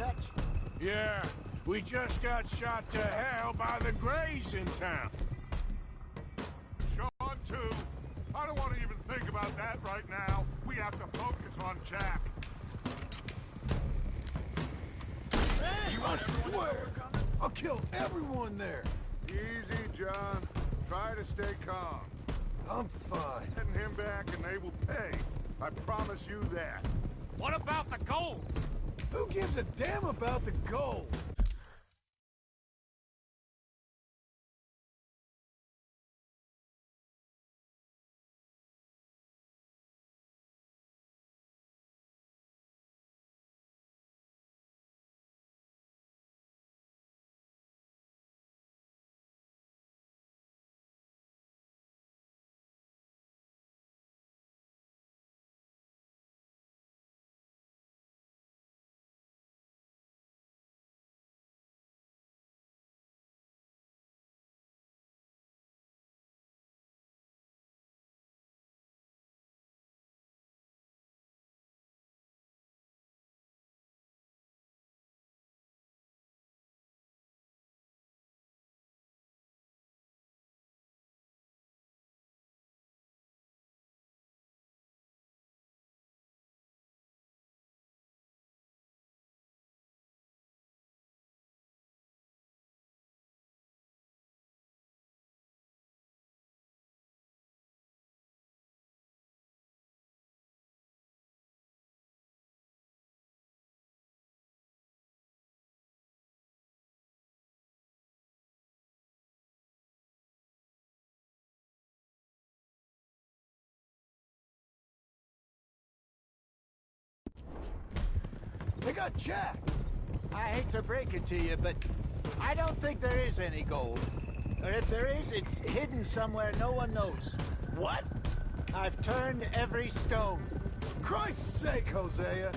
fetch? Yeah, we just got shot to hell by the Greys in town. Sean, too. I don't want to even think about that right now. We have to focus on Jack. Hey, I swear, I'll kill everyone there. Easy, John. Try to stay calm. I'm fine. Getting him back and they will pay. I promise you that. What about the gold? Who gives a damn about the gold? They got Jack. I hate to break it to you, but I don't think there is any gold. Or if there is, it's hidden somewhere no one knows. What? I've turned every stone. Christ's sake, Hosea.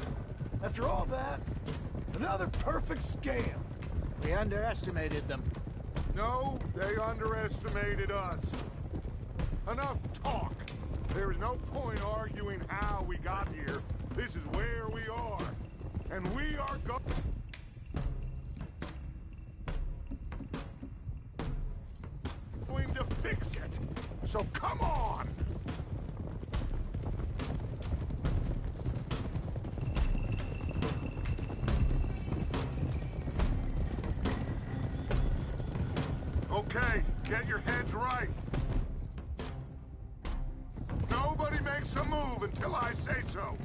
After all that, another perfect scam. We underestimated them. No, they underestimated us. Enough talk. There is no point arguing how we got here. This is where we are. And we are going to fix it. So come on! Okay, get your heads right. Nobody makes a move until I say so.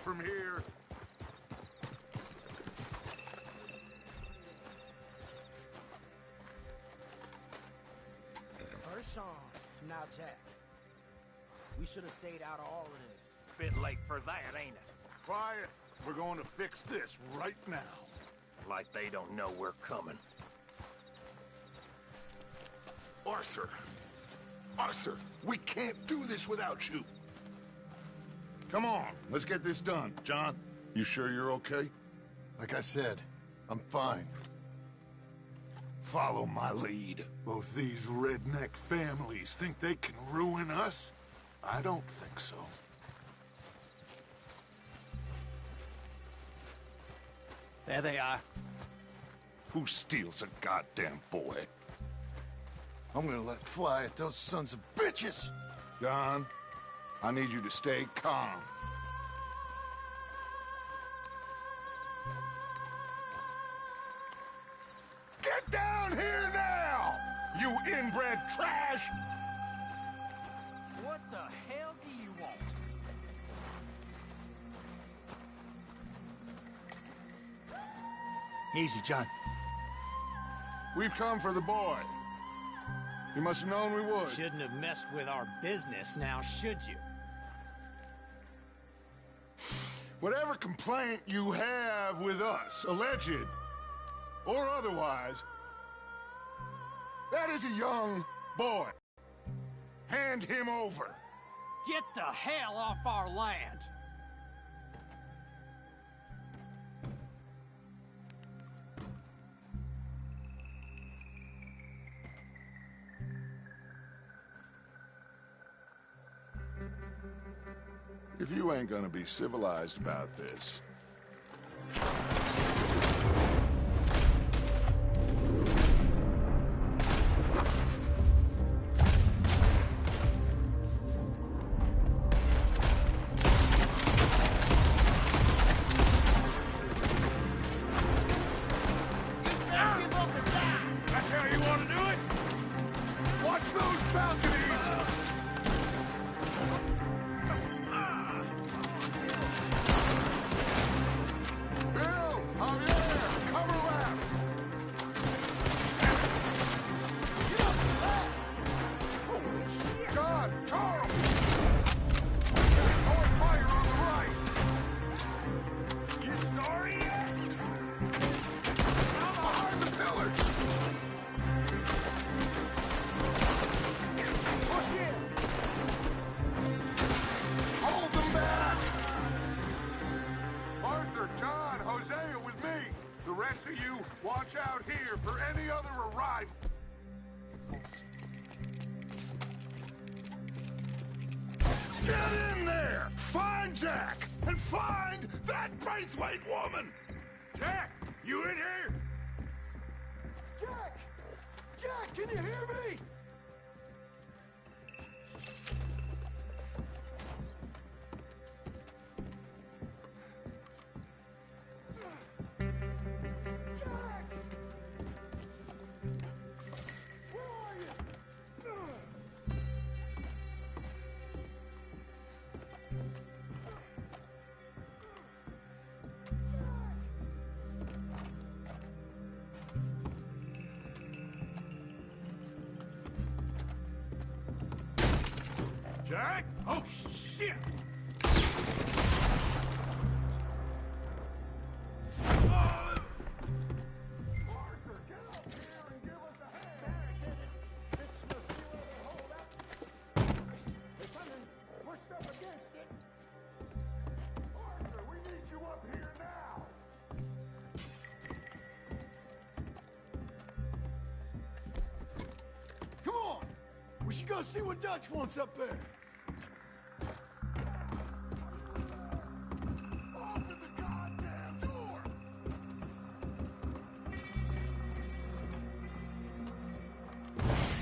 From here. First Sean, now Jack. We should have stayed out of all of this. Bit late for that, ain't it? Quiet. We're going to fix this right now. Like they don't know we're coming. Arthur. Arthur, we can't do this without you. Come on, let's get this done. John, you sure you're okay? Like I said, I'm fine. Follow my lead. Both these redneck families think they can ruin us? I don't think so. There they are. Who steals a goddamn boy? I'm gonna let fly at those sons of bitches! John, I need you to stay calm. Get down here now, you inbred trash! What the hell do you want? Easy, John. We've come for the boy. You must have known we would. Shouldn't have messed with our business now, should you? Whatever complaint you have with us, alleged or otherwise, that is a young boy. Hand him over. Get the hell off our land! If you ain't gonna be civilized about this... That's how you want to do it? Watch those balconies! Bill! Javier! Cover left! John! Charles! More fire on the right! You sorry yet? Now behind the pillars! Push in! Hold them back! Arthur, John, Hosea with me. The rest of you, watch out here for any other arrivals. Get in there! Find Jack! And find that Braithwaite woman! Jack, you in here? Jack! Jack, can you hear me? Jack! Where are you? Jack? Oh, shit! Arthur, get up here and give us a hand! We're stuck against it! Arthur, we need you up here now! Come on! We should go see what Dutch wants up there. Open the goddamn door!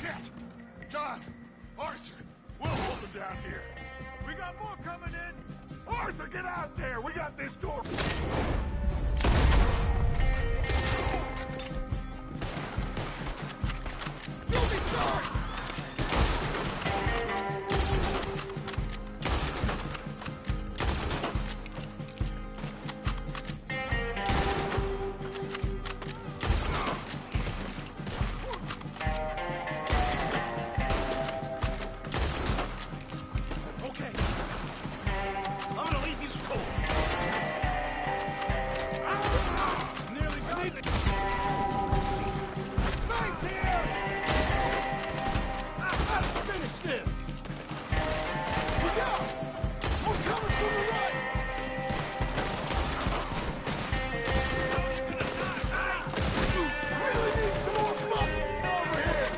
Shit! John! Arthur! We'll hold them down here. We got more coming in! Arthur, get out there! We got this door! You'll be sorry! Okay. I'm gonna leave you cold. Nearly got it. Nice here! Let's finish this! Look out! We're coming from the right! Really need some more fun over here!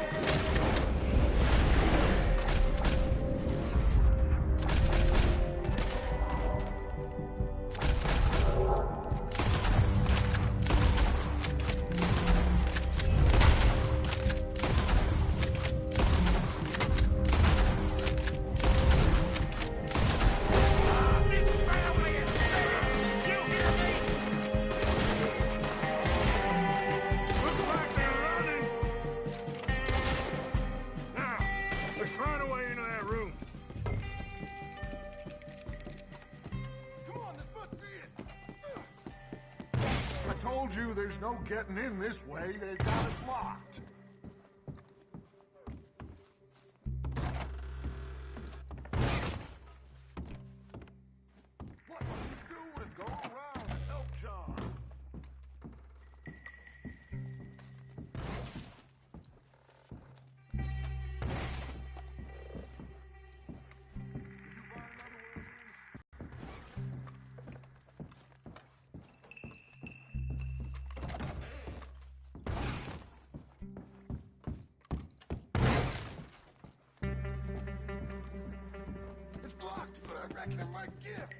This family is dead. You hear me? Looks like they're running. Now, let's find a way into that room. Come on, this must be it! I told you there's no getting in this way. They got us locked. wrecking my gift.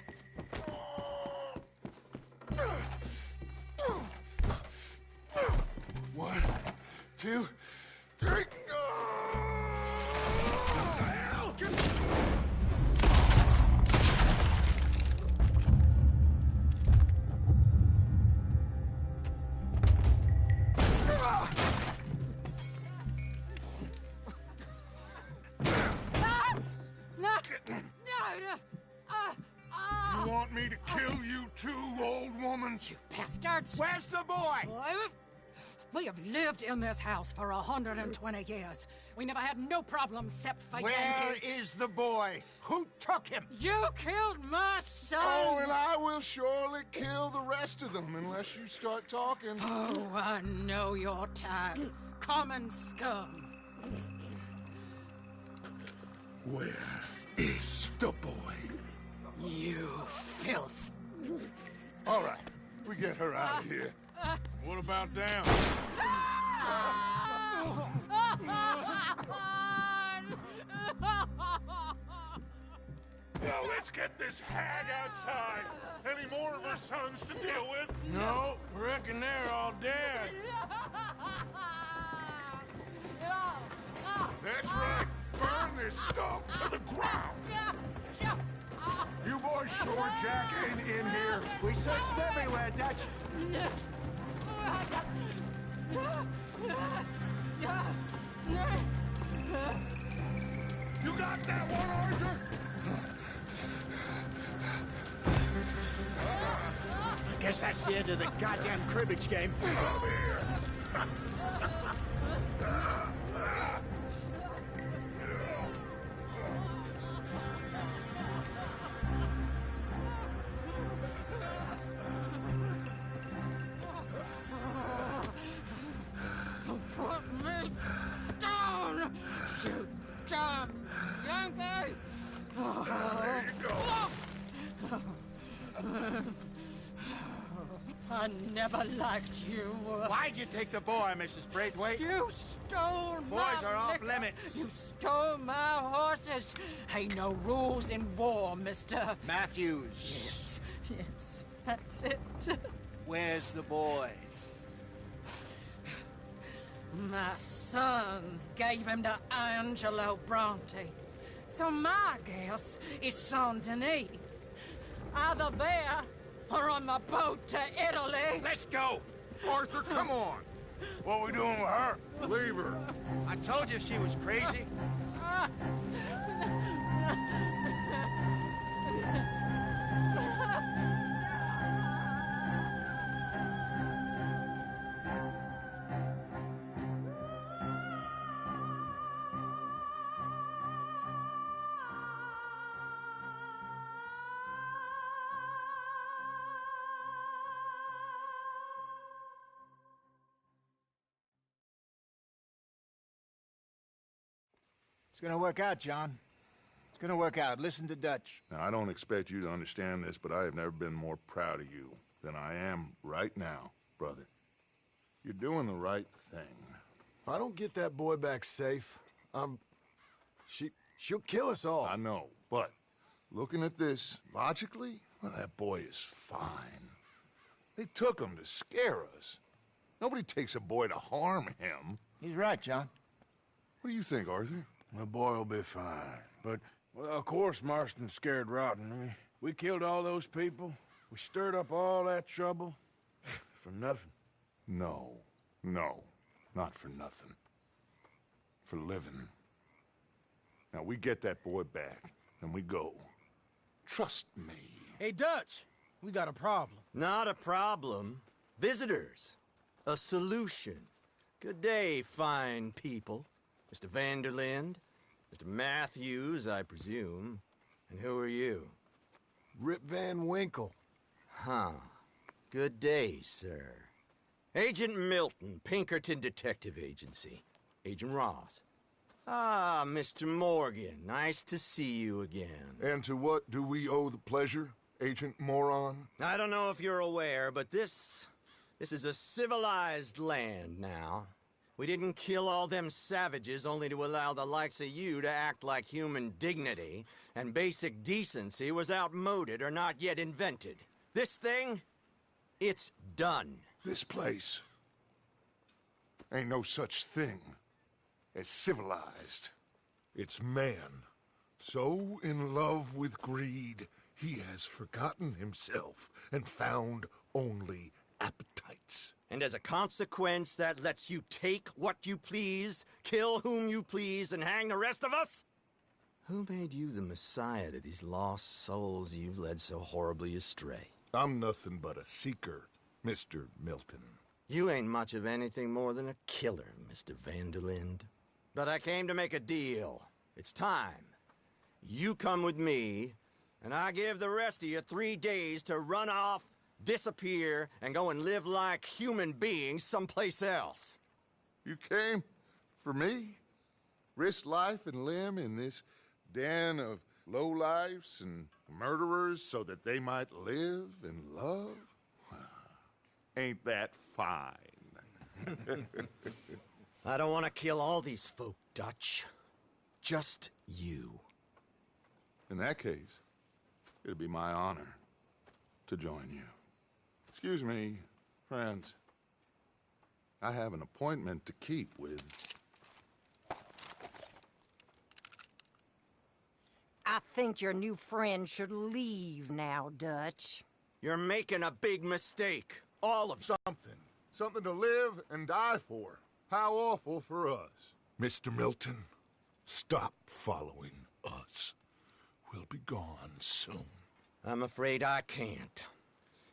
1, 2, 3. What the hell? You want me to kill you too, old woman? You bastards! Where's the boy? We have lived in this house for 120 years. We never had no problems except for Where Yankees. is the boy? Who took him? You killed my son! Oh, and I will surely kill the rest of them unless you start talking. Oh, I know your type. Common scum. Where is the boy? You filth. All right, we get her out of here. What about down? Now let's get this hag outside. Any more of her sons to deal with? No, reckon they're all dead. That's right. Burn this dump to the ground. You boys sure Jack ain't in here. We searched everywhere, Dutch. You got that one, Arthur? I guess that's the end of the goddamn cribbage game. Come here. Put me down, you damn Yankee! There you go. I never liked you. Why'd you take the boy, Mrs. Braithwaite? You stole my Boys are off liquor. limits. You stole my horses. Ain't no rules in war, mister. Matthews, Yes, yes, that's it. where's the boy? My sons gave him to Angelo Bronte. So my guess is Saint-Denis. Either there or on the boat to Italy. Let's go. Arthur, come on. What we doing with her? Leave her. I told you she was crazy. It's gonna work out, John. It's gonna work out. Listen to Dutch. Now, I don't expect you to understand this, but I have never been more proud of you than I am right now, brother. You're doing the right thing. If I don't get that boy back safe, she'll kill us all. I know, but looking at this logically, well, that boy is fine. They took him to scare us. Nobody takes a boy to harm him. He's right, John. What do you think, Arthur? The boy will be fine. But, well, of course Marston's scared rotten. I mean, we killed all those people. We stirred up all that trouble. For nothing. No, not for nothing. For living. Now, we get that boy back, and we go. Trust me. Hey, Dutch, we got a problem. Not a problem. Visitors. A solution. Good day, fine people. Mr. Vanderlind, Mr. Matthews, I presume. And who are you? Rip Van Winkle. Huh. Good day, sir. Agent Milton, Pinkerton Detective Agency. Agent Ross. Ah, Mr. Morgan, nice to see you again. And to what do we owe the pleasure, Agent Moron? I don't know if you're aware, but this is a civilized land now. We didn't kill all them savages only to allow the likes of you to act like human dignity, and basic decency was outmoded or not yet invented. This thing, it's done. This place ain't no such thing as civilized. It's man, so in love with greed, he has forgotten himself and found only appetites. And as a consequence, that lets you take what you please, kill whom you please, and hang the rest of us? Who made you the messiah to these lost souls you've led so horribly astray? I'm nothing but a seeker, Mr. Milton. You ain't much of anything more than a killer, Mr. Van der Linde. But I came to make a deal. It's time. You come with me, and I give the rest of you 3 days to run off, disappear, and go and live like human beings someplace else. You came for me? Risk life and limb in this den of lowlifes and murderers so that they might live and love? Ain't that fine? I don't want to kill all these folk, Dutch. Just you. In that case, it'd be my honor to join you. Excuse me, friends. I have an appointment to keep with... I think your new friend should leave now, Dutch. You're making a big mistake. All of something. Something to live and die for. How awful for us. Mr. Milton, stop following us. We'll be gone soon. I'm afraid I can't.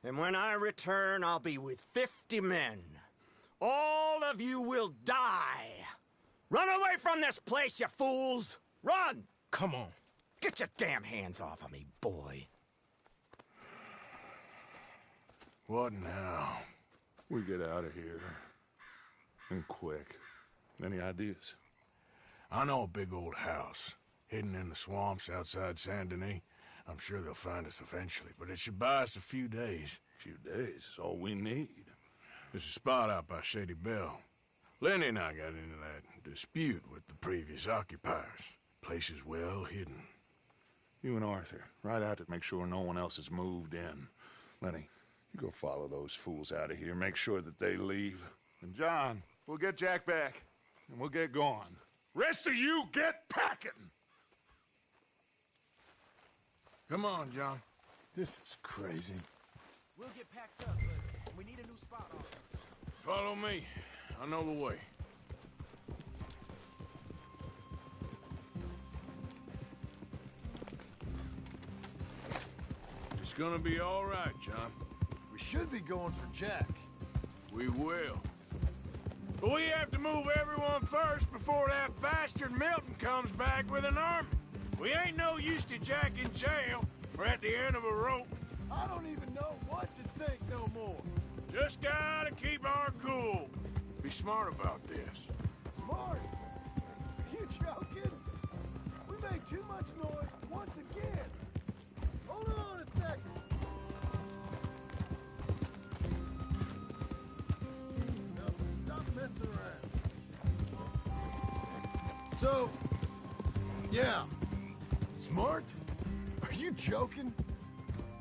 And when I return, I'll be with 50 men. All of you will die. Run away from this place, you fools! Run! Come on. Get your damn hands off of me, boy. What now? We get out of here. And quick. Any ideas? I know a big old house, hidden in the swamps outside Saint Denis. I'm sure they'll find us eventually, but it should buy us a few days. A few days is all we need. There's a spot out by Shady Bell. Lenny and I got into that dispute with the previous occupiers. Place is well hidden. You and Arthur, ride out to make sure no one else has moved in. Lenny, you go follow those fools out of here. Make sure that they leave. And John, we'll get Jack back, and we'll get going. Rest of you, get packing! Come on, John. This is crazy. We'll get packed up, but we need a new spot on. Follow me. I know the way. It's gonna be all right, John. We should be going for Jack. We will. But we have to move everyone first before that bastard Milton comes back with an army. We ain't no use to Jack in jail or at the end of a rope. I don't even know what to think no more. Just gotta keep our cool. Be smart about this. Smart? Are you joking? We made too much noise once again. Hold on a second. No, stop messing around. So, yeah. Smart? Are you joking?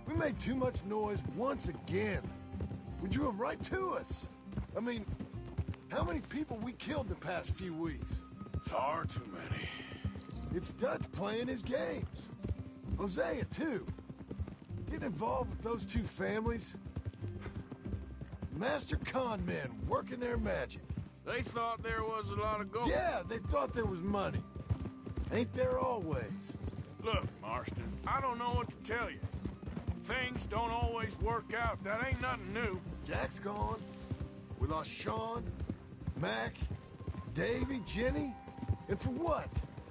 We made too much noise once again. We drew them right to us. I mean, how many people we killed the past few weeks? Far too many. It's Dutch playing his games. Hosea, too. Getting involved with those two families. Master con men working their magic. They thought there was a lot of gold. Yeah, they thought there was money. Ain't there always? Look, Marston, I don't know what to tell you. Things don't always work out. That ain't nothing new. Jack's gone. We lost Sean, Mac, Davy, Jenny. And for what?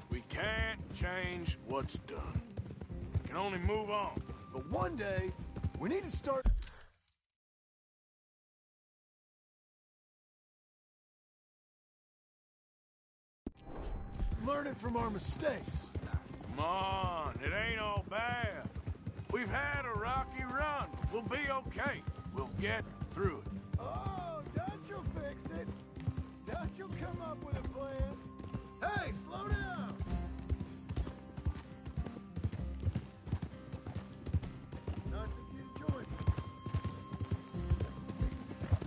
We can't change what's done. We can only move on. But one day, we need to start... learning from our mistakes. Come on, it ain't all bad. We've had a rocky run. We'll be okay. We'll get through it. Oh, Dutch will fix it. Doubt you'll come up with a plan. Hey, slow down! Nice of you to join me.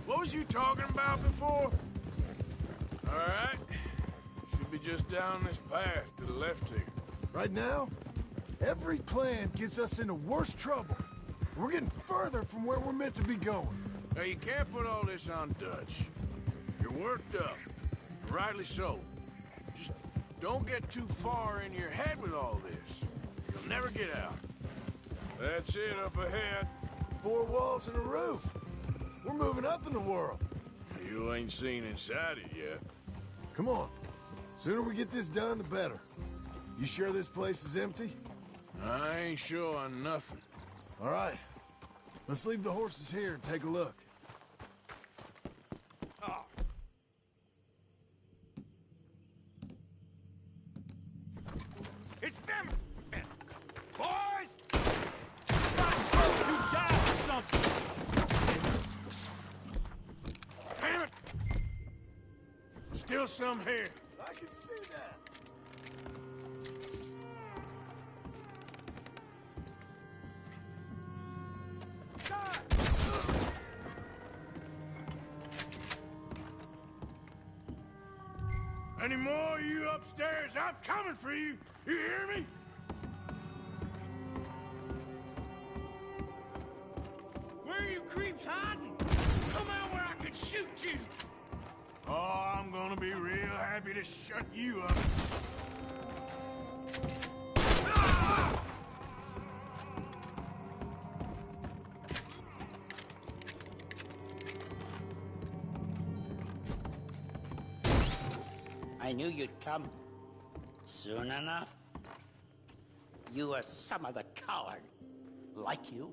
What was you talking about before? All right. Should be just down this path to the left here. Right now, every plan gets us into worse trouble. We're getting further from where we're meant to be going. Now, you can't put all this on Dutch. You're worked up. Rightly so. Just don't get too far in your head with all this. You'll never get out. That's it up ahead. 4 walls and a roof. We're moving up in the world. You ain't seen inside it yet. Come on. Sooner we get this done, the better. You sure this place is empty? I ain't sure on nothing. All right. Let's leave the horses here and take a look. It's them! Boys! You die or something! Damn it! Still some here. I can see that. Any more of you upstairs? I'm coming for you! You hear me? Where are you creeps hiding? Come out where I can shoot you! Oh, I'm gonna be real happy to shut you up. Ah! I knew you'd come. Soon enough. You are some of the coward. Like you.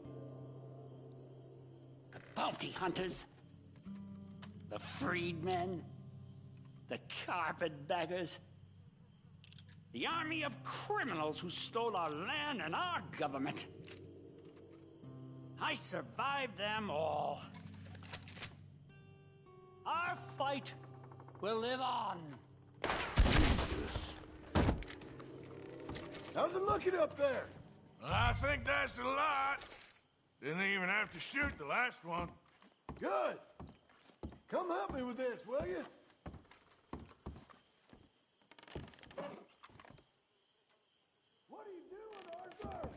The bounty hunters. The freedmen. The carpetbaggers. The army of criminals who stole our land and our government. I survived them all. Our fight will live on. How's it looking up there? I think that's a lot. Didn't even have to shoot the last one. Good. Come help me with this, will you? What are you doing, Arthur?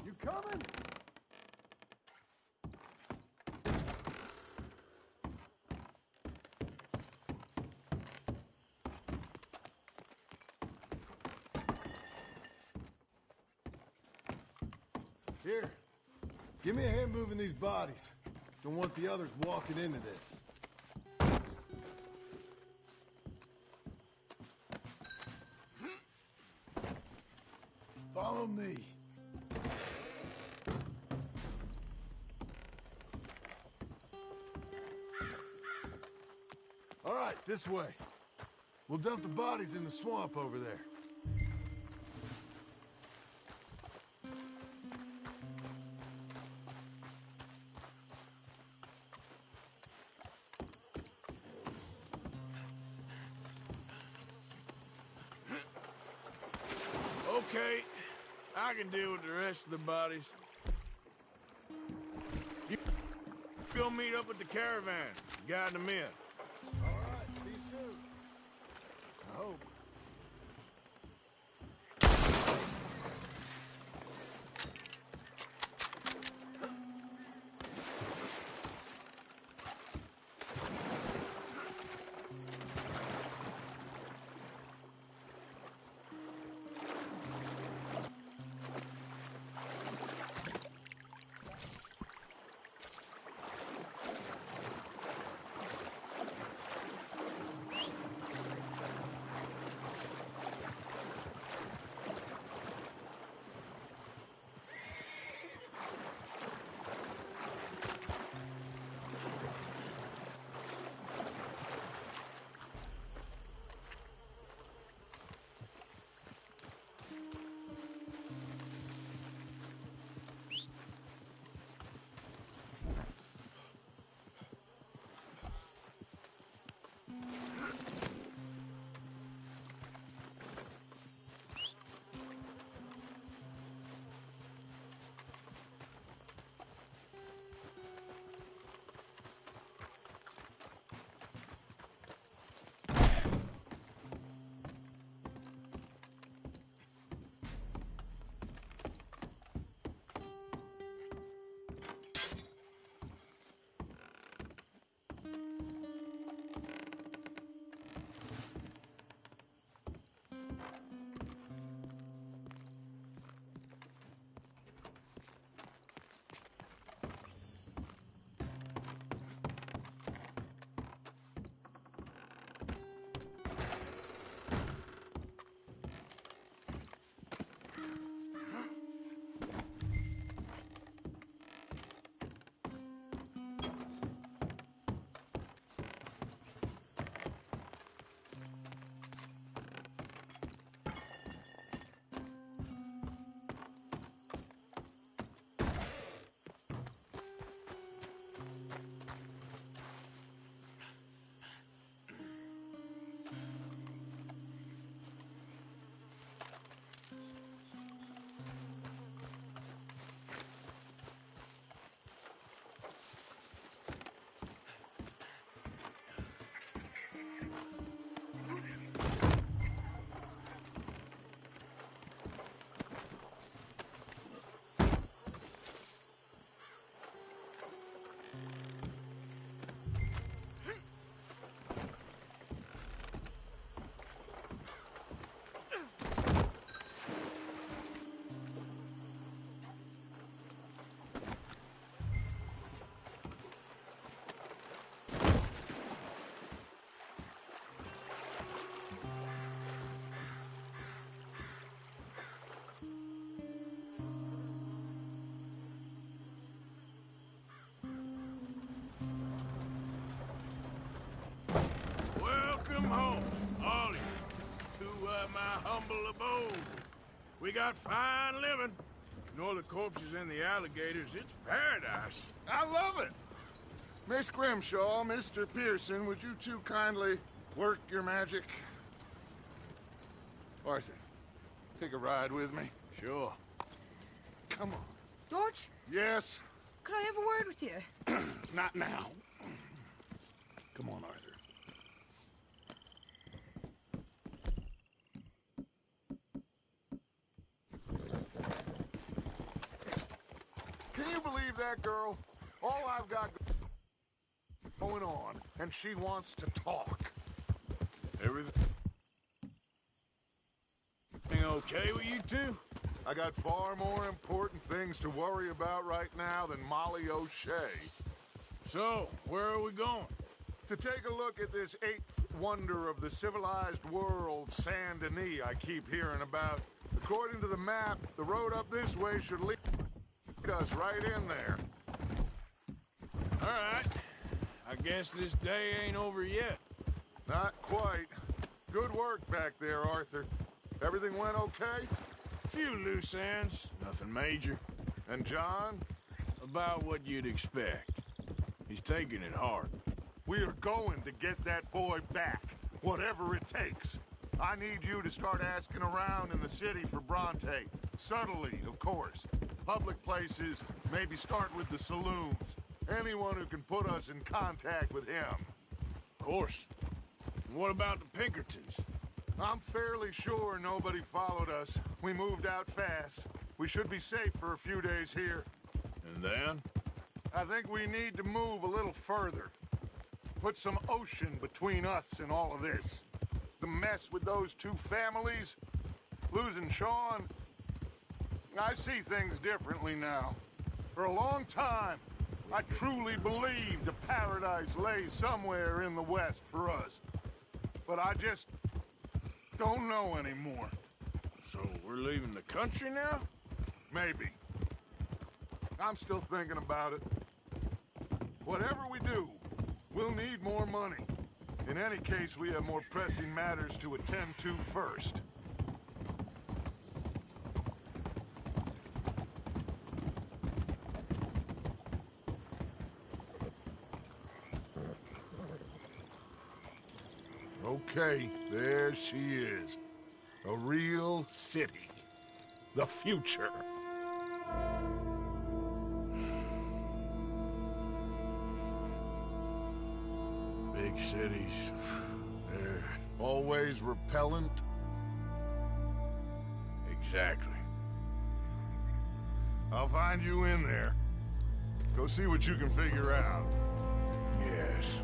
You coming? Here, give me a hand moving these bodies. Don't want the others walking into this. Follow me. All right, this way. We'll dump the bodies in the swamp over there. Okay, I can deal with the rest of the bodies. You go meet up with the caravan, guide them in. All right, see you soon. I hope. like my humble abode. We got fine living. Ignore the corpses and the alligators. It's paradise. I love it. Miss Grimshaw, Mr. Pearson, would you two kindly work your magic? Arthur, take a ride with me. Sure. Come on. George, Yes? could I have a word with you? Not now. Come on, Arthur. Can you believe that girl? All I've got going on, and she wants to talk. Everything okay with you two? I got far more important things to worry about right now than Molly O'Shea. So, where are we going? To take a look at this eighth wonder of the civilized world, Saint Denis, I keep hearing about. According to the map, the road up this way should lead us right in there. All right. I guess this day ain't over yet. Not quite. Good work back there, Arthur. Everything went okay? Few loose ends, nothing major. And John? About what you'd expect. He's taking it hard. We are going to get that boy back, whatever it takes. I need you to start asking around in the city for Bronte. Subtly, of course. Public places, maybe start with the saloons. Anyone who can put us in contact with him. Of course. And what about the Pinkertons? I'm fairly sure nobody followed us. We moved out fast. We should be safe for a few days here. And then? I think we need to move a little further. Put some ocean between us and all of this. The mess with those two families, losing Sean. I see things differently now. For a long time, I truly believed a paradise lay somewhere in the West for us. But I just don't know anymore. So we're leaving the country now? Maybe. I'm still thinking about it. Whatever we do, we'll need more money. In any case, we have more pressing matters to attend to first. Okay, there she is. A real city. The future. Big cities. They're... Always repellent? Exactly. I'll find you in there. Go see what you can figure out. Yes.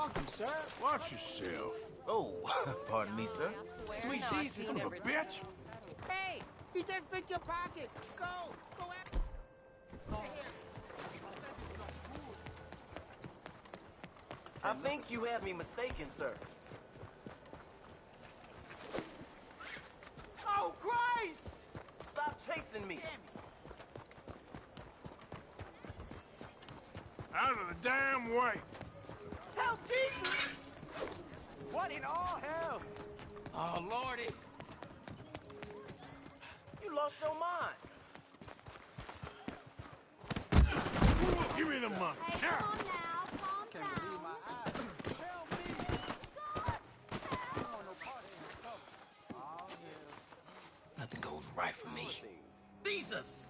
welcome, sir. Watch yourself. Oh, pardon me, sir. Sweet Jesus, son of a bitch. Hey, he just picked your pocket. Go after. I think you have me mistaken, sir. Oh, Christ! Stop chasing me. Out of the damn way. Help, Jesus! What in all hell? Oh, Lordy. You lost your mind. Give me the money. Hey, Now. calm now, calm Can't down. believe my eyes. Help me. I don't want no part in this trouble. Oh, hell. Nothing goes right for me. Jesus!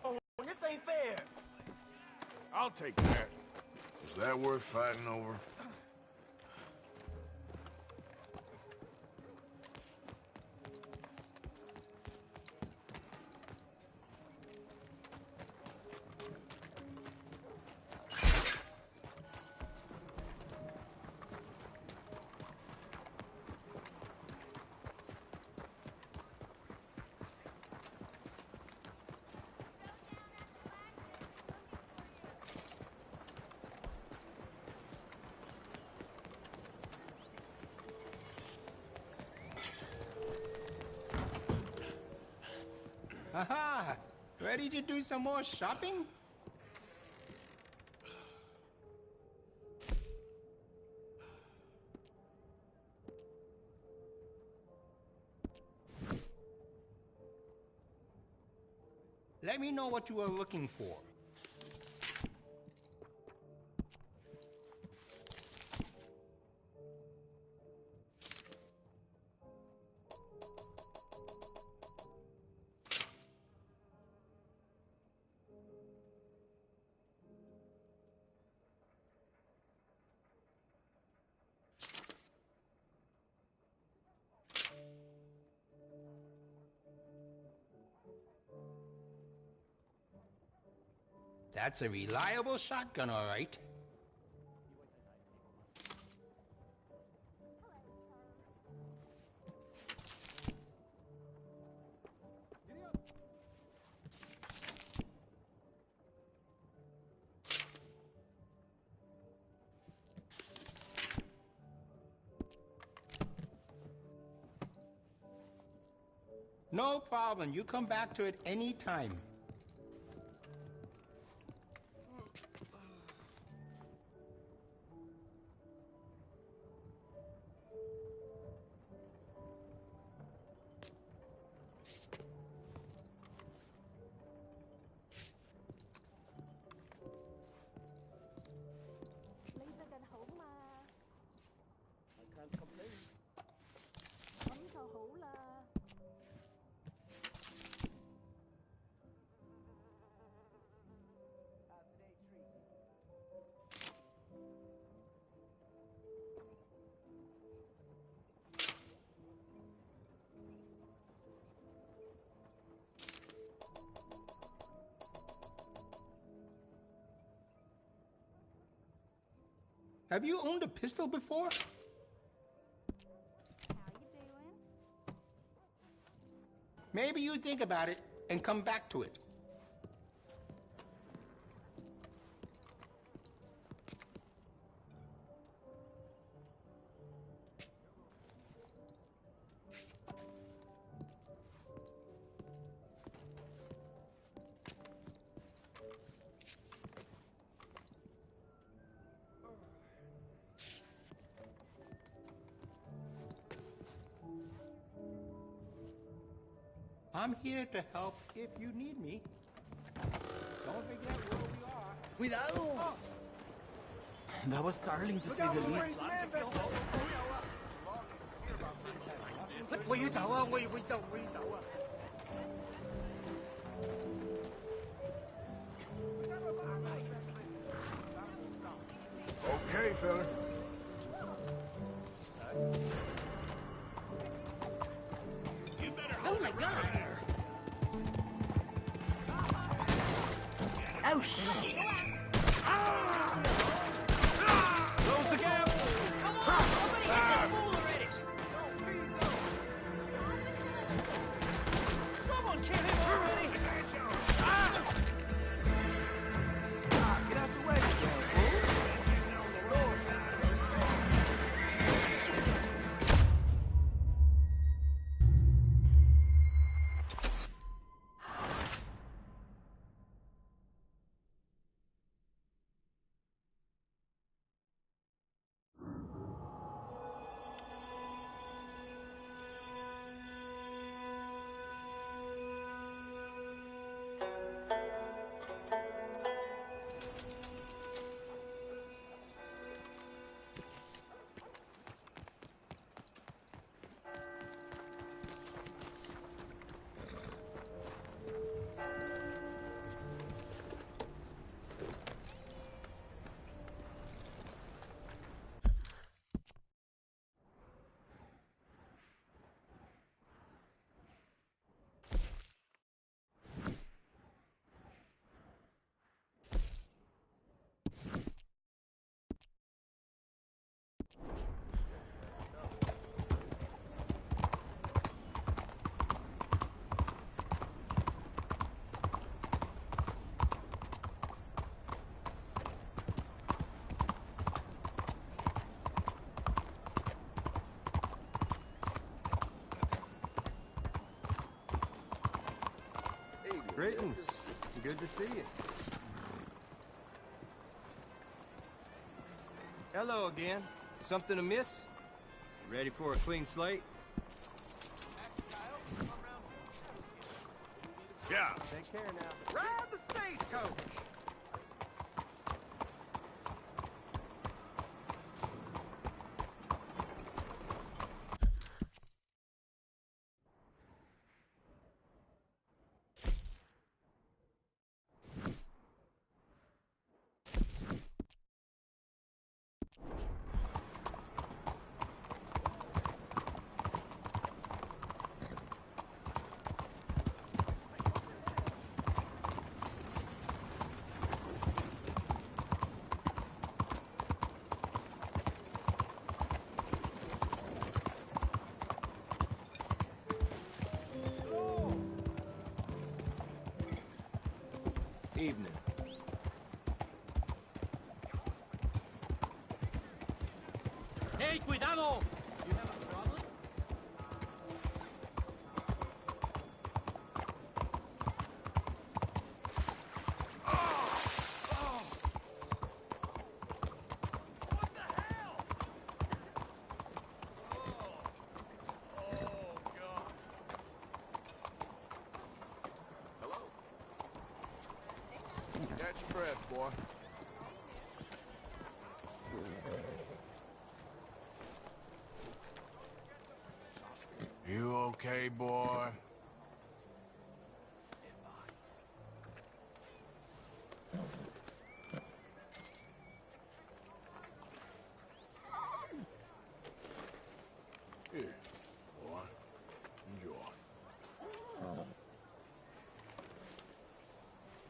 Oh, this ain't fair. I'll take that. Is that worth fighting over? Aha! Ready to do some more shopping? Let me know what you are looking for. That's a reliable shotgun, all right. No problem. You come back to it any time. Have you owned a pistol before? How you doing? Maybe you think about it and come back to it. I'm here to help if you need me. Don't forget where we are. Cuidado! Oh. That was startling to say the least. 我要走啊！我要走啊！ Okay, fella. Oh my God! Oh shit! Greetings. Good to see you. Hello again. Something amiss? Ready for a clean slate? Yeah. Take care now. Ride the stagecoach! Evening. Hey, cuidado! You have a problem? Catch your breath, boy. You okay, boy? Here, boy. Enjoy.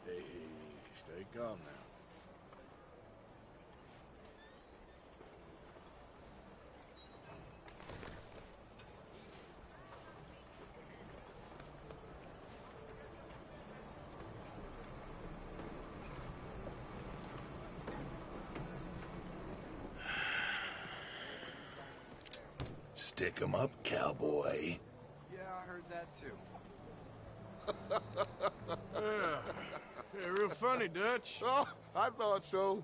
Hey, stay calm now. Stick 'em up, cowboy. Yeah, I heard that too. Yeah, real funny, Dutch. Oh, I thought so.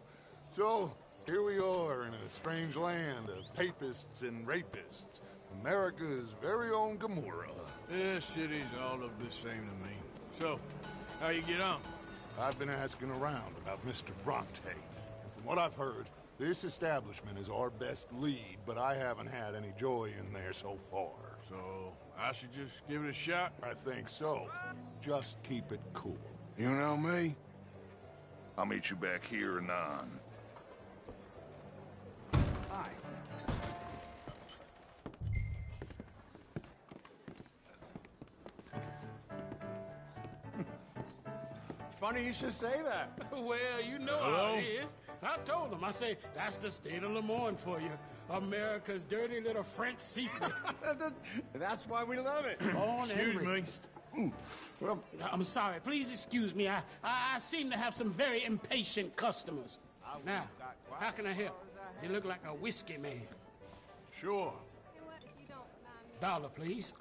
So, here we are in a strange land of papists and rapists. America's very own Gomorrah. This city's all look the same to me. So, how you get on? I've been asking around about Mr. Bronte. And from what I've heard, this establishment is our best lead, but I haven't had any joy in there so far. So, I should just give it a shot? I think so. Just keep it cool. You know me? I'll meet you back here anon. Hi. Funny you should say that. Well, you know how it is. I told him. I say, that's the state of Lemoyne for you. America's dirty little French secret. That's why we love it. Excuse me. Well, I'm sorry. Please excuse me. I seem to have some very impatient customers. Now, how can I help? You look like a whiskey man. Sure. $1, please.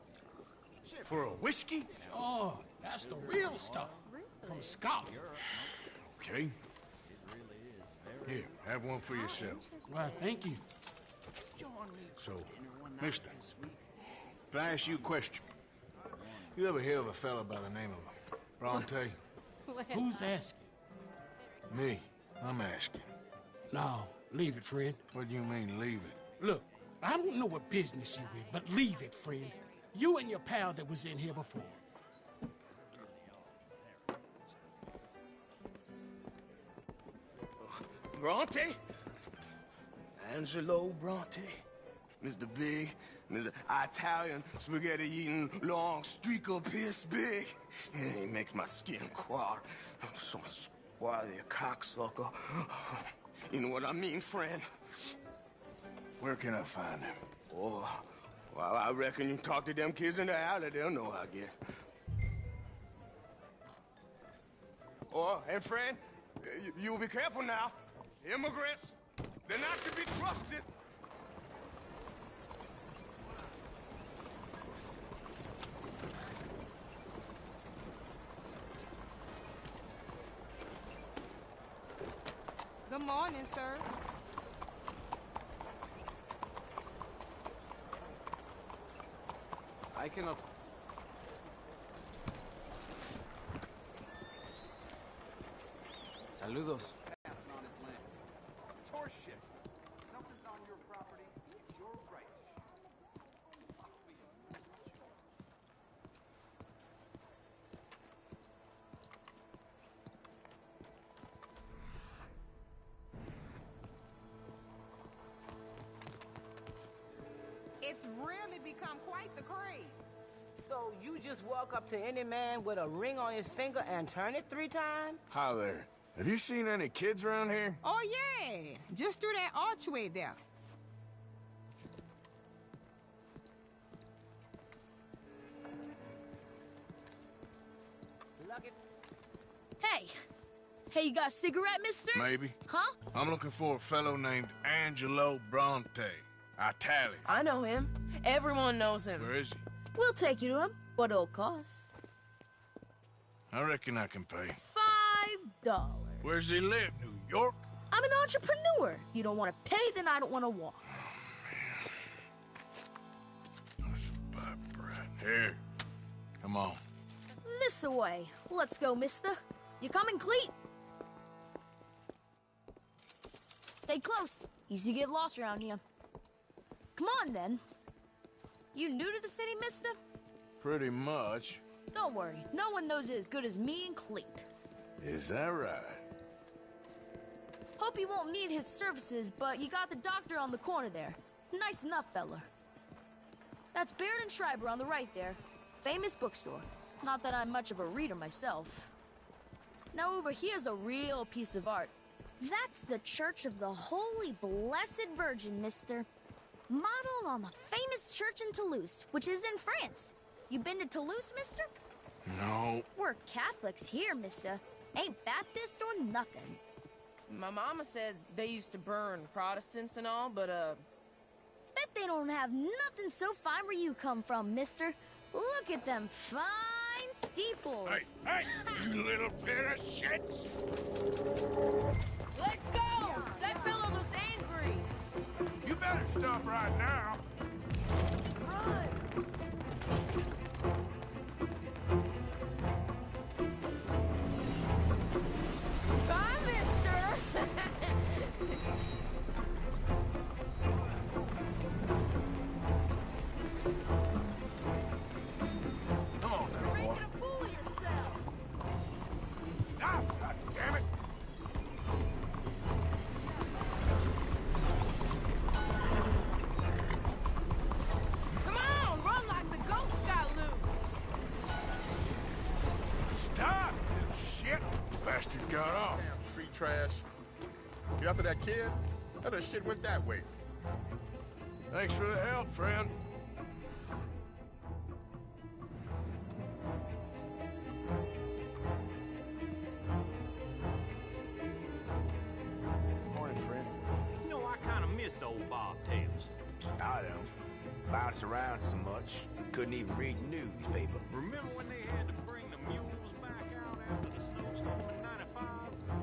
For a whiskey? Oh, that's the real stuff. From Scotland. Okay. Here, have one for yourself. Well, thank you. So, mister, if I ask you a question, you ever hear of a fella by the name of Bronte? Who's asking? Me. I'm asking. No, leave it, friend. What do you mean, leave it? Look, I don't know what business you in, but leave it, friend. You and your pal that was in here before. Bronte? Angelo Bronte? Mr. Big, Mr. Italian, spaghetti-eating, long streaker piss big. Yeah, he makes my skin crawl. I'm so squally a cocksucker. You know what I mean, friend? Where can I find him? Oh, well, I reckon you talk to them kids in the alley. They'll know, I guess. Oh, and friend, you will be careful now. Immigrants, they're not to be trusted. Good morning, sir. I cannot... Saludos. Passing on his land. It's horseshit. Something's on your property. It's your right to It's really become quite the craze. So you just walk up to any man with a ring on his finger and turn it 3 times? Hi there. Have you seen any kids around here? Oh, yeah. Just through that archway there. Hey! Hey, you got a cigarette, mister? Maybe. Huh? I'm looking for a fellow named Angelo Bronte. Italian. I know him. Everyone knows him. Where is he? We'll take you to him. What it'll cost? I reckon I can pay. $5. Where's he live? New York? I'm an entrepreneur. You don't want to pay, then I don't want to walk. That's a bad brat. Here. Come on. This away. Let's go, mister. You coming, Cleet? Stay close. Easy to get lost around here. Come on, then. You new to the city, mister? Pretty much. Don't worry. No one knows it as good as me and Cleet. Is that right? Hope you won't need his services, but you got the doctor on the corner there. Nice enough, fella. That's Baird and Schreiber on the right there. Famous bookstore. Not that I'm much of a reader myself. Now over here's a real piece of art. That's the Church of the Holy Blessed Virgin, mister. Modeled on the famous church in Toulouse, which is in France. You been to Toulouse, mister? No. We're Catholics here, mister. Ain't Baptist or nothing. My mama said they used to burn Protestants and all, but, Bet they don't have nothing so fine where you come from, mister. Look at them fine steeples. Hey, you little pair of shits! Let's go! That fellow looks angry! You better stop right now. Run! Bye, mister! Come on now, boy. Making a fool of yourself! Ah, God damn it! Come on! Run like the ghost got loose! Stop, little shit! Bastard got off. Damn street trash. You after that kid? That other shit went that way. Thanks for the help, friend. Morning, friend. You know, I kind of miss old Bob Tails. I don't. Bounce around so much, couldn't even read the newspaper. Remember when they had to bring the mules back out after the snowstorm in '95?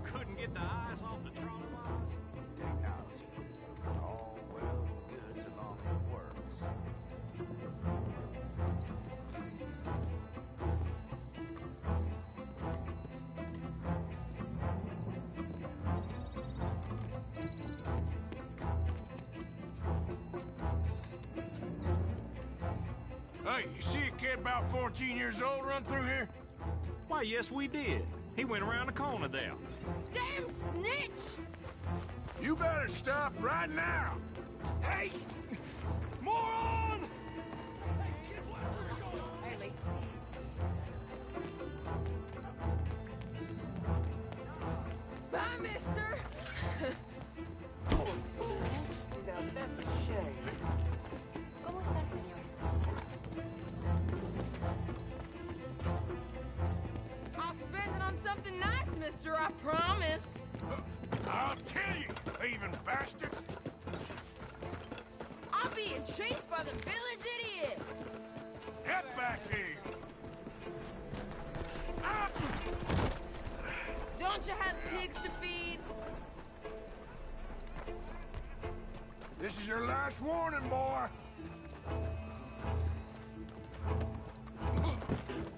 Couldn't get the ice off the trolley lines? Technology. All well and good so long as it works. Hey, you see a kid about 14 years old run through here? Why, yes, we did. He went around the corner there. Damn snitch! You better stop right now! Hey! Moron! Hey, late. Bye, mister! Now, that's a shame. mister, I promise. I'll kill you, thieving bastard! I'm being chased by the village idiot! Get back here! Don't you have pigs to feed? This is your last warning, boy!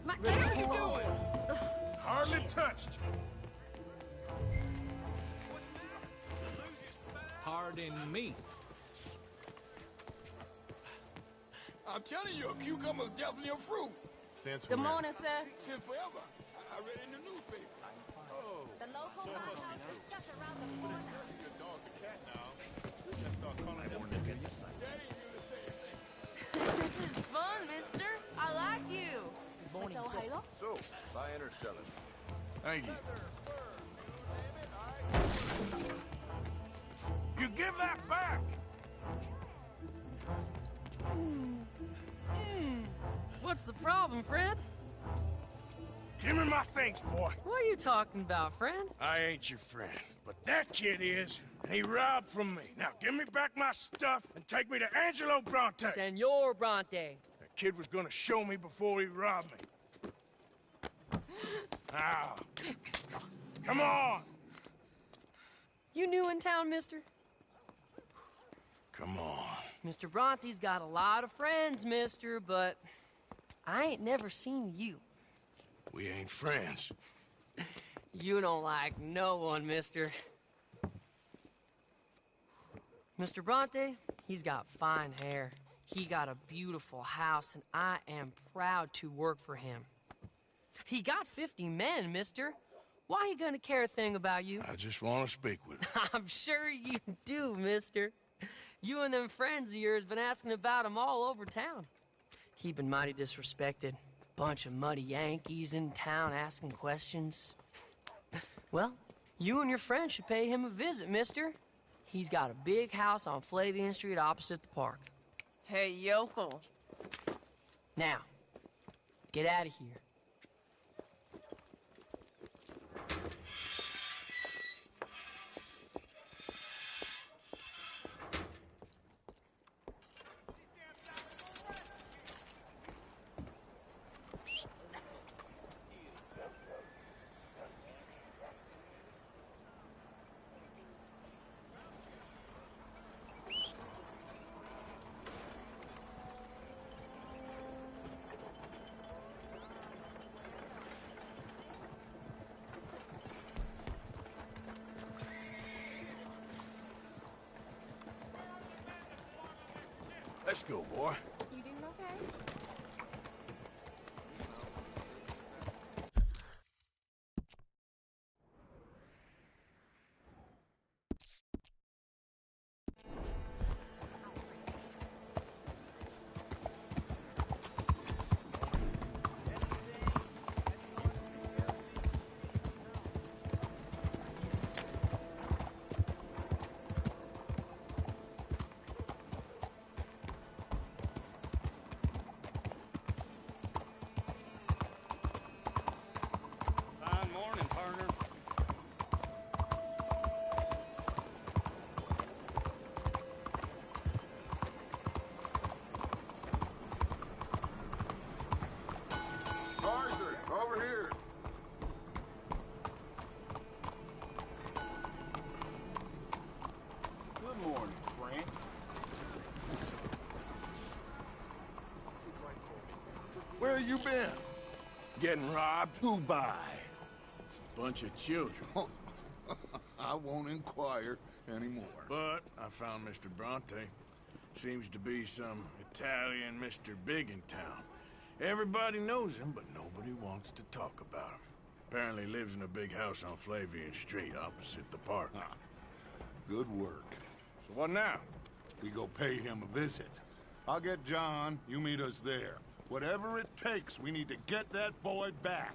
What are you doing? Hardly touched. Pardon me. I'm telling you, a cucumber's definitely a fruit. Since Good morning, sir. Since forever. I read it in the newspaper. Oh. The local lighthouse is just around the corner. Your dog's a cat now. We just start calling him Daddy. This is fun, mister. I like you. Good morning, sir. So, buying or selling? Thank you. You give that back! What's the problem, friend? Give me my things, boy. What are you talking about, friend? I ain't your friend, but that kid is, and he robbed from me. Now give me back my stuff and take me to Angelo Bronte. Senor Bronte. That kid was gonna show me before he robbed me. Now, come on. You new in town, mister? Come on. Mr. Bronte's got a lot of friends, mister, but I ain't never seen you. We ain't friends. You don't like no one, mister. Mr. Bronte, he's got fine hair. He got a beautiful house, and I am proud to work for him. He got 50 men, mister. Why he gonna care a thing about you? I just want to speak with him. I'm sure you do, mister. You and them friends of yours been asking about him all over town. He been mighty disrespected. Bunch of muddy Yankees in town asking questions. Well, you and your friend should pay him a visit, mister. He's got a big house on Flavian Street opposite the park. Hey, yokel. Now, get out of here. Let's go, boy. You doing okay? Fine morning, partner. Arthur, over here. Good morning, Frank. Where you been? Getting robbed? Who by? Bunch of children. I won't inquire anymore. But I found Mr. Bronte. Seems to be some Italian Mr. Big in town. Everybody knows him, but nobody wants to talk about him. Apparently lives in a big house on Flavian Street opposite the park. Good work. So what now? We go pay him a visit. I'll get John, you meet us there. Whatever it takes, we need to get that boy back.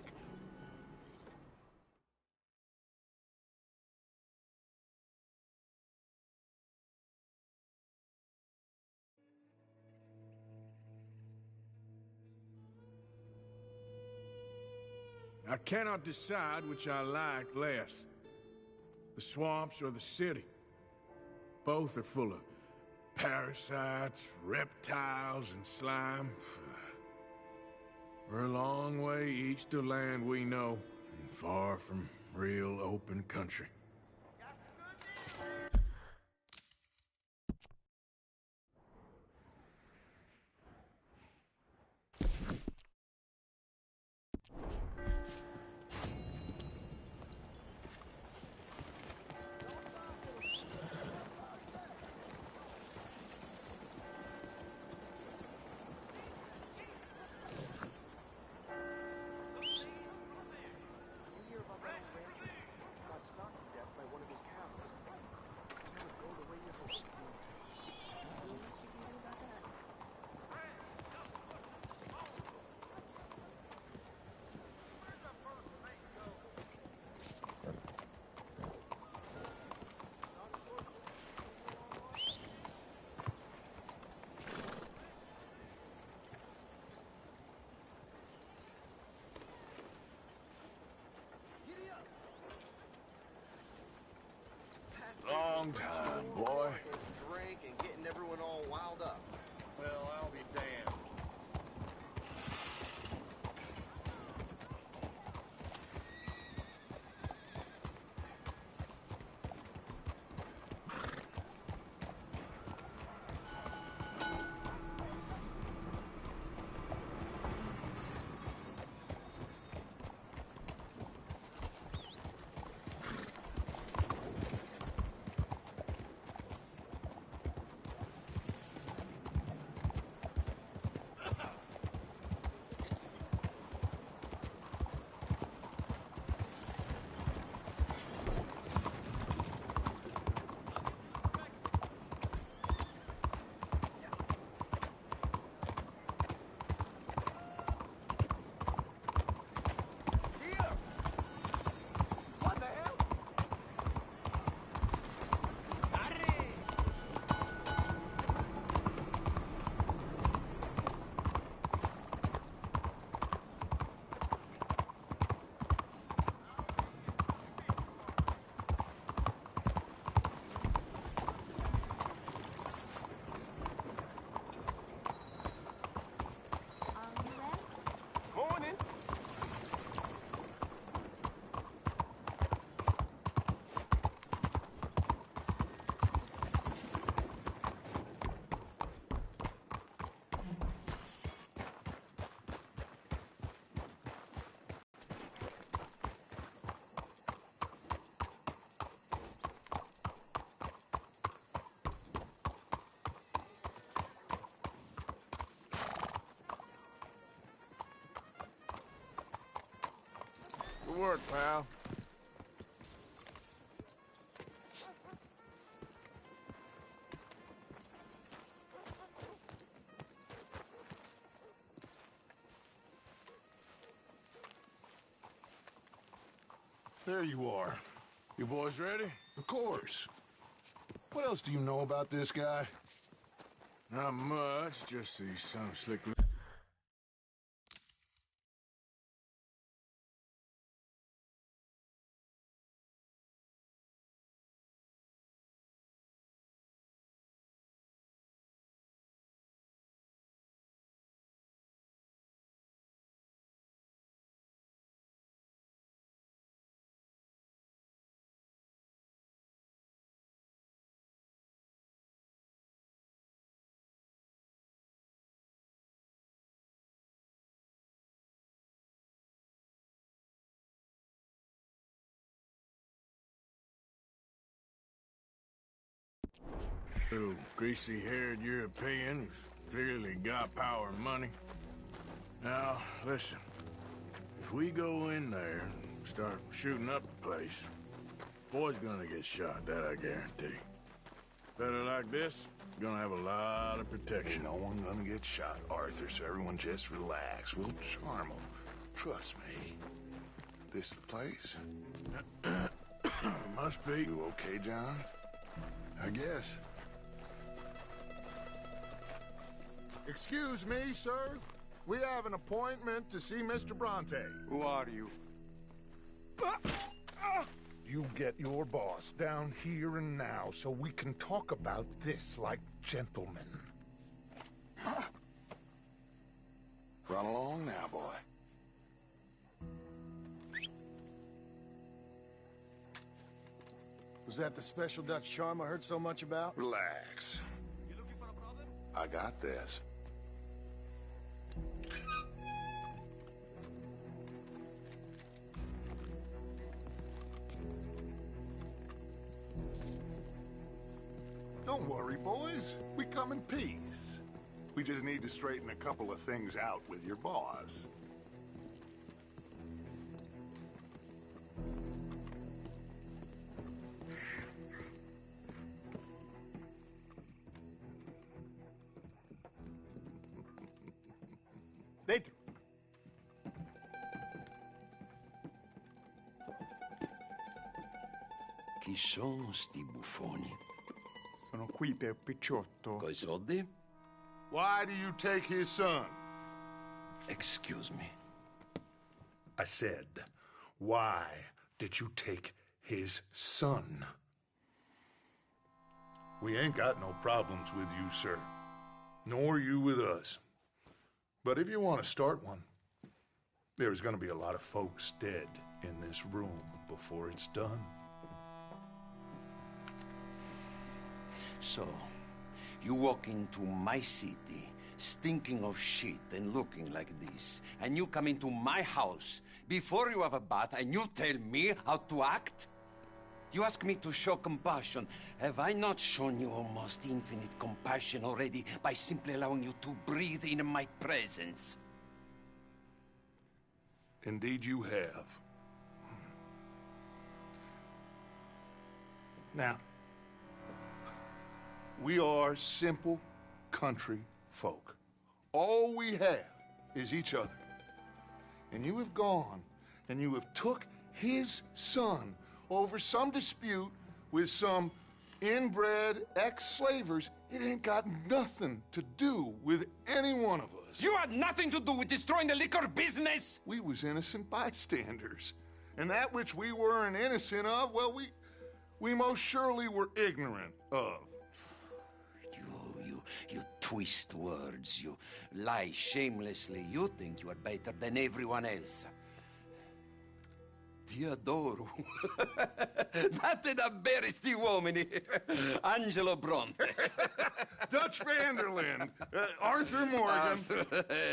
I cannot decide which I like less. The swamps or the city. Both are full of parasites, reptiles, and slime. We're a long way east of land we know, and far from real open country. Long time, boy. Drink and getting everyone all wild up. Well, I'll be damned. Good work, pal. There you are. You boys ready? Of course. What else do you know about this guy? Not much, just he's some slick... Little greasy-haired European who's clearly got power and money. Now, listen. If we go in there and start shooting up the place, boy's gonna get shot, that I guarantee. Fella like this is gonna have a lot of protection. Ain't no one gonna get shot, Arthur, so everyone just relax. We'll charm them. Trust me. This the place? Must be. You okay, John? I guess. Excuse me, sir. We have an appointment to see Mr. Bronte. Who are you? you get your boss down here and now so we can talk about this like gentlemen. Run along now, boy. Was that the special Dutch charm I heard so much about? Relax. I got this. Don't worry, boys. We come in peace. We just need to straighten a couple of things out with your boss. Dentro. Chi sono sti buffoni? Sono qui per Picciotto. Coi soldi? Why do you take his son? Excuse me. I said, why did you take his son? We ain't got no problems with you, sir. Nor you with us. But if you want to start one, there's gonna be a lot of folks dead in this room before it's done. So, you walk into my city, stinking of shit and looking like this, and you come into my house before you have a bath and you tell me how to act? You ask me to show compassion. Have I not shown you almost infinite compassion already by simply allowing you to breathe in my presence? Indeed you have. Now, we are simple country folk. All we have is each other. And you have gone and you have took his son over some dispute with some inbred ex-slavers. It ain't got nothing to do with any one of us. You had nothing to do with destroying the liquor business! We was innocent bystanders. And that which we weren't innocent of, well, we most surely were ignorant of. You twist words, you lie shamelessly. You think you are better than everyone else. Ti adoro. Date davvero sti uomini. Angelo Bronte. Dutch Vanderlyn. Arthur Morgan. Arthur,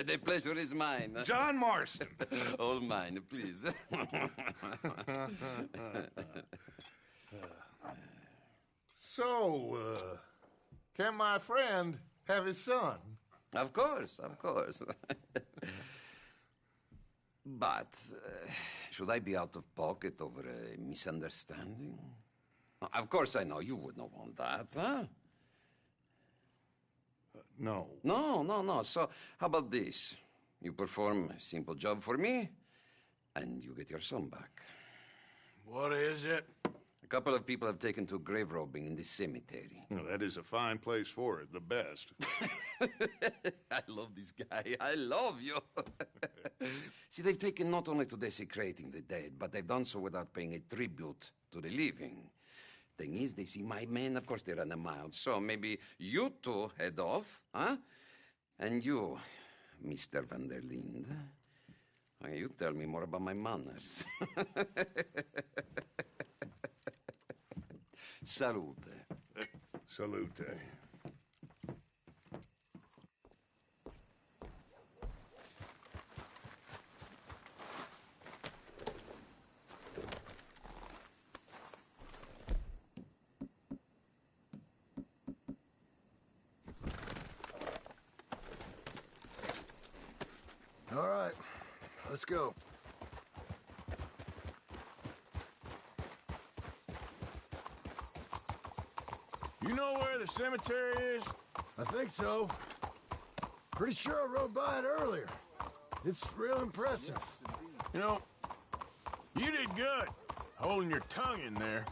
the pleasure is mine. John Marston. All mine, please. So, can my friend have his son? Of course, of course. But, should I be out of pocket over a misunderstanding? Of course I know you would not want that, huh? No. No. So, how about this? You perform a simple job for me, and you get your son back. What is it? A couple of people have taken to grave robbing in this cemetery. Well, that is a fine place for it, the best. I love this guy. I love you. See, they've taken not only to desecrating the dead, but they've done so without paying a tribute to the living. Thing is, they see my men, of course they run a mile. So maybe you two head off, huh? And you, Mr. Van der Linde, you tell me more about my manners. Salute. Salute. All right, let's go. You know where the cemetery is? I think so. Pretty sure I rode by it earlier. It's real impressive. You know, you did good, holding your tongue in there.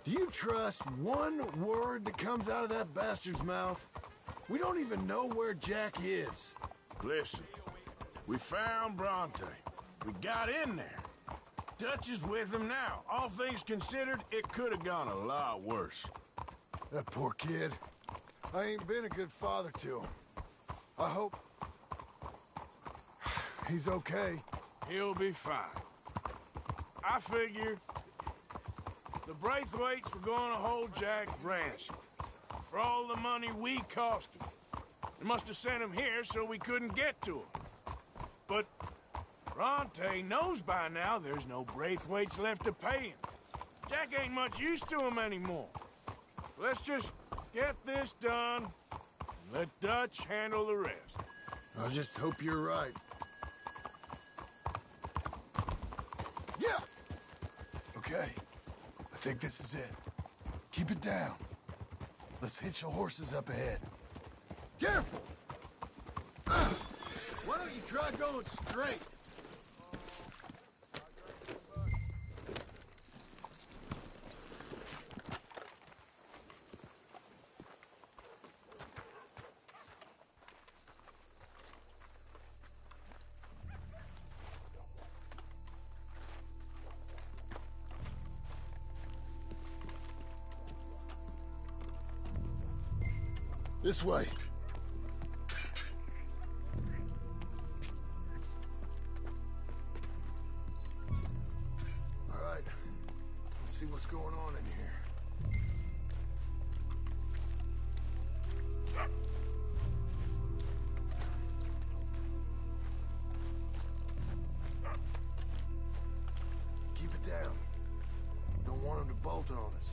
Do you trust one word that comes out of that bastard's mouth? We don't even know where Jack is. Listen, we found Bronte. We got in there. Dutch is with him now. All things considered, it could have gone a lot worse. That poor kid. I ain't been a good father to him. I hope... he's okay. He'll be fine. I figure the Braithwaites were going to hold Jack ransom for all the money we cost him. They must have sent him here so we couldn't get to him. But Bronte knows by now there's no Braithwaites left to pay him. Jack ain't much use to him anymore. Let's just get this done and let Dutch handle the rest. I just hope you're right. Yeah! Okay. I think this is it. Keep it down. Let's hitch the horses up ahead. Careful! Why don't you try going straight? This way. All right. Let's see what's going on in here. Keep it down. Don't want him to bolt on us.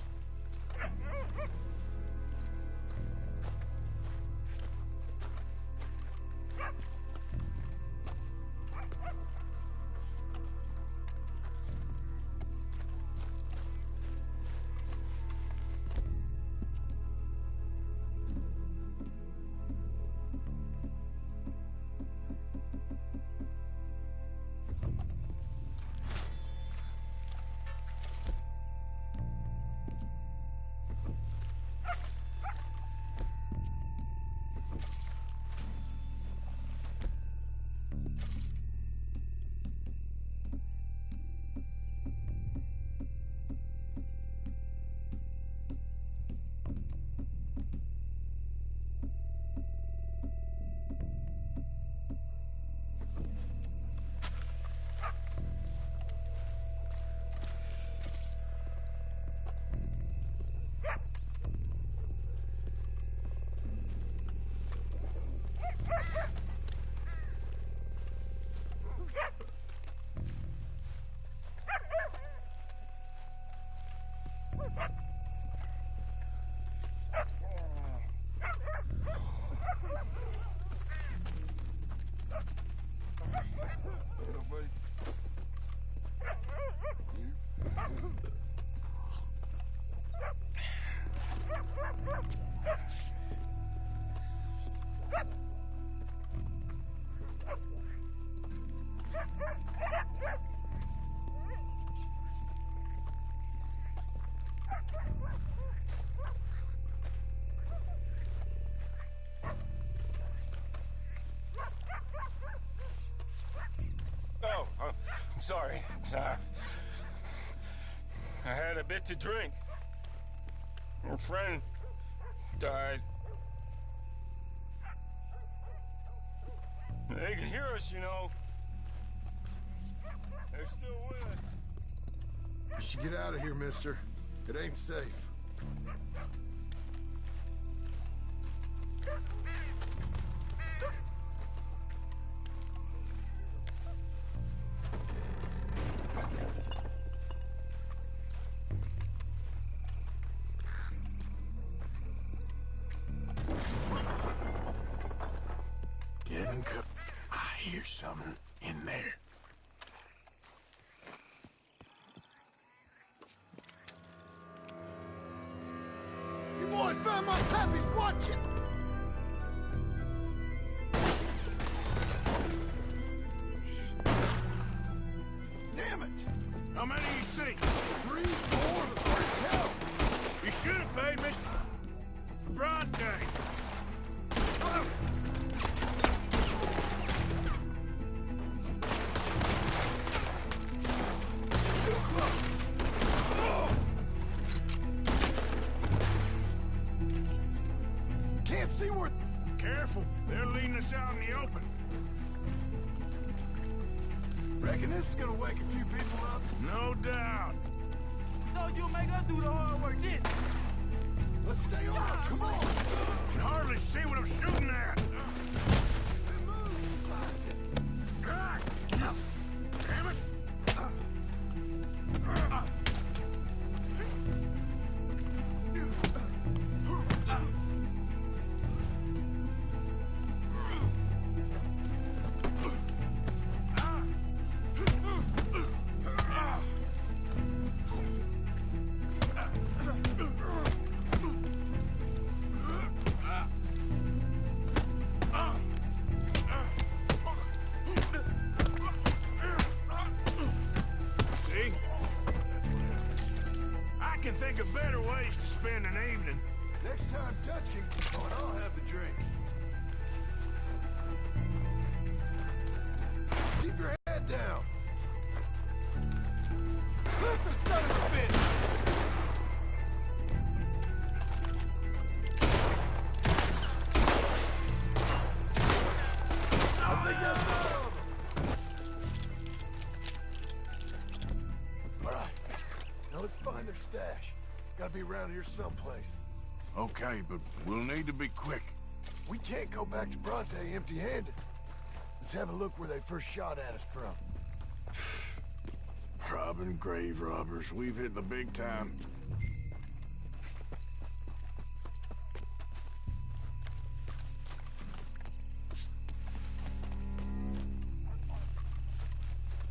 I'm sorry. I had a bit to drink. Your friend died. They can hear us, you know. They're still with us. You should get out of here, mister. It ain't safe. Getting cut. I hear something in there. You boys found my puppies. Watch it. Damn it! How many you see? 3, 4, hell! You should have paid Mr. Bronte. They're leading us out in the open. Reckon this is gonna wake a few people up? No doubt. No, you make us do the hard work, didn't you? Let's stay on. Come on. I can hardly see what I'm shooting at. God, damn it. See? That's what happened. I can think of better ways to spend an evening. Next time Dutch can come on, I'll have the drink. Keep your head down. Lift the son of a bitch! I think that's all of them. All right. Now let's find their stash. Gotta be around here someplace. Okay, but we'll need to be quick. We can't go back to Bronte empty-handed. Let's have a look where they first shot at us from. Robbing grave robbers. We've hit the big time.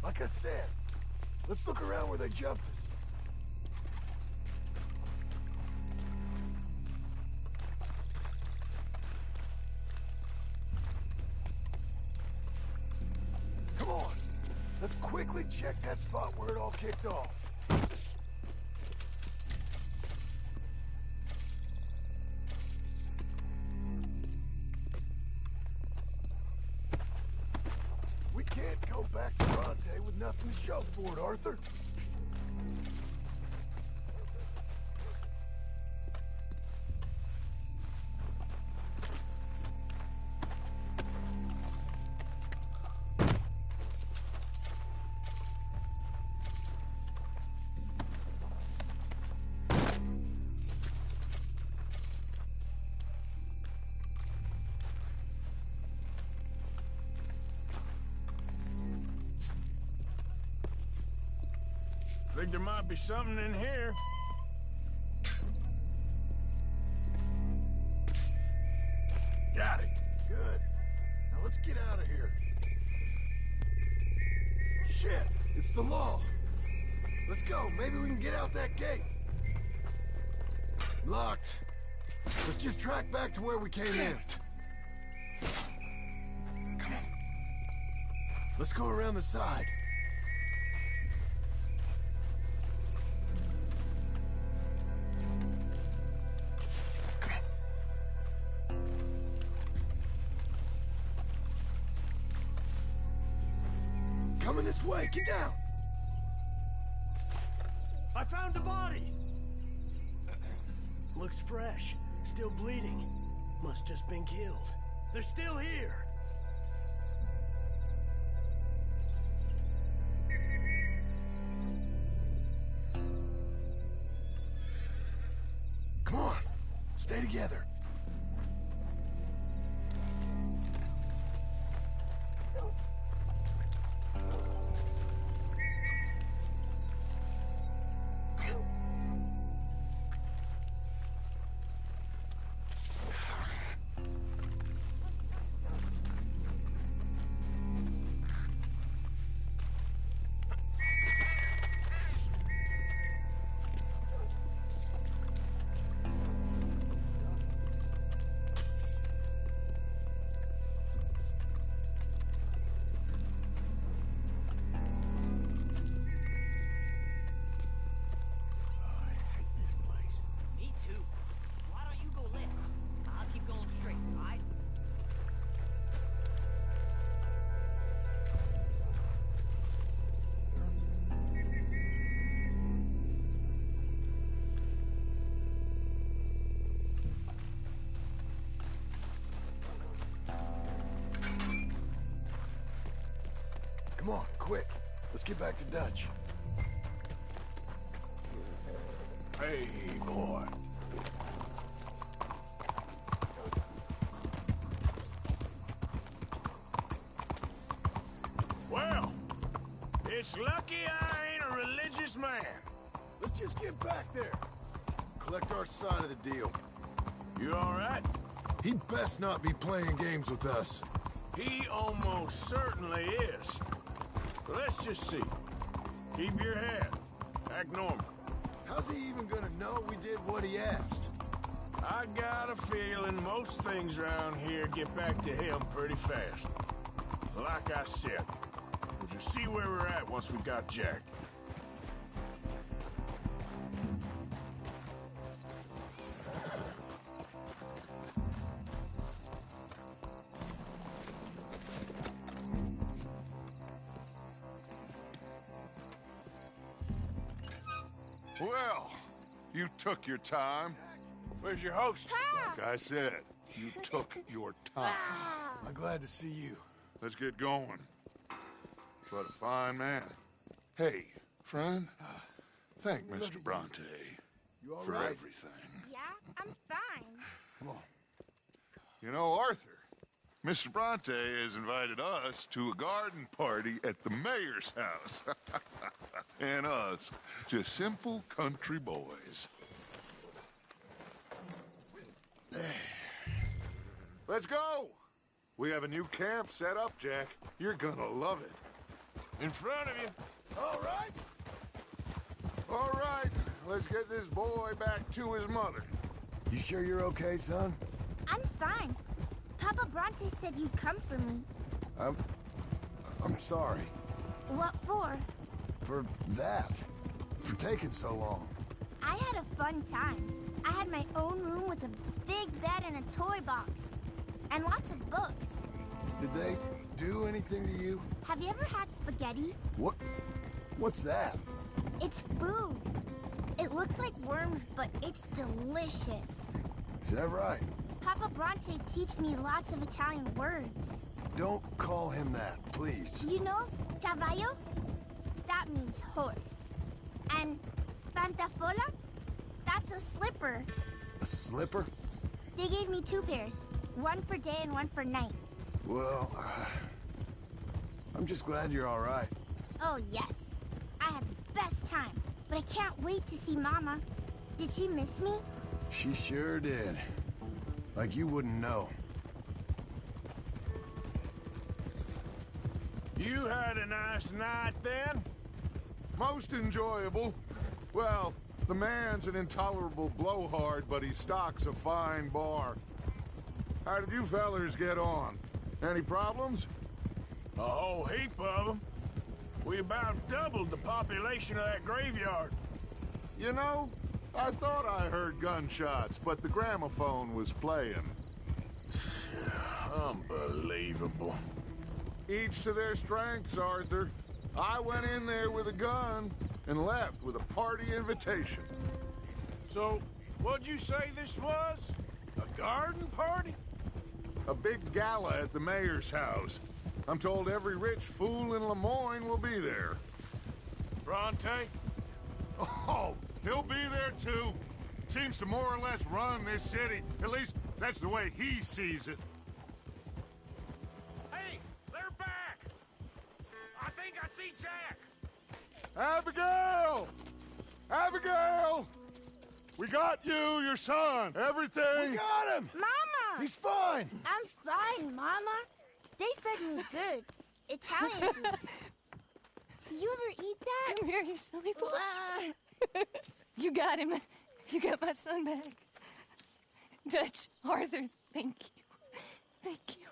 Like I said, let's look around where they jumped us. Come on, let's quickly check that spot where it all kicked off. We can't go back to Bronte with nothing to show for it, Arthur. Think there might be something in here. Got it. Good. Now let's get out of here. Shit, it's the law. Let's go. Maybe we can get out that gate. Locked. Let's just track back to where we came in. Come on. Let's go around the side. Coming this way, get down! I found a body! Looks fresh, still bleeding. Must just been killed. They're still here! Come on, stay together. Come on, quick. Let's get back to Dutch. Hey, boy. Well, it's lucky I ain't a religious man. Let's just get back there. Collect our side of the deal. You all right? He best not be playing games with us. He almost certainly is. But let's just see. Keep your head. Act normal. How's he even gonna know we did what he asked? I got a feeling most things around here get back to him pretty fast. Like I said, we'll just see where we're at once we got Jack. Well, you took your time. Where's your host? Like I said, you took your time. I'm glad to see you. Let's get going. What a fine man. Hey, friend, thank Mr. Bronte for right? everything. Yeah, I'm fine. Come on. You know, Arthur, Mr. Bronte has invited us to a garden party at the mayor's house. And us, just simple country boys. Let's go! We have a new camp set up, Jack. You're gonna love it. In front of you. All right. All right, let's get this boy back to his mother. You sure you're okay, son? I'm fine. Papa Bronte said you'd come for me. I'm sorry. What for? For that. For taking so long. I had a fun time. I had my own room with a big bed and a toy box. And lots of books. Did they do anything to you? Have you ever had spaghetti? What's that? It's food. It looks like worms, but it's delicious. Is that right? Papa Bronte teach me lots of Italian words. Don't call him that, please. You know, caballo? That means horse. And pantafola? That's a slipper. A slipper? They gave me 2 pairs. One for day and one for night. Well, I'm just glad you're all right. Oh, yes. I had the best time. But I can't wait to see Mama. Did she miss me? She sure did. Like you wouldn't know. You had a nice night then? Most enjoyable. Well, the man's an intolerable blowhard, but he stocks a fine bar. How did you fellers get on? Any problems? A whole heap of them. We about doubled the population of that graveyard. You know, I thought I heard gunshots, but the gramophone was playing. Unbelievable. Each to their strengths, Arthur. I went in there with a gun and left with a party invitation. So, what'd you say this was? A garden party? A big gala at the mayor's house. I'm told every rich fool in Lemoyne will be there. Bronte? Oh, he'll be there too. Seems to more or less run this city. At least, that's the way he sees it. Hey, they're back! I think I see Jack! Abigail! Abigail! We got you, your son, everything! We got him! Mama! He's fine! I'm fine, Mama. They fed me good. Italian food. Did you ever eat that? Come here, you silly boy. You got him. You got my son back. Dutch, Arthur, thank you. Thank you.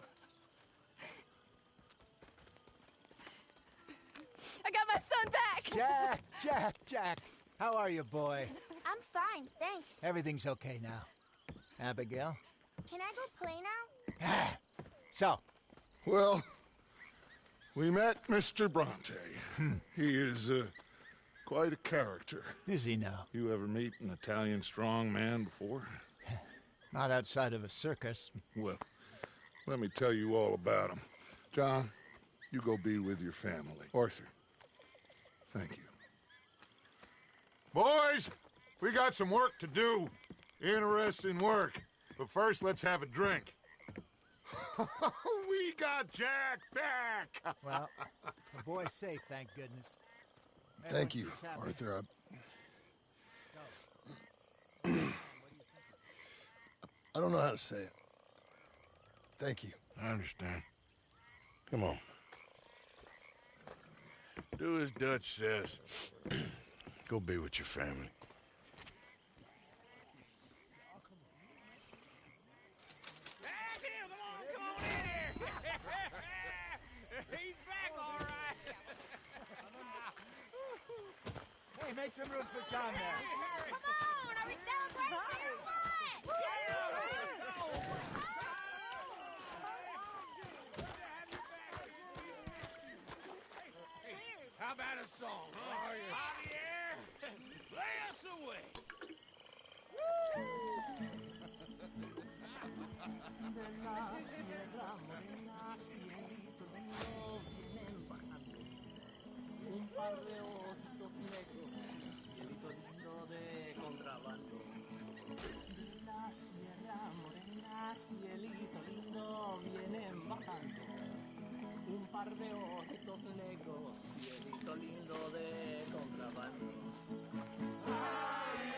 I got my son back! Jack. How are you, boy? I'm fine, thanks. Everything's okay now. Abigail? Can I go play now? So? Well, we met Mr. Bronte. He is quite a character. Is he now? You ever meet an Italian strong man before? Not outside of a circus. Well, let me tell you all about him. John, You go be with your family. Arthur, thank you. Boys, we got some work to do. Interesting work. But first, let's have a drink. We got Jack back! Well, the boy's safe, thank goodness. Thank you, Arthur. I don't know how to say it. Thank you. I understand. Come on. Do as Dutch says. Go be with your family. He's back, all right. Hey, make some room for John there. Come on, are we celebrating or what? How about a song? Javier, play us away. Un par de ojitos negros, cielito lindo de contrabando. La sierra morena, cielito lindo, vienen bajando. Un par de ojitos negros, cielito lindo de contrabando. Ay,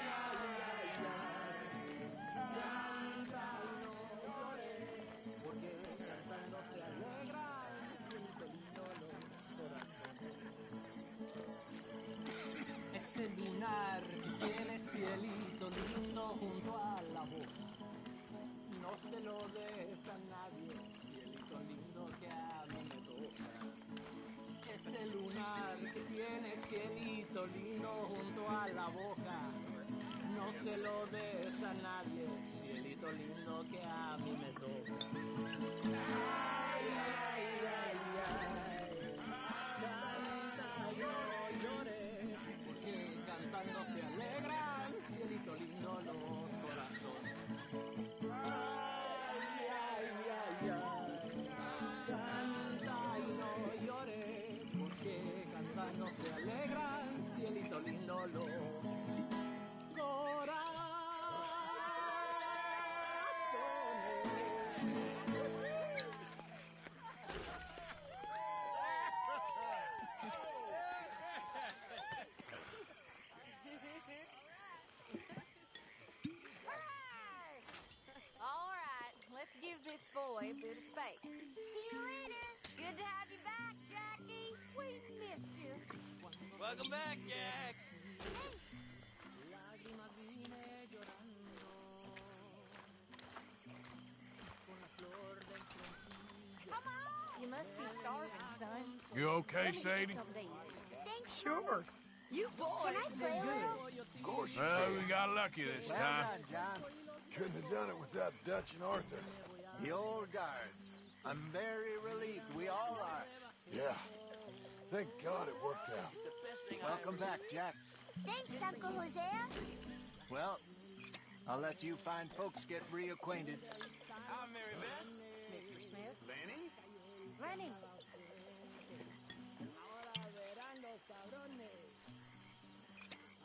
ay, ay, ay, canta y no llores, porque cantando se alegra, cielito lindo los corazones. Ese lunar que tiene cielito lindo junto a la boca, no se lo des a nadie, cielito lindo que a mí me toca. Ese lunar que tiene cielito lindo junto a la boca, no se lo des a nadie, cielito lindo que a mí me toca. Ay, ay, ay, ay, canta y no llores, porque cantando se alegran, cielito lindo los corazones. Ay, ay, ay, ay, canta y no llores, porque cantando se alegran, cielito lindo los corazones. All right, let's give this boy a bit of space. See you later. Good to have you back, Jackie. We missed you. Welcome back, Jack. Come on. You must be starving, son. You okay, Sadie? Thanks, Sure. You boys Can I play a little? Of course you Well, can. we got lucky this Well time. done, John. Couldn't have done it without Dutch and Arthur. The old guard. I'm very relieved. We all are. Yeah. Thank God it worked out. Welcome back, Jack. Thanks, Uncle Hosea. Well, I'll let you fine folks get reacquainted. Hi, Mary Beth. Mr. Smith. Lenny? Lenny.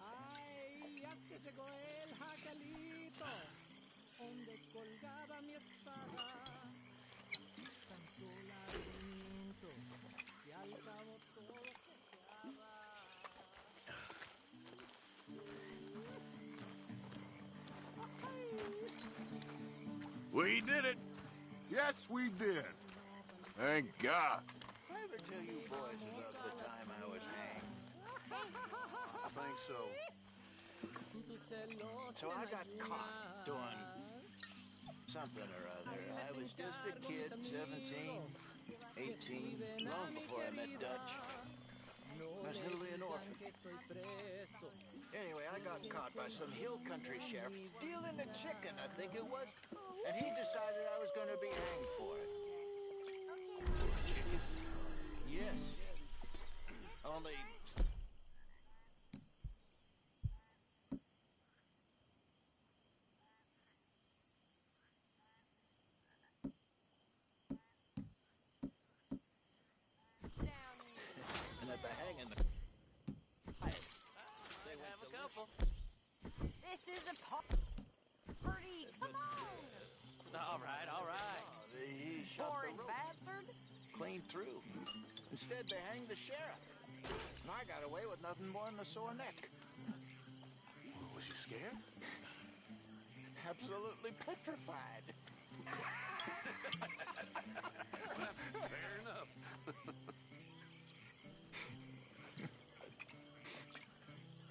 Ay, ya se secó el jacalito, donde colgaba mi espada. Tanto laberinto, si al cabo todo se acaba. We did it. Yes, we did. Thank God. I ever tell you boys about the time I was hanged? I think so. So I got caught doing something or other. I was just a kid, 17, 18, long before I met Dutch. I was literally an orphan. Anyway, I got caught by some hill country sheriff stealing a chicken, I think it was. And he decided I was going to be hanged for it. Chicken? Yes. Only... hanging the... They went to couple. This is a party. Come on. All right, all right. He shot Boring the rope bastard. clean through. Instead, they hanged the sheriff. And I got away with nothing more than a sore neck. Was you scared? Absolutely petrified. Fair enough.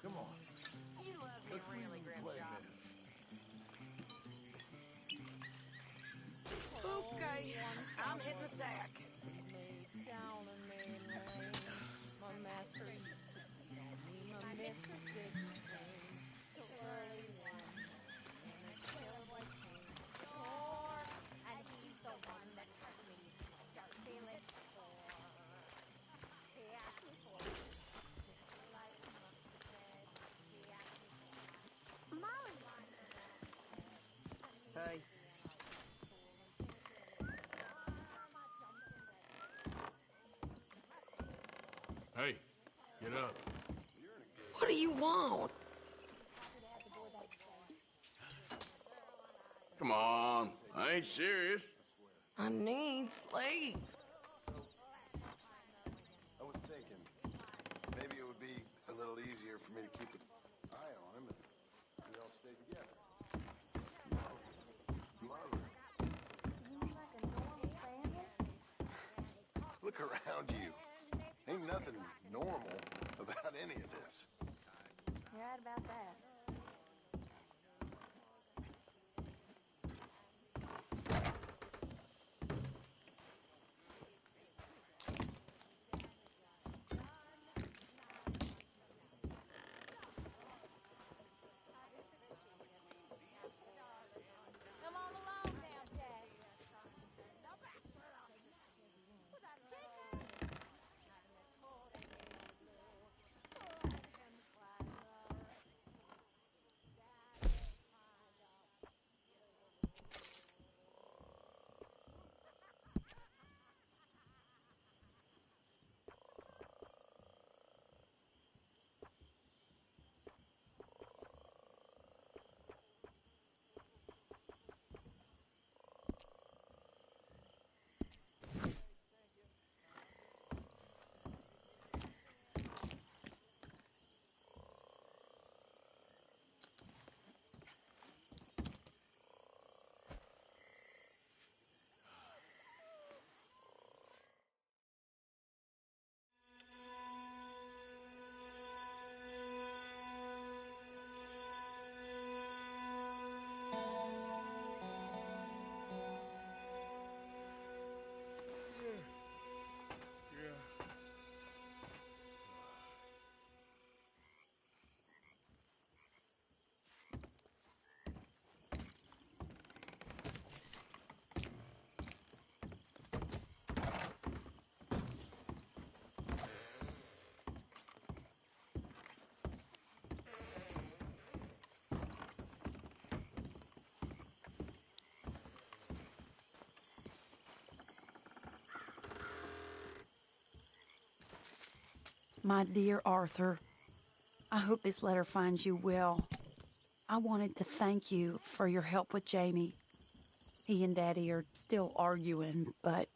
Come on. You love me Let's really, leave and play Grimshaw. man. Okay, I'm hitting the sack. Hey. Hey, get up. What do you want? Come on. I ain't serious. I need sleep. I was thinking, maybe it would be a little easier for me to keep an eye on him and we all stay together. Mother. Look around you. Ain't nothing normal about any of this. You're right about that. Come on along now, Jack. My dear Arthur, I hope this letter finds you well. I wanted to thank you for your help with Jamie. He and Daddy are still arguing, but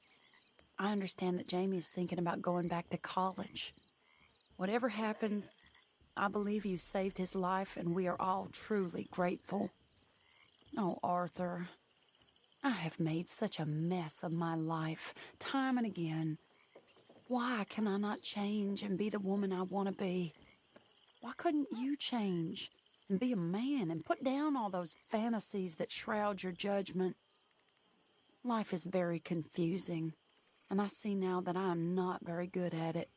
I understand that Jamie is thinking about going back to college. Whatever happens, I believe you saved his life, and we are all truly grateful. Oh, Arthur, I have made such a mess of my life, time and again. Why can I not change and be the woman I want to be? Why couldn't you change and be a man and put down all those fantasies that shroud your judgment? Life is very confusing, and I see now that I am not very good at it.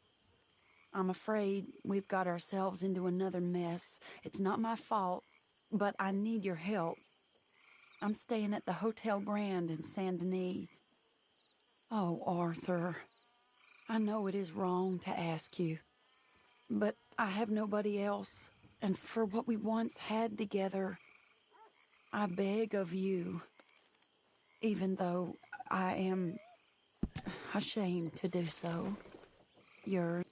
I'm afraid we've got ourselves into another mess. It's not my fault, but I need your help. I'm staying at the Hotel Grand in Saint Denis. Oh, Arthur, I know it is wrong to ask you, but I have nobody else, and for what we once had together, I beg of you, even though I am ashamed to do so, your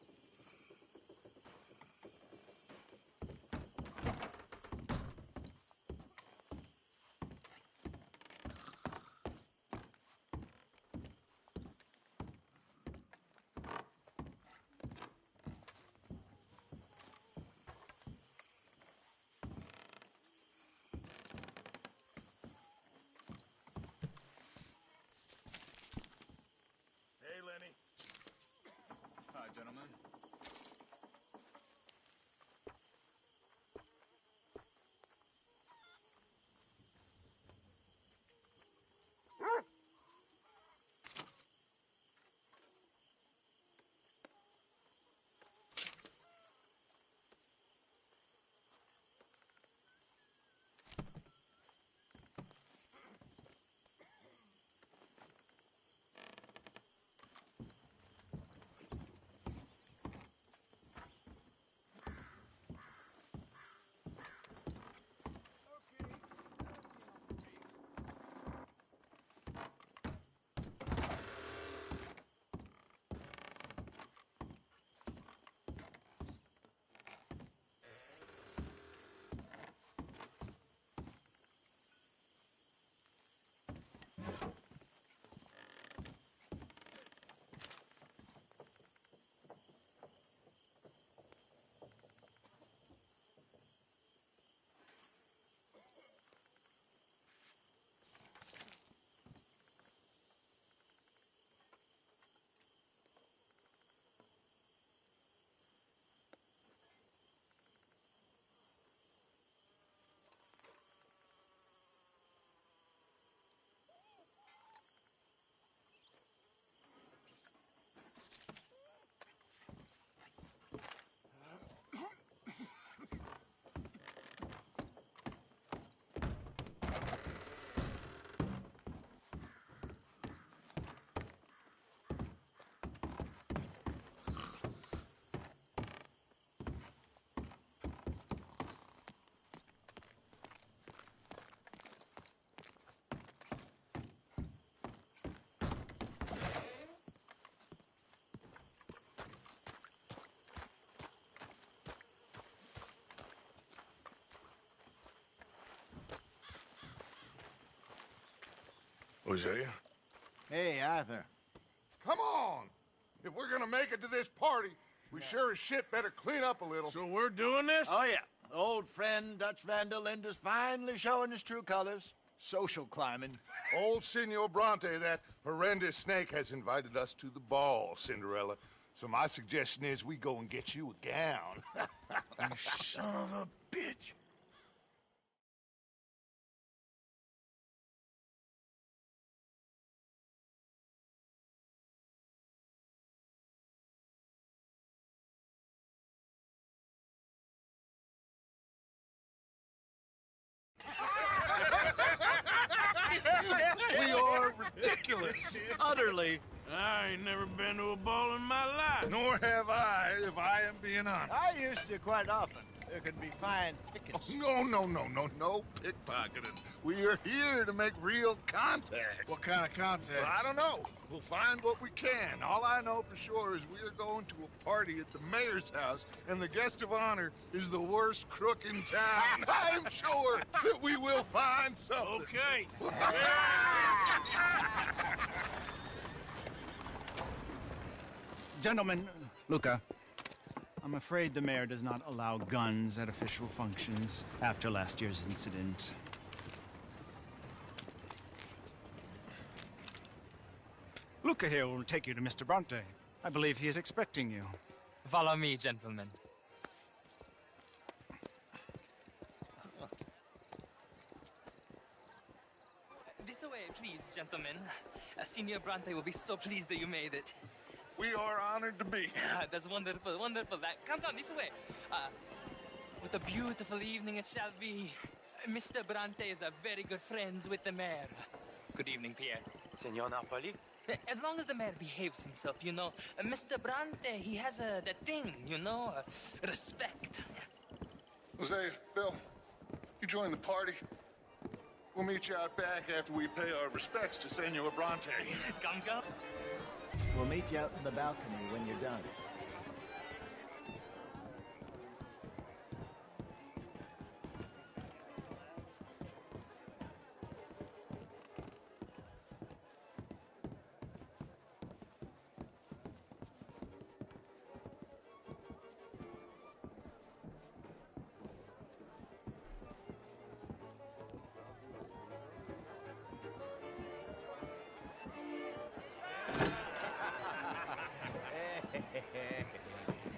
Hosea? Hey, Arthur. Come on! If we're gonna make it to this party, we sure as shit better clean up a little. So we're doing this? Oh, yeah. Old friend Dutch Van der Linde's finally showing his true colors. Social climbing. Old Senor Bronte, that horrendous snake, has invited us to the ball, Cinderella. So my suggestion is we go and get you a gown. You son of a bitch. We are ridiculous. Utterly. I ain't never been to a ball in my life. Nor have I, if I am being honest. I used to quite often. There could be fine pickets. No pickpocketing. We are here to make real contact. What kind of contact? Well, I don't know. We'll find what we can. All I know for sure is we are going to a party at the mayor's house, and the guest of honor is the worst crook in town. I'm sure that we will find something. Okay. Gentlemen, Luca, I'm afraid the mayor does not allow guns at official functions after last year's incident. Luca here will take you to Mr. Bronte. I believe he is expecting you. Follow me, gentlemen. This way, please, gentlemen. Senior Bronte will be so pleased that you made it. We are honored to be here. That's wonderful, wonderful. Come down this way. What a beautiful evening it shall be. Mr. Bronte is a very good friends with the mayor. Good evening, Pierre. Senor Napoli? As long as the mayor behaves himself, you know. Mr. Bronte, he has that thing, you know, respect. Hosea, Bill, you join the party. We'll meet you out back after we pay our respects to Senor Bronte. Come. We'll meet you out in the balcony when you're done.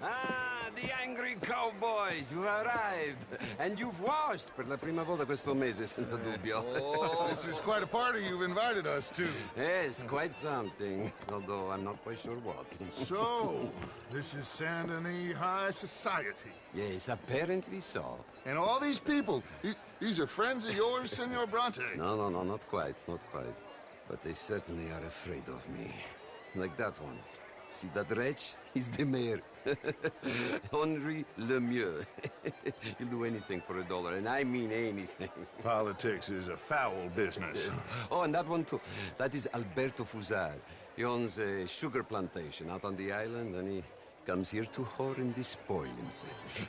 Ah, the angry cowboys, you arrived. And you've washed per la prima volta questo mese, senza dubbio. Oh, this is quite a party you've invited us to. Yes, quite something. Although I'm not quite sure what. So, this is Saint Denis High Society. Yes, apparently so. And all these people, these are friends of yours, Senor Bronte? No, not quite. But they certainly are afraid of me. Like that one. See that wretch? He's the mayor. Henri Lemieux. He'll do anything for $1, and I mean anything. Politics is a foul business. Yes. Oh, and that one too. That is Alberto Fusar. He owns a sugar plantation out on the island, and he comes here to whore and despoil himself.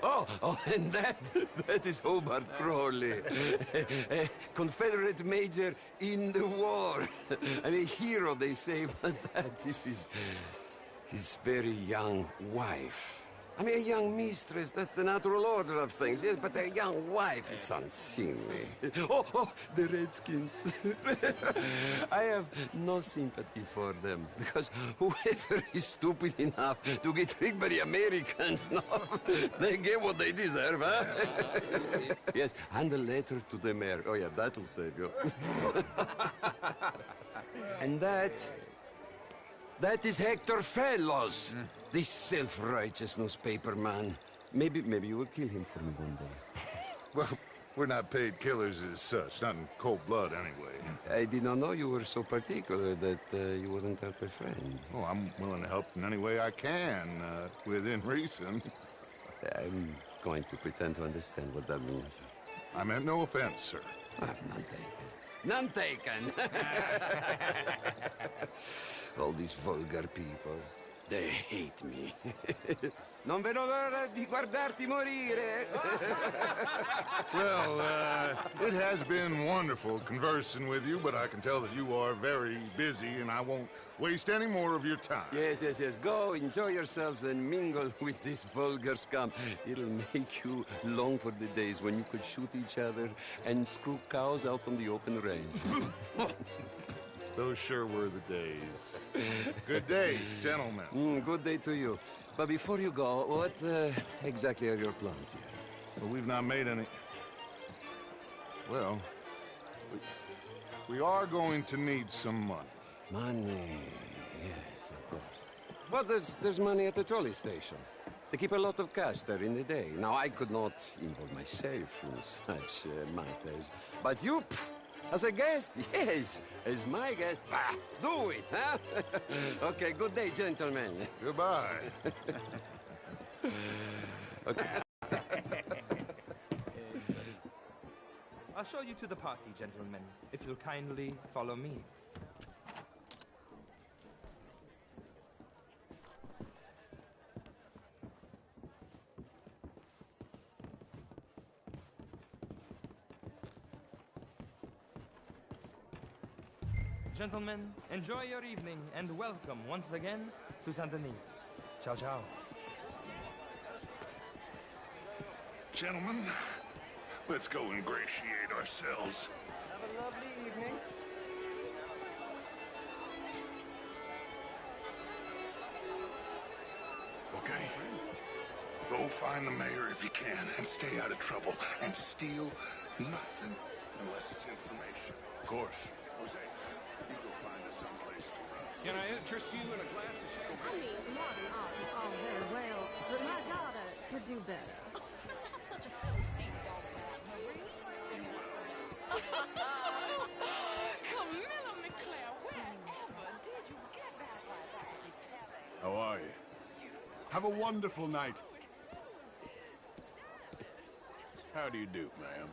Oh, and that is Hobart Crawley, a Confederate major in the war. And a hero, they say, but that is his very young wife. I mean, a young mistress, that's the natural order of things, yes, but a young wife is unseemly. Oh, the Redskins. I have no sympathy for them, because whoever is stupid enough to get tricked by the Americans, no, they get what they deserve, huh? Yes, and a letter to the mayor. Oh, yeah, that'll save you. And that is Hector Fellows. This self-righteous newspaper man. Maybe you will kill him for me one day. Well, we're not paid killers as such, not in cold blood anyway. I did not know you were so particular that you wouldn't help a friend. Oh, I'm willing to help in any way I can, within reason. I'm going to pretend to understand what that means. I meant no offense, sir. None taken. All these vulgar people. They hate me. Non vedo l'ora di guardarti morire. Well, it has been wonderful conversing with you, but I can tell that you are very busy, and I won't waste any more of your time. Yes. Go, enjoy yourselves, and mingle with this vulgar scum. It'll make you long for the days when you could shoot each other and screw cows out on the open range. Those sure were the days. Good day, gentlemen. Good day to you. But before you go, what exactly are your plans here? Well, we've not made any... Well, we are going to need some money. Money, yes, of course. But there's money at the trolley station. They keep a lot of cash there in the day. Now, I could not involve myself in such matters. But you, as a guest, yes, as my guest, bah, do it, huh? Okay, good day, gentlemen. Goodbye. Okay. I'll show you to the party, gentlemen, if you'll kindly follow me. Gentlemen, enjoy your evening and welcome once again to Saint Denis. Ciao, ciao. Gentlemen, let's go ingratiate ourselves. Have a lovely evening. Okay? Go find the mayor if you can and stay out of trouble and steal nothing unless it's information. Of course. Jose, you go find us someplace to run. Can I interest you in a glass of champagne? I mean, modern art is all very well, but my daughter could do better. Oh, you're not such a Philistine, all that, Marie. Camilla McClare, wherever did you get that like that? How are you? Have a wonderful night. How do you do, ma'am?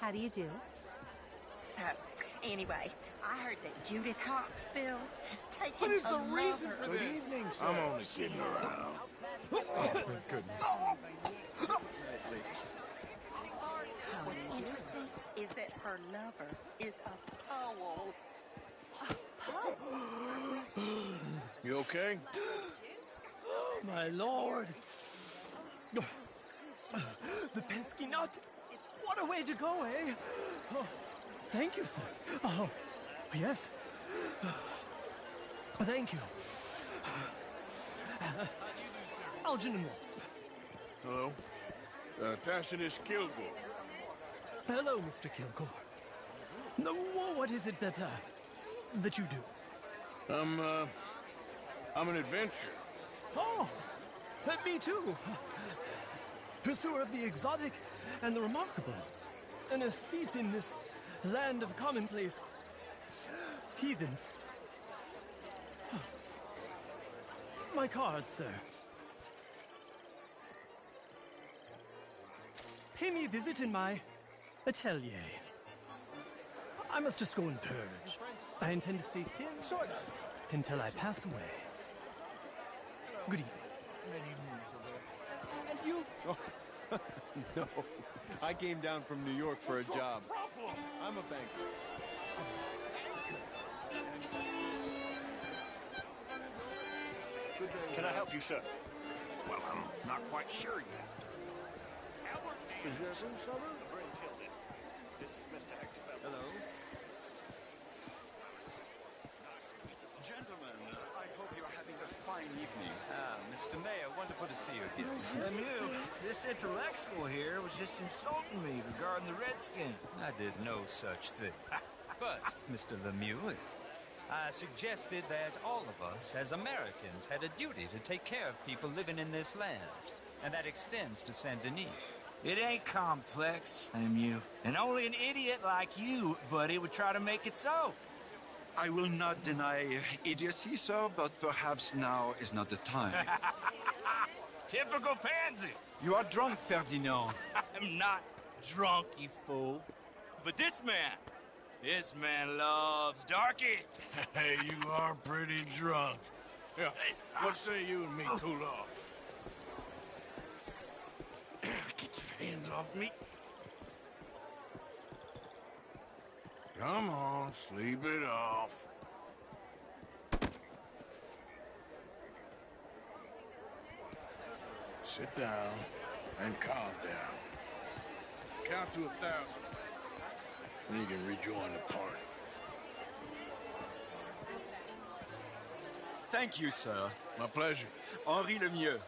How do you do? So, anyway, I heard that Judith Hawksbill has taken What is the a reason lover. for this? I'm only kidding around. Oh, thank goodness. What's interesting is that her lover is a Powell. You okay? Oh, my lord. The pesky nut. What a way to go, eh? Oh, thank you, sir. Oh, yes. Thank you. Algernon Wasp. Hello? Tacitus Kilgore. Hello, Mr. Kilgore. No, what is it that you do? I'm an adventurer. Oh, me too. Pursuer of the exotic and the remarkable. An aesthete in this land of commonplace heathens. My card, sir. Pay me a visit in my atelier. I must just go and purge. I intend to stay thin until I pass away. Good evening. And you? Oh, no. I came down from New York for a job. I'm a banker. Can I help you, sir? Well, I'm not quite sure yet. Is there some summer? This is Mr. Hector Bell. Hello. Gentlemen, I hope you're having a fine evening. Mr. Mayor, wonderful to see you again. Lemieux, this intellectual here was just insulting me regarding the Redskins. I did no such thing. But, Mr. Lemieux, I suggested that all of us, as Americans, had a duty to take care of people living in this land. And that extends to Saint Denis. It ain't complex, Lemieux. And only an idiot like you, buddy, would try to make it so. I will not deny idiocy, sir, but perhaps now is not the time. Typical pansy. You are drunk, Ferdinand. I'm not drunk, you fool. But this man loves darkies. Hey, you are pretty drunk. Yeah, what say you and me cool off? Get your hands off me. Come on, sleep it off. Sit down and calm down. Count to 1,000. Then you can rejoin the party. Thank you, sir. My pleasure. Henri Lemieux.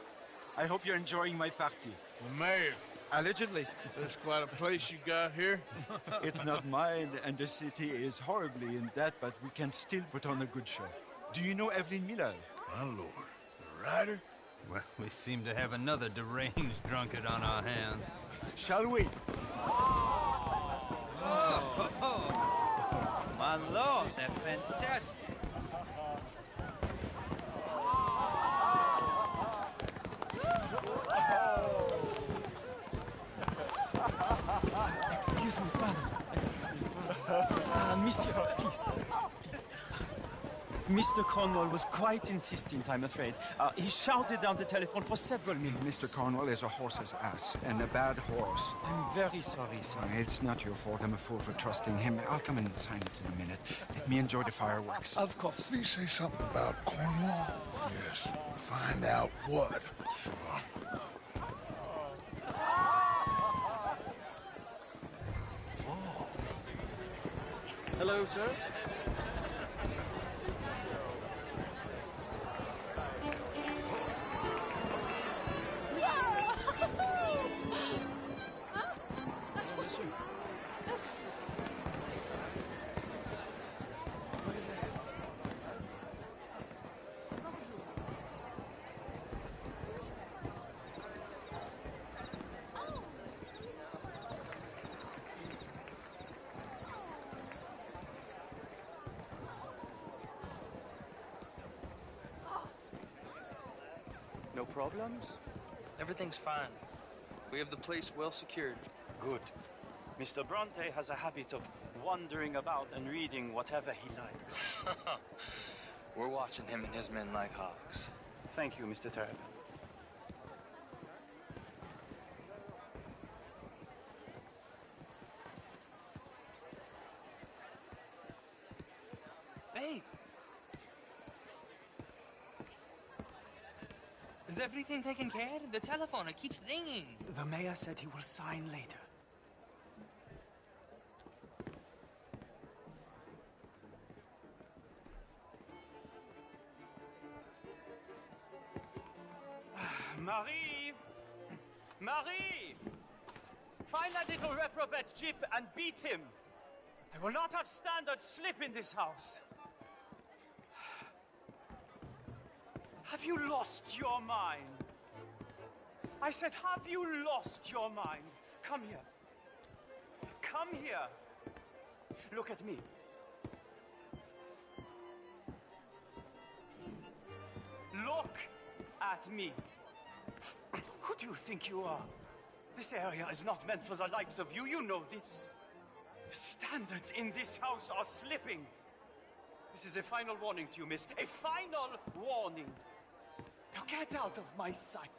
I hope you're enjoying my party. The mayor. Allegedly. That's quite a place you got here. It's not mine, and the city is horribly in debt, but we can still put on a good show. Do you know Evelyn Miller? My lord. The writer? Well, we seem to have another deranged drunkard on our hands. Shall we? Oh, my lord, they're fantastic. Excuse me, pardon. Monsieur, please. Mr. Cornwall was quite insistent, I'm afraid. He shouted down the telephone for several minutes. Mr. Cornwall is a horse's ass, and a bad horse. I'm very sorry, sir. It's not your fault. I'm a fool for trusting him. I'll come and sign it in a minute. Let me enjoy the fireworks. Of course. Did he say something about Cornwall? Yes. Find out what. Sure. Hello, sir. No problems? Everything's fine. We have the place well secured. Good. Mr. Bronte has a habit of wandering about and reading whatever he likes. We're watching him and his men like hawks. Thank you, Mr. Terrapin. Hey! Is everything taken care of? The telephone, it keeps ringing. The mayor said he will sign later. Marie! Marie! Find that little reprobate Jip and beat him. I will not have standard slip in this house. Have you lost your mind? I said, have you lost your mind? Come here. Come here. Look at me. Look at me. Who do you think you are? This area is not meant for the likes of you. You know this. The standards in this house are slipping. This is a final warning to you, miss. A final warning. Now get out of my sight.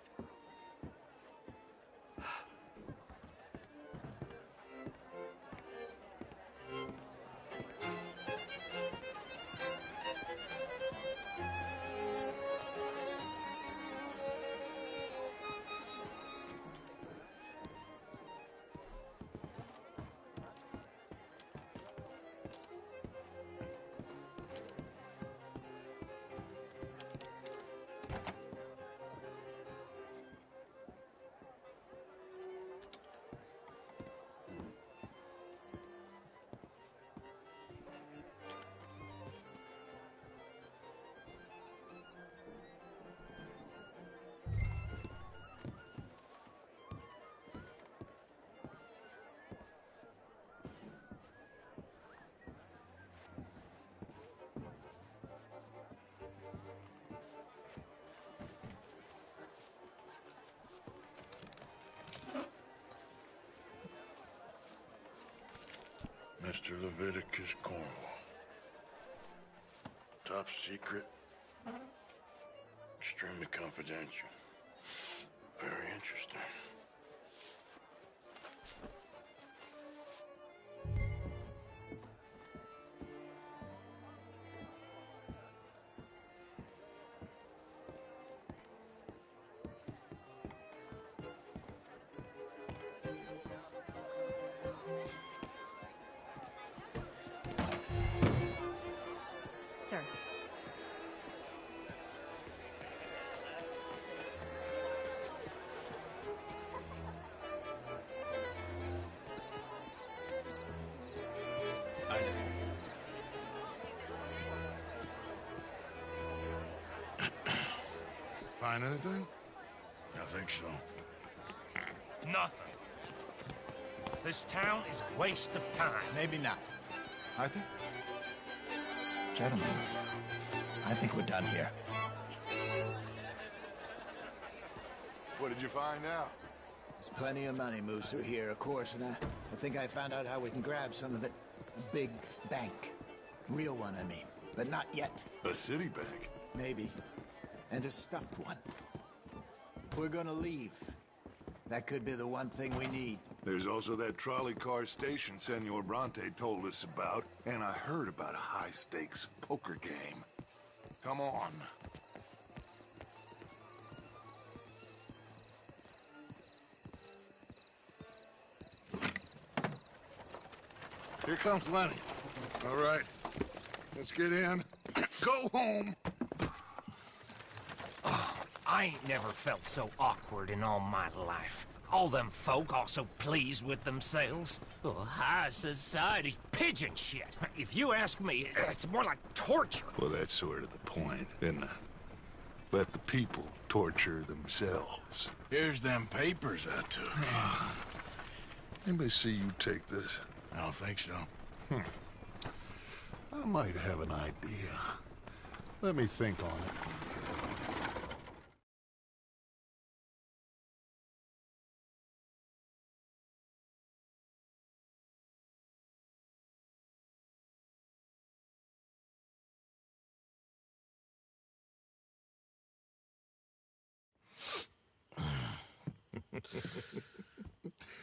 Mr. Leviticus Cornwall. Top secret. Extremely confidential. Very interesting. sir. Find anything? I think so. Nothing. This town is a waste of time. Maybe not. Arthur? Gentlemen, I think we're done here. What did you find out? There's plenty of money moves through here, of course, and I think I found out how we can grab some of it. A big bank. Real one, I mean. But not yet. A city bank? Maybe. And a stuffed one. If we're gonna leave, that could be the one thing we need. There's also that trolley car station Senor Bronte told us about, and I heard about a high-stakes poker game. Come on. Here comes Lenny. All right, let's get in. Go home. Oh, I ain't never felt so awkward in all my life. All them folk all so pleased with themselves. Oh, high society's pigeon shit. If you ask me, it's more like torture. Well, that's sort of the point, isn't it? Let the people torture themselves. Here's them papers I took. Anybody see you take this? I don't think so. I might have an idea. Let me think on it.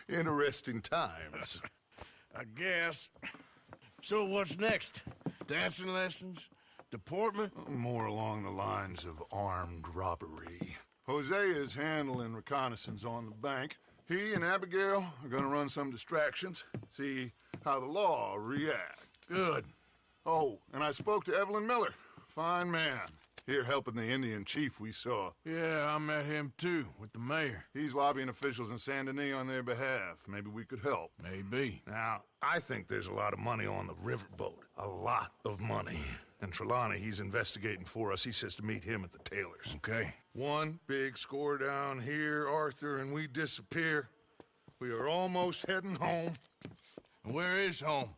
Interesting times. I guess. So what's next? Dancing lessons? Deportment? More along the lines of armed robbery. Hosea is handling reconnaissance on the bank. He and Abigail are gonna run some distractions, see how the law react. Good. Oh, and I spoke to Evelyn Miller. Fine man. Here helping the Indian chief we saw. Yeah, I met him too, with the mayor. He's lobbying officials in Saint Denis on their behalf. Maybe we could help. Maybe. Now, I think there's a lot of money on the riverboat. A lot of money. And Trelawney, he's investigating for us. He says to meet him at the Taylors. Okay. One big score down here, Arthur, and we disappear. We are almost heading home. Where is home?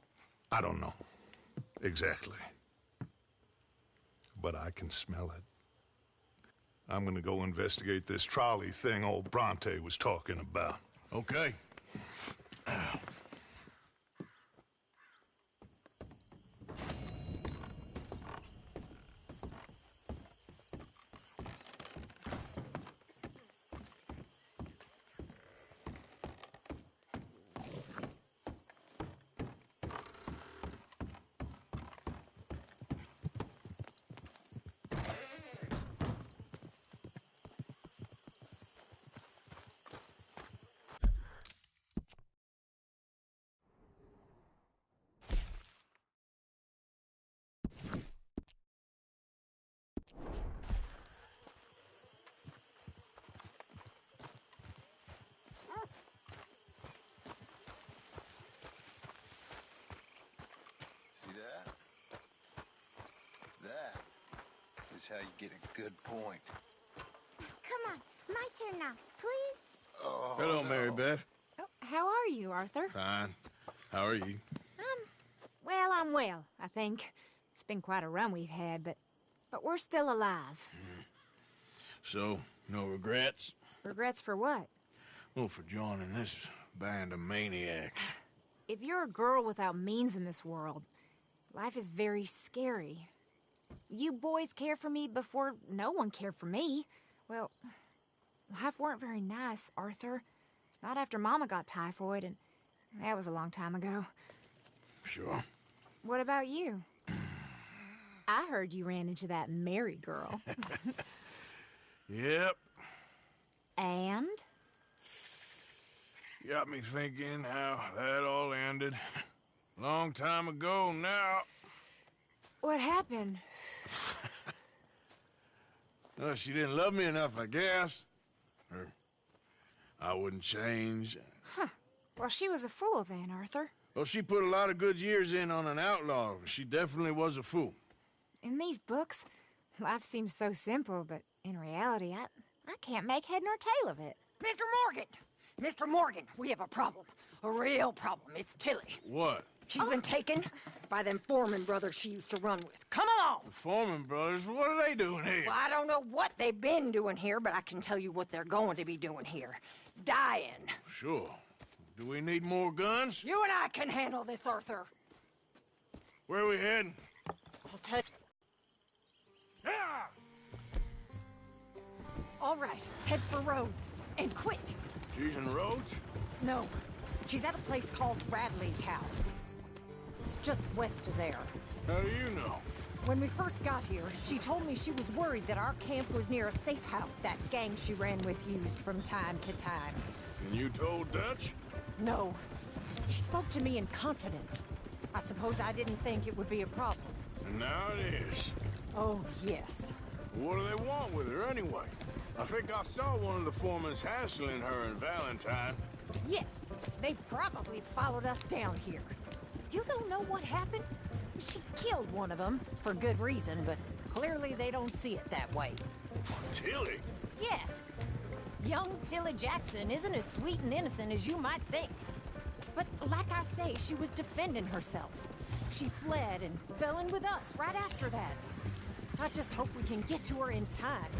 I don't know. Exactly. But I can smell it. I'm gonna go investigate this trolley thing old Bronte was talking about. Okay. How you get a good point. Come on, my turn now, please. Oh, hello, Mary Beth. Oh, how are you, Arthur? Fine. How are you? Well, I'm well, I think. It's been quite a run we've had, but we're still alive. So, no regrets? Regrets for what? Well, for joining this band of maniacs. If you're a girl without means in this world, life is very scary. You boys cared for me before no one cared for me. Well, life weren't very nice, Arthur. Not after Mama got typhoid, and that was a long time ago. Sure. What about you? I heard you ran into that Mary girl. Yep. And? Got me thinking how that all ended. Long time ago now. What happened? Well, she didn't love me enough, I guess. Or I wouldn't change. Huh. Well, she was a fool then, Arthur. Well, she put a lot of good years in on an outlaw. She definitely was a fool. In these books, life seems so simple, but in reality, I can't make head nor tail of it. Mr. Morgan! Mr. Morgan, we have a problem. A real problem. It's Tilly. What? She's been taken by them Foreman brothers she used to run with. Come along! The Foreman brothers? What are they doing here? Well, I don't know what they've been doing here, but I can tell you what they're going to be doing here. Dying. Sure. Do we need more guns? You and I can handle this, Arthur. Where are we heading? I'll tell you. All right, head for Rhodes. And quick. She's in Rhodes? No. She's at a place called Bradley's house. It's just west of there. How do you know? When we first got here, she told me she was worried that our camp was near a safe house that gang she ran with used from time to time. And you told Dutch? No. She spoke to me in confidence. I suppose I didn't think it would be a problem. And now it is. Oh, yes. What do they want with her anyway? I think I saw one of the foremans hassling her and Valentine. Yes, they probably followed us down here. You don't know what happened? She killed one of them, for good reason, but clearly they don't see it that way. Tilly? Yes. Young Tilly Jackson isn't as sweet and innocent as you might think. But like I say, she was defending herself. She fled and fell in with us right after that. I just hope we can get to her in time.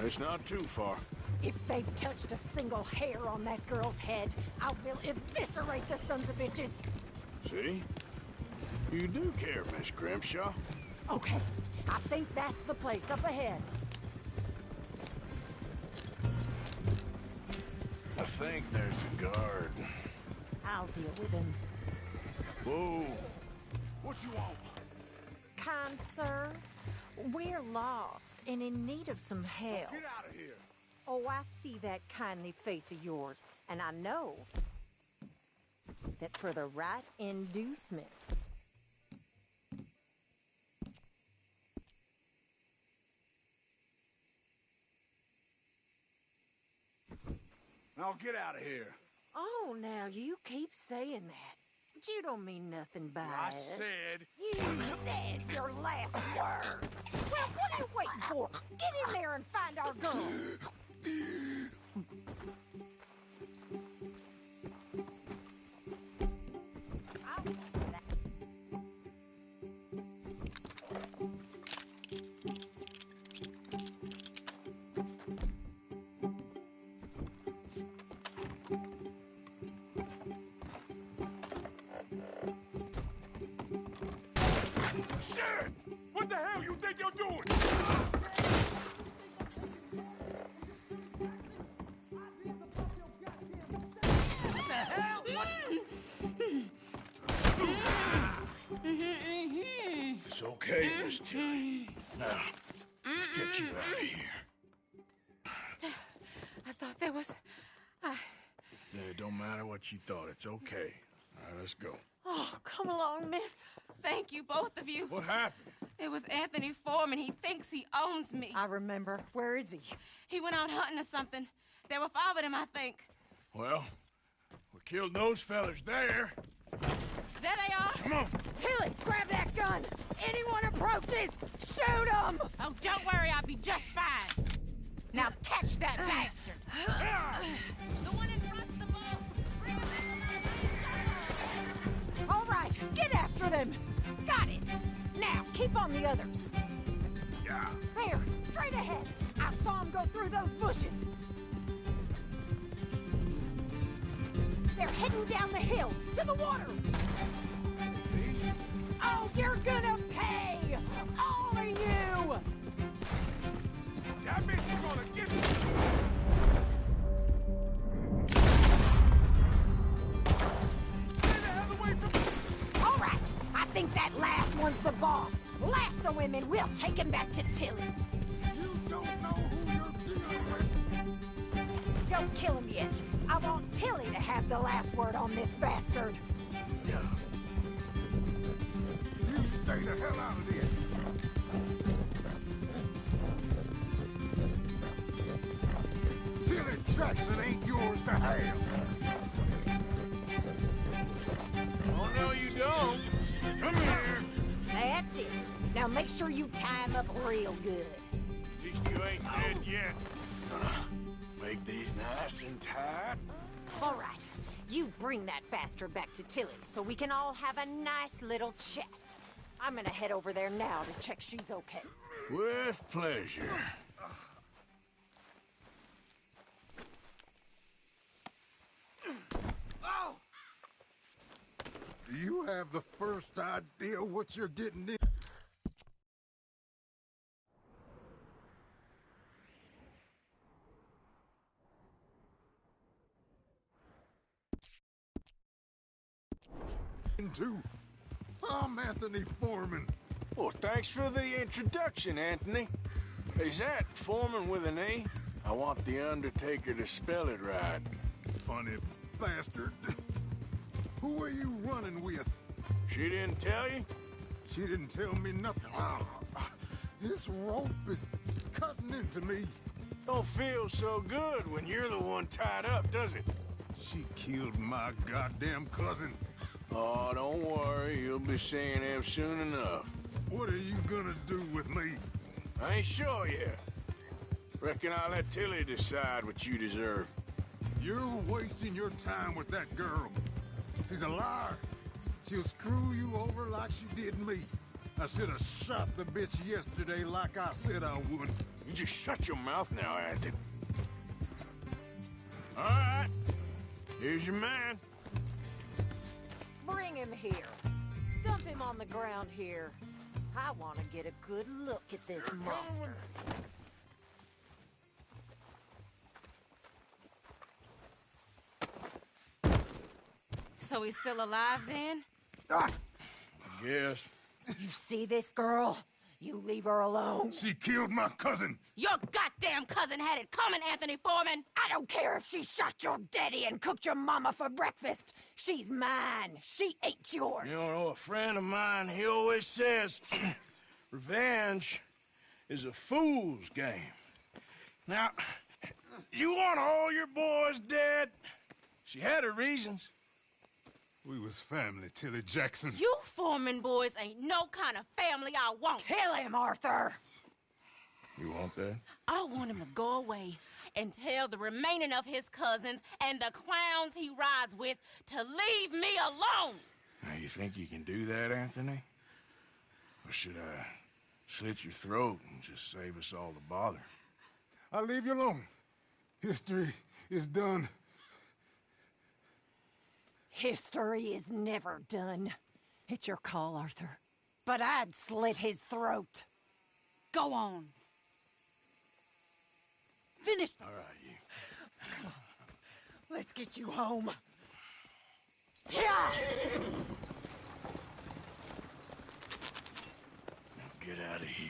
It's not too far. If they've touched a single hair on that girl's head, I will eviscerate the sons of bitches. See? You do care, Miss Grimshaw. Okay, I think that's the place up ahead. I think there's a guard. I'll deal with him. Whoa. What you want? Kind sir, we're lost and in need of some help. Get out of here. Oh, I see that kindly face of yours, and I know that for the right inducement. Now get out of here. Oh, now you keep saying that. But you don't mean nothing by I it. said... You said your last words. Well, what are you waiting for? Get in there and find our girl. I'll take that. Shit! What the hell you think you're doing? What the hell? What? It's okay, Miss Tilly. Now, let's get you out of here. I thought there was... Yeah, it don't matter what you thought. It's okay. All right, let's go. Oh, come along, miss. Thank you, both of you. What happened? It was Anthony Foreman. He thinks he owns me. I remember. Where is he? He went out hunting or something. There were 5 of them, I think. Well, we killed those fellas there. There they are. Come on. Tilly, grab that gun. Anyone approaches, shoot them. Oh, don't worry. I'll be just fine. Now catch that bastard. The one in front's the boss. Bring him in. All right, get after them. Got it. Now, keep on the others. Yeah. There, straight ahead. I saw him go through those bushes. They're heading down the hill, to the water. Oh, you're gonna pay! All of you! That bitch is gonna get you! Stay the hell away from me! All right, I think that last one's the boss. Lasso him and we'll take him back to Tilly. You don't know who you're dealing with. Don't kill him yet. I want Tilly to have the last word on this bastard. Yeah. You stay the hell out of this. Jackson ain't yours to have. Oh, no, you don't. Come here. That's it. Now make sure you tie him up real good. At least you ain't dead yet. Gonna make these nice and tight. All right. You bring that bastard back to Tilly so we can all have a nice little chat. I'm gonna head over there now to check she's okay. With pleasure. Do you have the first idea what you're getting into? I'm Anthony Foreman. Well, thanks for the introduction, Anthony. Is that Foreman with an E? I want the Undertaker to spell it right. Funny bastard. Who are you running with? She didn't tell you? She didn't tell me nothing. This rope is cutting into me. Don't feel so good when you're the one tied up, does it? She killed my goddamn cousin. Oh, don't worry. You'll be seeing him soon enough. What are you gonna do with me? I ain't sure yet. Reckon I'll let Tilly decide what you deserve. You're wasting your time with that girl. She's a liar. She'll screw you over like she did me. I should have shot the bitch yesterday like I said I would. You just shut your mouth now, Anthony. All right. Here's your man. Bring him here. Dump him on the ground here. I want to get a good look at this monster. So he's still alive then? Yes. You see this girl? You leave her alone. She killed my cousin. Your goddamn cousin had it coming, Anthony Foreman! I don't care if she shot your daddy and cooked your mama for breakfast. She's mine. She ain't yours. You know, a friend of mine, he always says, revenge is a fool's game. Now, you want all your boys dead? She had her reasons. We was family, Tilly Jackson. You Foreman boys ain't no kind of family I want. Kill him, Arthur! You want that? I want him to go away and tell the remaining of his cousins and the clowns he rides with to leave me alone. Now, you think you can do that, Anthony? Or should I slit your throat and just save us all the bother? I'll leave you alone. History is done. History is never done. It's your call, Arthur. But I'd slit his throat. Go on. Finish. All right, you. Come on. Let's get you home. Yeah! Now get out of here.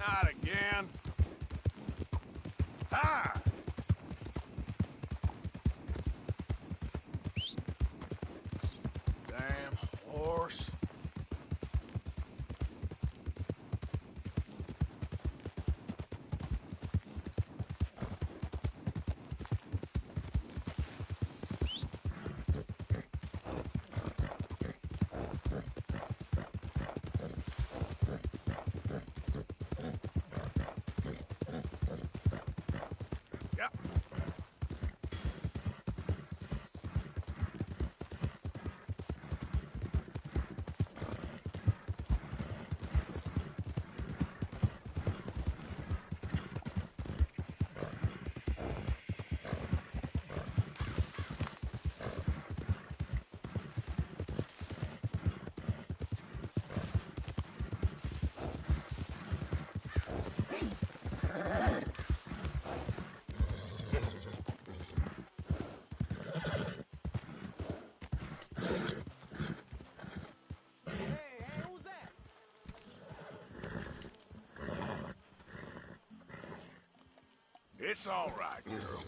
Not again. Ah! Damn horse. It's all right, girl.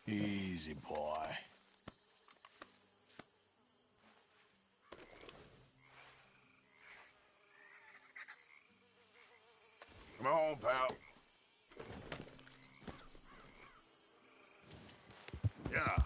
Easy, boy. Come on, pal. Yeah.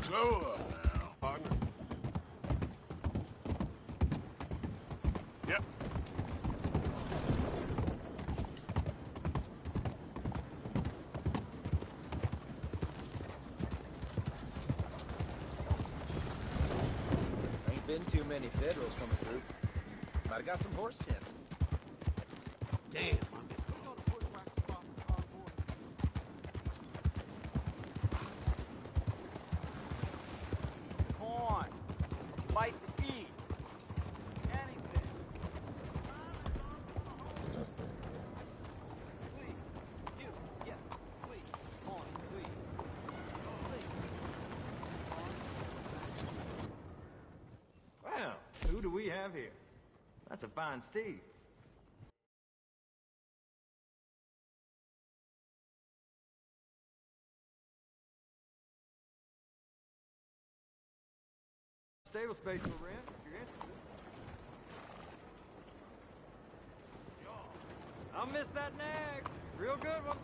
Slow up now. Partner. Yep. Ain't been too many Federals coming through. Might have got some horse sense. Damn. Corn. Bite to eat. Anything. Please. You. Yeah. Please. Corn. Please. Well, who do we have here? That's a fine steed. Stable space for rent, if you're interested. I'll miss that nag. Real good one.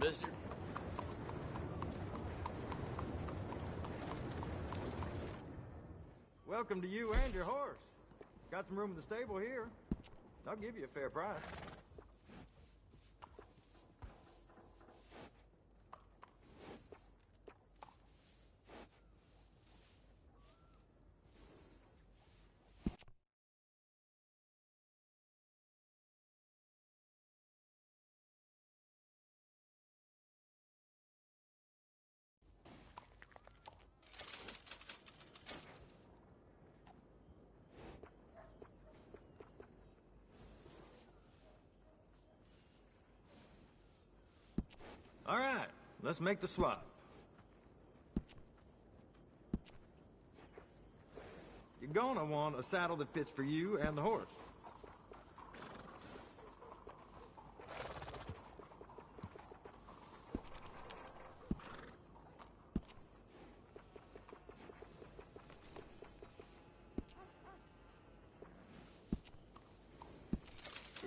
Mister. Welcome to you and your horse. Got some room in the stable here. I'll give you a fair price. All right, let's make the swap. You're gonna want a saddle that fits for you and the horse.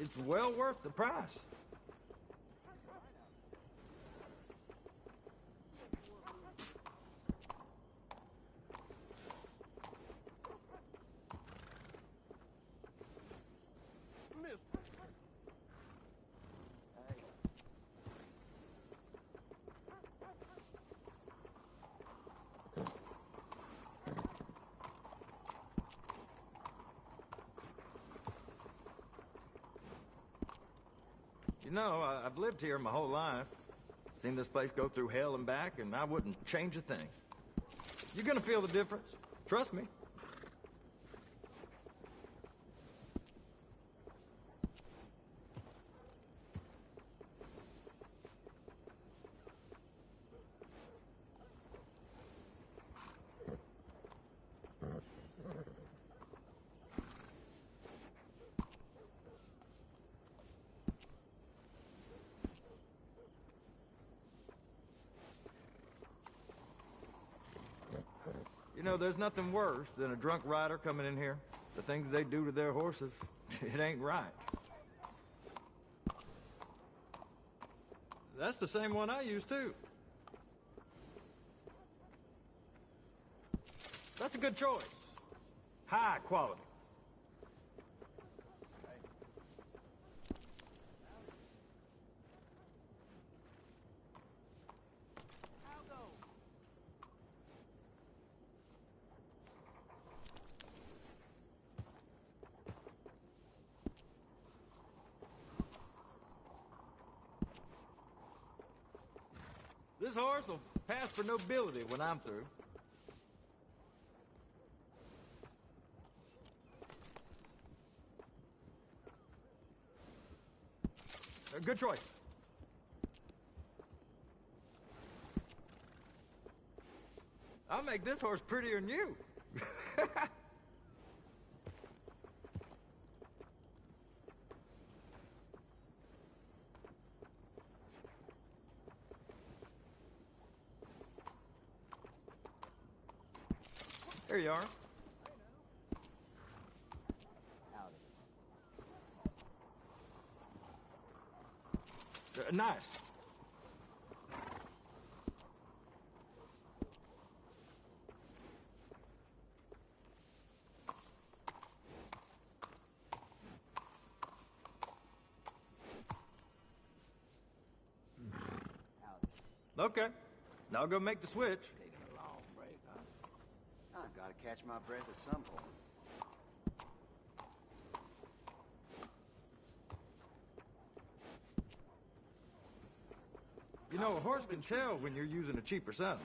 It's well worth the price. You know, I've lived here my whole life. Seen this place go through hell and back, and I wouldn't change a thing. You're gonna feel the difference. Trust me. You know, there's nothing worse than a drunk rider coming in here. The things they do to their horses, it ain't right. That's the same one I use, too. That's a good choice. High quality. This horse will pass for nobility when I'm through. A good choice. I'll make this horse prettier than you. There you are. Nice. Okay. I'll go make the switch. Taking a long break, huh? I've got to catch my breath at some point. You know, a horse can tell when you're using a cheaper saddle.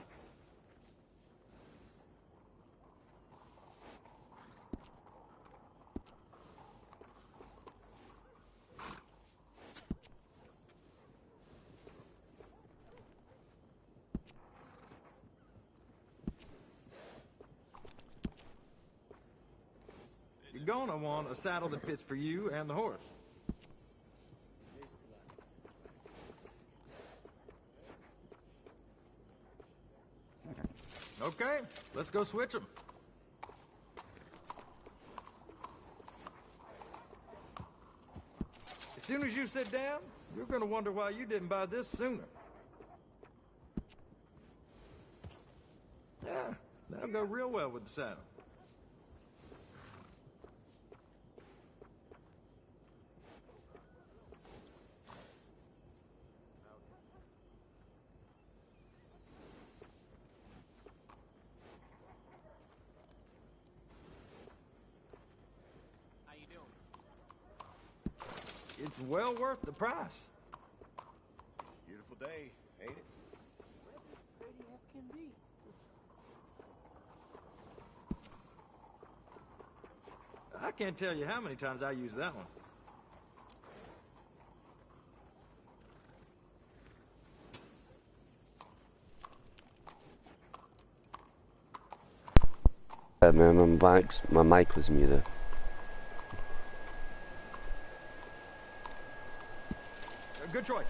You're gonna want a saddle that fits for you and the horse. Okay, let's go switch them. As soon as you sit down, you're gonna wonder why you didn't buy this sooner. Yeah, that'll go real well with the saddle. It's well worth the price. Beautiful day, ain't it? Pretty as can be. I can't tell you how many times I use that one. Man, my mic was muted. Good choice.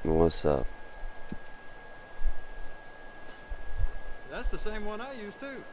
What's up? That's the same one I use too.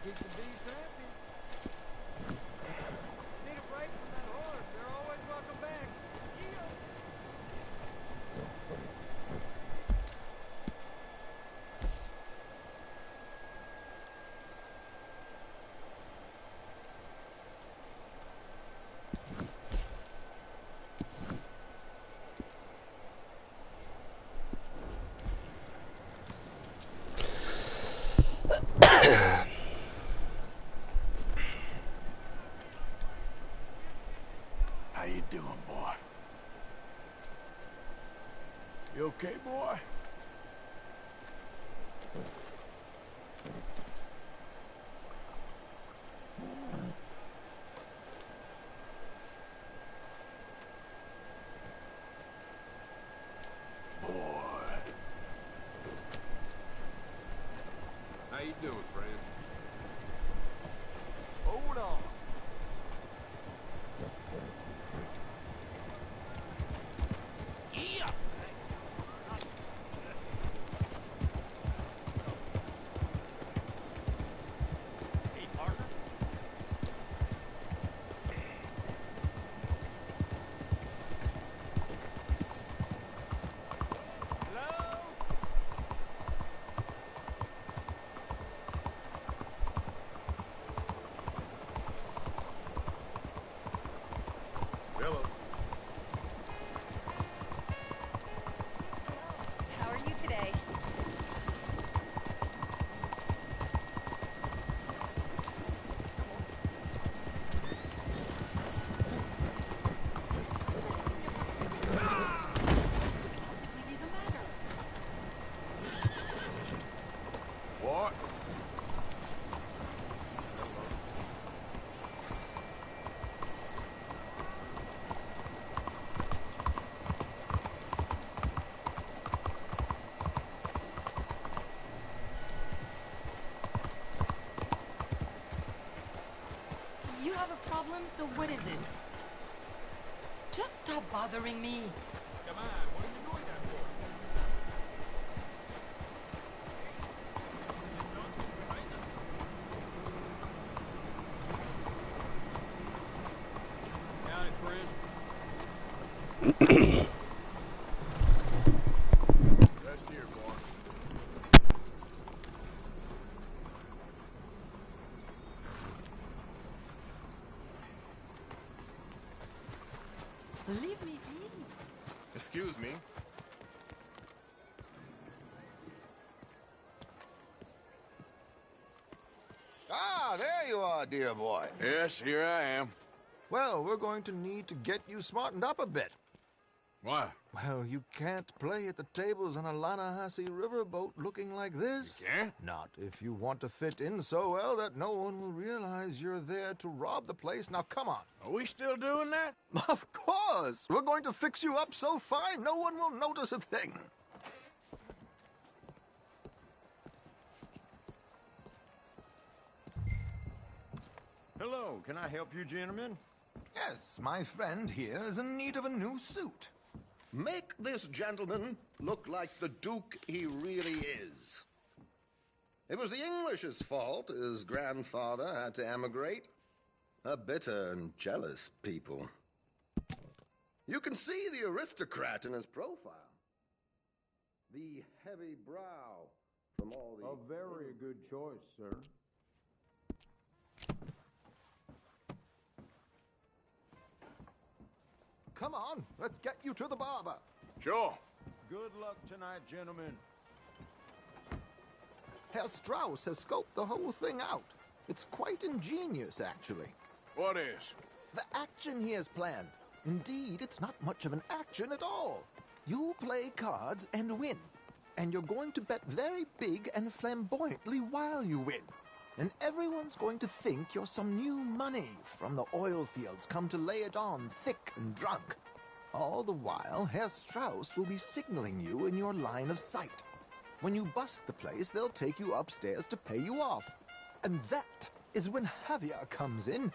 Keep the bees happy. Need a break from that horse. They're always welcome back. How you doing, boy? You okay, boy? How you doing, friend? Hold on. Yeah. Hey, partner. Hello? Hello. How are you today? What? problem, so what is it? Just stop bothering me. Come on, what are you doing that for? Got it, friend. Rest here, boy. Leave me be. Excuse me. Ah, there you are, dear boy. Yes, here I am. Well, we're going to need to get you smartened up a bit. Why? Well, you can't play at the tables on a Lannahechee riverboat looking like this. You can't? Not if you want to fit in so well that no one will realize you're there to rob the place. Now, come on. Are we still doing that? Of course! We're going to fix you up so fine no one will notice a thing. Hello, can I help you, gentlemen? Yes, my friend here is in need of a new suit. Make this gentleman look like the Duke he really is. It was the English's fault his grandfather had to emigrate. A bitter and jealous people. You can see the aristocrat in his profile. The heavy brow from all the... A very good choice, sir. Come on, let's get you to the barber. Sure. Good luck tonight, gentlemen. Herr Strauss has scoped the whole thing out. It's quite ingenious, actually. What is? The action he has planned. Indeed, it's not much of an action at all. You play cards and win. And you're going to bet very big and flamboyantly while you win. And everyone's going to think you're some new money from the oil fields come to lay it on thick and drunk. All the while, Herr Strauss will be signaling you in your line of sight. When you bust the place, they'll take you upstairs to pay you off. And that is when Javier comes in,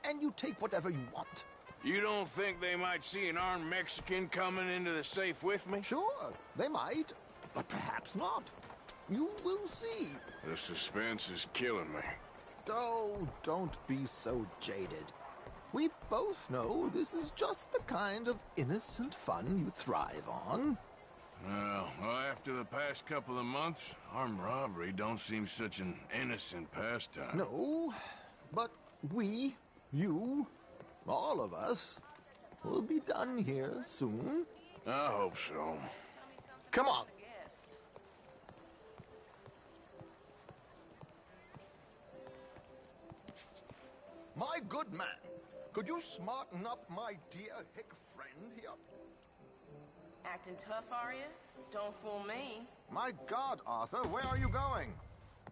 and you take whatever you want. You don't think they might see an armed Mexican coming into the safe with me? Sure, they might, but perhaps not. You will see. The suspense is killing me. Oh, don't be so jaded. We both know this is just the kind of innocent fun you thrive on. Well, after the past couple of months, armed robbery don't seem such an innocent pastime. No, but we, you, all of us, will be done here soon. I hope so. Come on. My good man, could you smarten up my dear hick friend here? Acting tough, are you? Don't fool me. My God, Arthur, where are you going?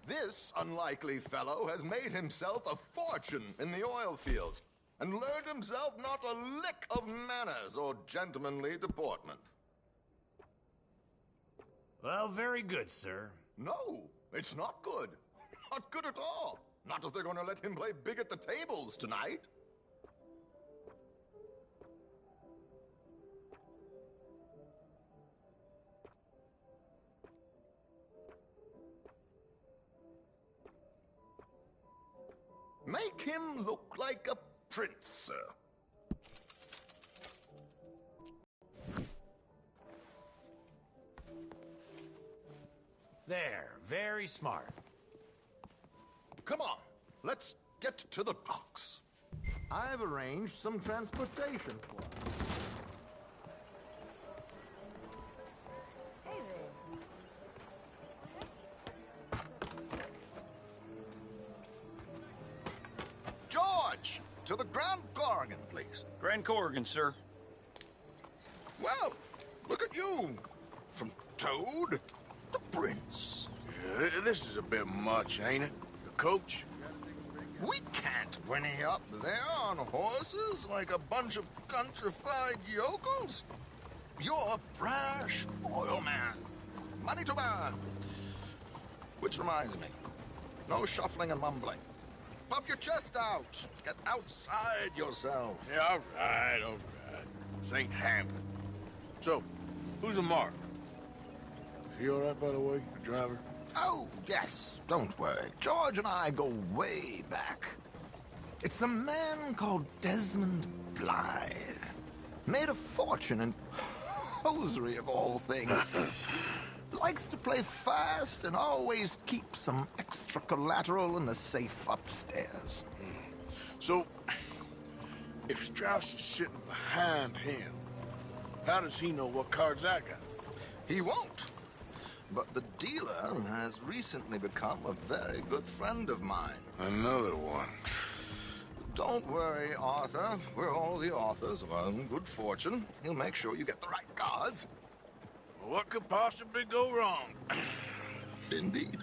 This unlikely fellow has made himself a fortune in the oil fields and learned himself not a lick of manners or gentlemanly deportment. Well, very good, sir. No, it's not good. Not good at all. Not if they're going to let him play big at the tables tonight. Make him look like a prince, sir. There, very smart. Come on, let's get to the docks. I've arranged some transportation for us. George, to the Grand Corrigan, please. Grand Corrigan, sir. Well, look at you. From Toad to Prince. Yeah, this is a bit much, ain't it? The coach? We can't whinny up there on horses like a bunch of countrified yokels. You're a brash oil man. Money to burn. Which reminds me, no shuffling and mumbling. Puff your chest out. Get outside yourself. Yeah, all right, all right. This ain't happening. So, who's a Mark? Is he all right, by the way, the driver? Oh, yes. Don't worry. George and I go way back. It's a man called Desmond Blythe. Made a fortune in hosiery of all things. Likes to play fast and always keeps some extra collateral in the safe upstairs. So, if Strauss is sitting behind him, how does he know what cards I got? He won't. But the dealer has recently become a very good friend of mine. Another one. Don't worry, Arthur. We're all the authors of our own good fortune. He'll make sure you get the right cards. Well, what could possibly go wrong? Indeed.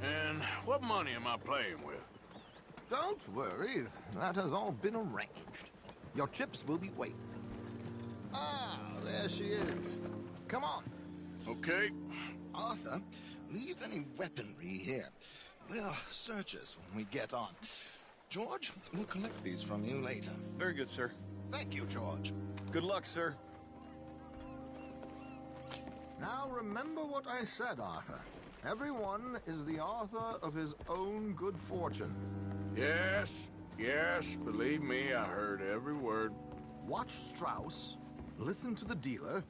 And what money am I playing with? Don't worry. That has all been arranged. Your chips will be waiting. Ah, there she is. Come on. Okay. Arthur, leave any weaponry here. They'll search us when we get on. George, we'll collect these from you later. Very good, sir. Thank you, George. Good luck, sir. Now remember what I said, Arthur. Everyone is the author of his own good fortune. Yes, yes, believe me, I heard every word. Watch Strauss, listen to the dealer,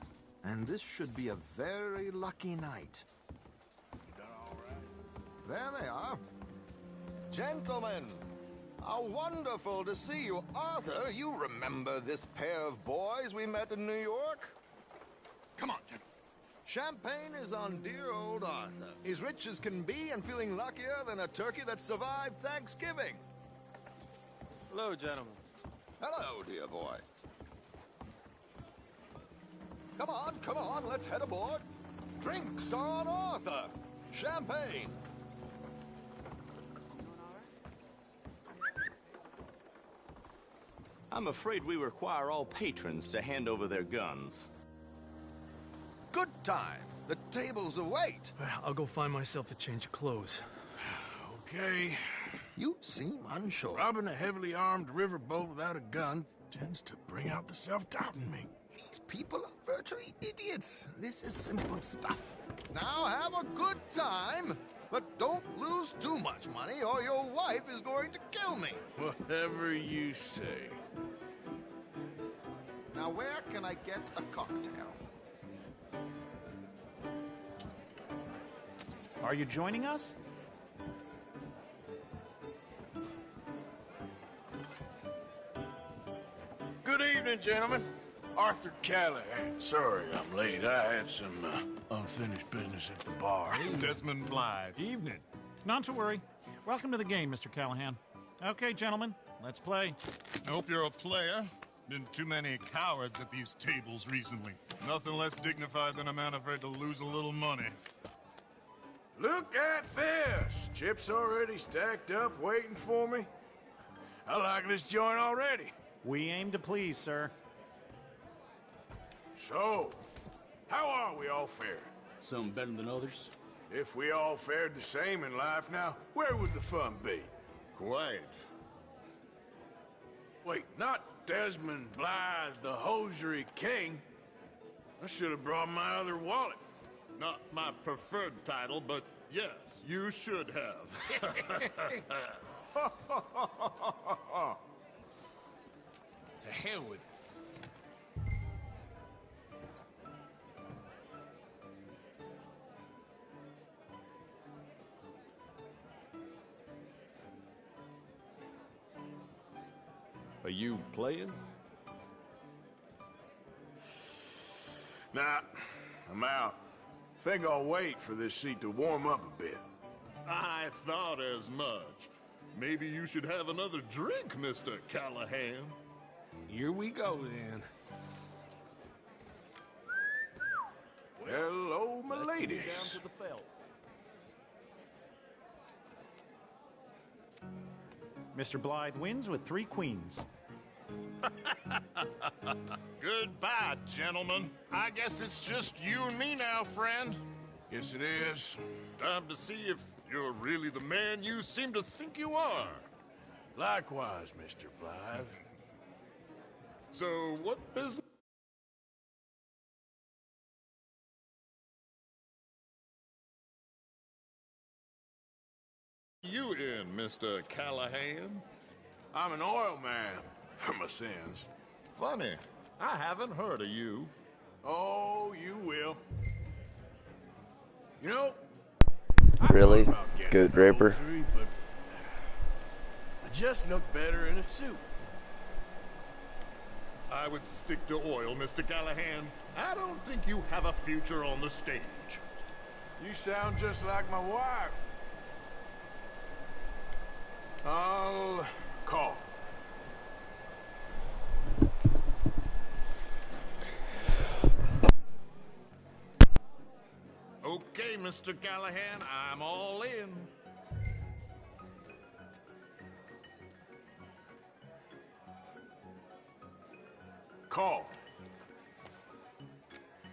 and this should be a very lucky night. There they are. Gentlemen, how wonderful to see you. Arthur, you remember this pair of boys we met in New York? Come on, gentlemen. Champagne is on dear old Arthur. He's rich as can be and feeling luckier than a turkey that survived Thanksgiving. Hello, gentlemen. Hello, dear boy. Come on, let's head aboard. Drinks on Arthur. Champagne. I'm afraid we require all patrons to hand over their guns. Good time. The tables await. I'll go find myself a change of clothes. Okay. You seem unsure. Robbing a heavily armed riverboat without a gun tends to bring out the self-doubt in me. These people are virtually idiots. This is simple stuff. Now have a good time, but don't lose too much money or your wife is going to kill me. Whatever you say. Now where can I get a cocktail? Are you joining us? Good evening, gentlemen. Arthur Callahan. Sorry I'm late. I had some unfinished business at the bar. Desmond Blythe. Evening. Not to worry. Welcome to the game, Mr. Callahan. Okay, gentlemen, let's play. I hope you're a player. Been too many cowards at these tables recently. Nothing less dignified than a man afraid to lose a little money. Look at this! Chips already stacked up, waiting for me. I like this joint already. We aim to please, sir. So, how are we all faring? Some better than others. If we all fared the same in life now, where would the fun be? Quiet. Wait, not Desmond Blythe, the hosiery king. I should have brought my other wallet. Not my preferred title, but yes, you should have. To hell with it. Are you playing? Nah, I'm out. Think I'll wait for this seat to warm up a bit. I thought as much. Maybe you should have another drink, Mr. Callahan. Here we go, then. Hello, my ladies. Down to the belt. Mr. Blythe wins with 3 queens. Goodbye, gentlemen. I guess it's just you and me now, friend. Yes, it is. Time to see if you're really the man you seem to think you are. Likewise, Mr. Blythe. So, what business? You in, Mr. Callahan? I'm an oil man, for my sins. Funny, I haven't heard of you. Oh, you will. You know, Really? Goat Draper? but I just look better in a suit. I would stick to oil, Mr. Callahan. I don't think you have a future on the stage. You sound just like my wife. I'll call. Okay, Mr. Callahan, I'm all in. Call.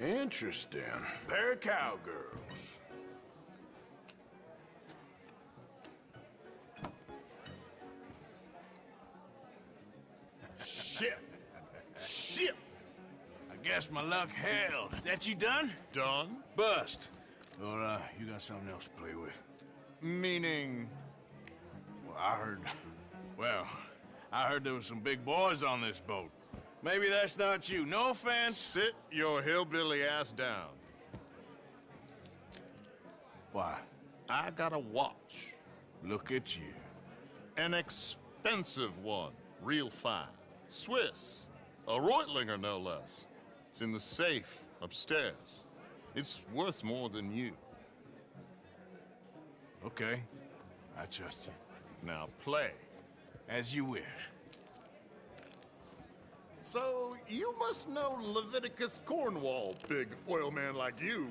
Interesting. Pair of cowgirls. Shit. Shit. I guess my luck held. Is that you done? Done? Bust. Or, you got something else to play with? Meaning? Well, I heard there was some big boys on this boat. Maybe that's not you. No offense. Sit your hillbilly ass down. Why? I got a watch. Look at you. An expensive one. Real fine. Swiss. A Reutlinger, no less. It's in the safe upstairs. It's worth more than you. Okay. I trust you. Now play. As you wish. So, you must know Leviticus Cornwall, big oil man like you.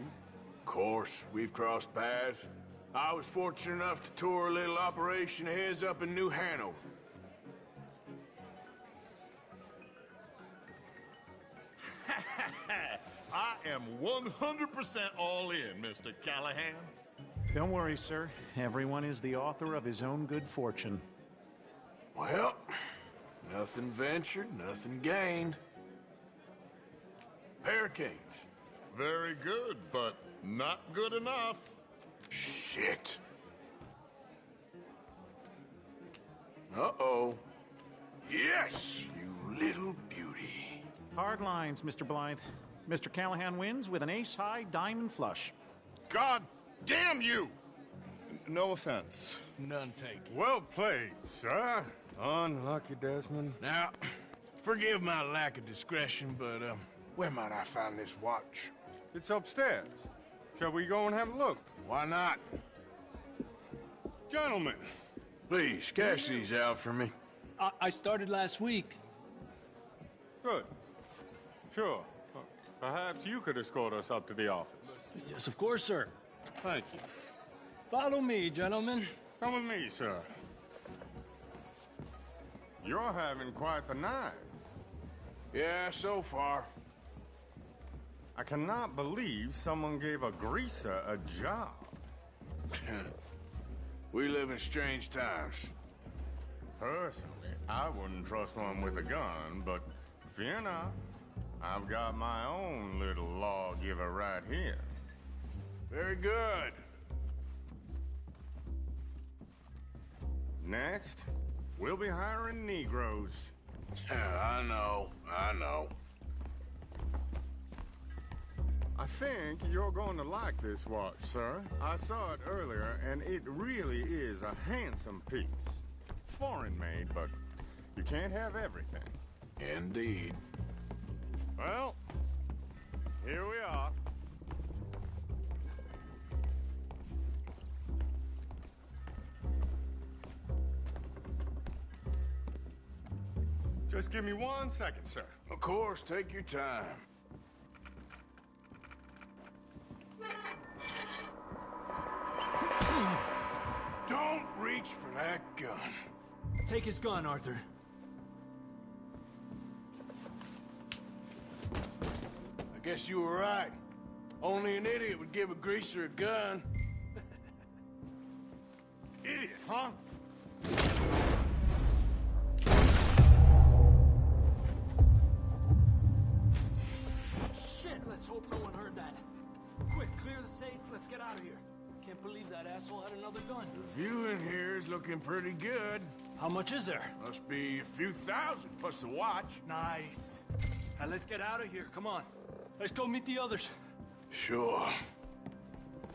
Of course, we've crossed paths. I was fortunate enough to tour a little operation of his up in New Hanover. I am 100% all in, Mr. Callahan. Don't worry, sir. Everyone is the author of his own good fortune. Well, nothing ventured, nothing gained. Pair of kings. Very good, but not good enough. Shit. Uh-oh. Yes, you little beauty. Hard lines, Mr. Blythe. Mr. Callahan wins with an ace-high diamond flush. God damn you! No offense. None taken. Well played, sir. Unlucky, Desmond. Now, forgive my lack of discretion, but, where might I find this watch? It's upstairs. Shall we go and have a look? Why not? Gentlemen. Please, cash these out for me. I started last week. Good. Sure. Perhaps you could escort us up to the office. Yes, of course, sir. Thank you. Follow me, gentlemen. Come with me, sir. You're having quite the night. Yeah, so far. I cannot believe someone gave a greaser a job. We live in strange times. Personally, I wouldn't trust one with a gun, but fear not. I've got my own little lawgiver right here. Very good. Next, we'll be hiring Negroes. I know. I think you're going to like this watch, sir. I saw it earlier, and it really is a handsome piece. Foreign made, but you can't have everything. Indeed. Well, here we are. Just give me 1 second, sir. Of course, take your time. Don't reach for that gun. Take his gun, Arthur. I guess you were right. Only an idiot would give a greaser a gun. Idiot, huh? Shit, let's hope no one heard that. Quick, clear the safe, let's get out of here. Can't believe that asshole had another gun. The view in here is looking pretty good. How much is there? Must be a few thousand, plus the watch. Nice. Now let's get out of here, come on. Let's go meet the others. Sure.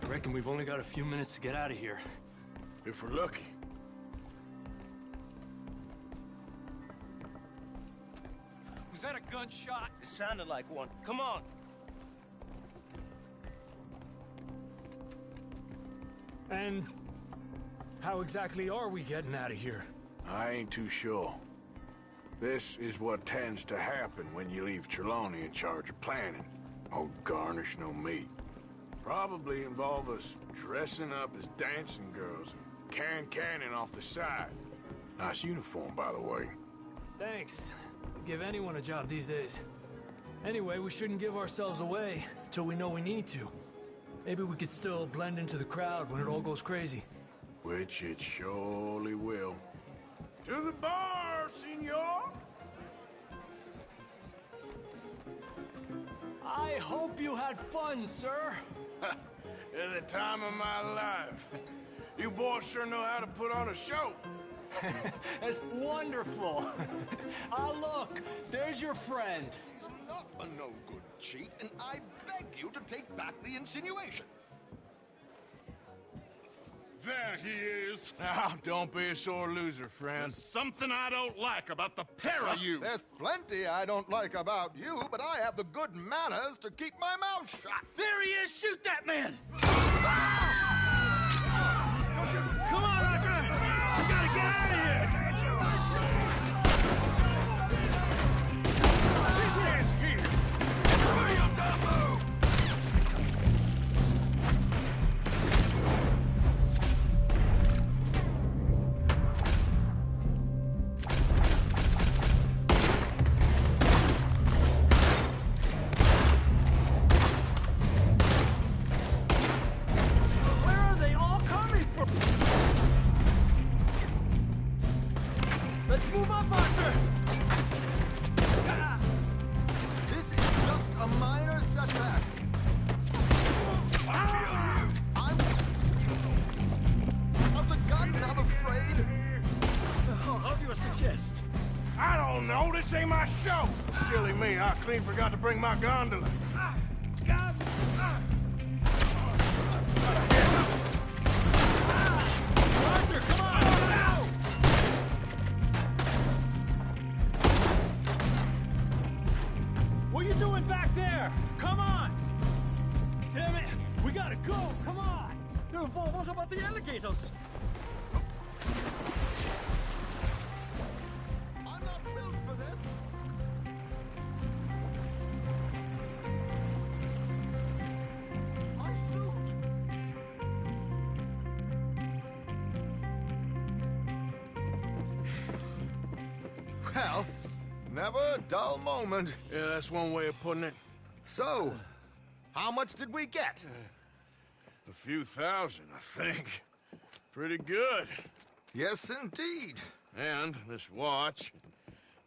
I reckon we've only got a few minutes to get out of here. If we're lucky. Was that a gunshot? It sounded like one. Come on. And how exactly are we getting out of here? I ain't too sure. This is what tends to happen when you leave Trelawney in charge of planning. Oh, garnish no meat. Probably involve us dressing up as dancing girls and carrying cannon off the side. Nice uniform, by the way. Thanks. Give anyone a job these days. Anyway, we shouldn't give ourselves away till we know we need to. Maybe we could still blend into the crowd when it all goes crazy. Which it surely will. To the bar, senor! I hope you had fun, sir. At the time of my life. You boys sure know how to put on a show. That's wonderful. Ah, look, there's your friend. Not a no-good cheat, and I beg you to take back the insinuation. There he is. Now, don't be a sore loser, friend. There's something I don't like about the pair of you. There's plenty I don't like about you, but I have the good manners to keep my mouth shut. There he is! Shoot that man! Come on, Arthur! We gotta get out of here! This hand's here! Hurry up, don't move! Where are they all coming from? Let's move up, Arthur! This is just a minor setback. Out of gun, I'm afraid. How do you suggest? I don't know. This ain't my show. Silly me. I clean forgot to bring my gondola. Arthur, come on! What are you doing back there? Come on! Damn it! We gotta go! Come on! What about the alligators? I'm not built for this. My suit. Well, never a dull moment. Yeah, that's one way of putting it. So, how much did we get? A few thousand, I think. Pretty good. Yes, indeed. And this watch,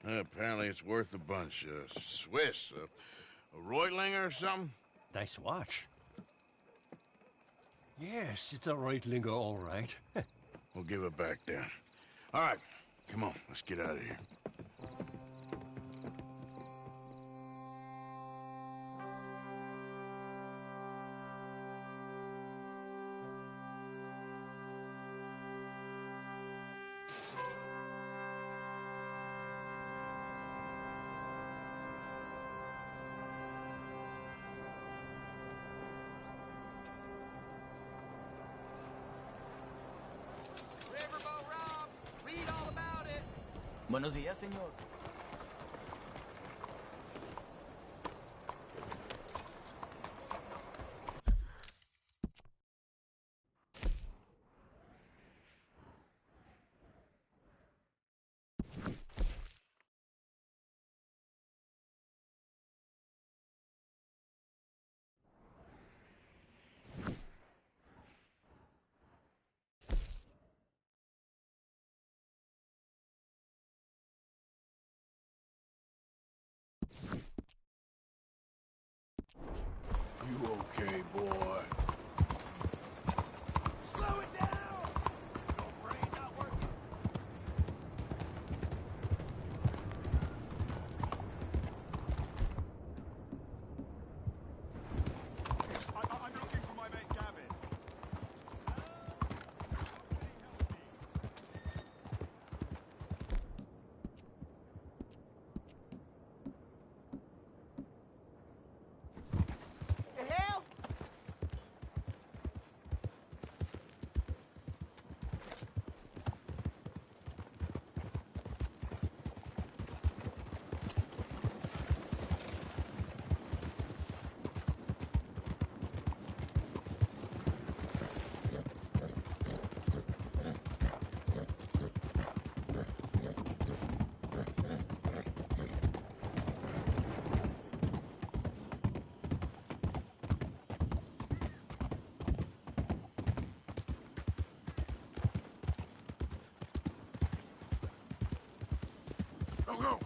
apparently it's worth a bunch. Swiss, a Reutlinger or something? Nice watch. Yes, it's a Reutlinger, all right. We'll give it back then. All right, come on, let's get out of here. Riverboat Rob, read all about it. Buenos días, señor. You okay, boy? Slow it down! Your brain not working. I'm looking for my mate Gavin. The hell? Go, go!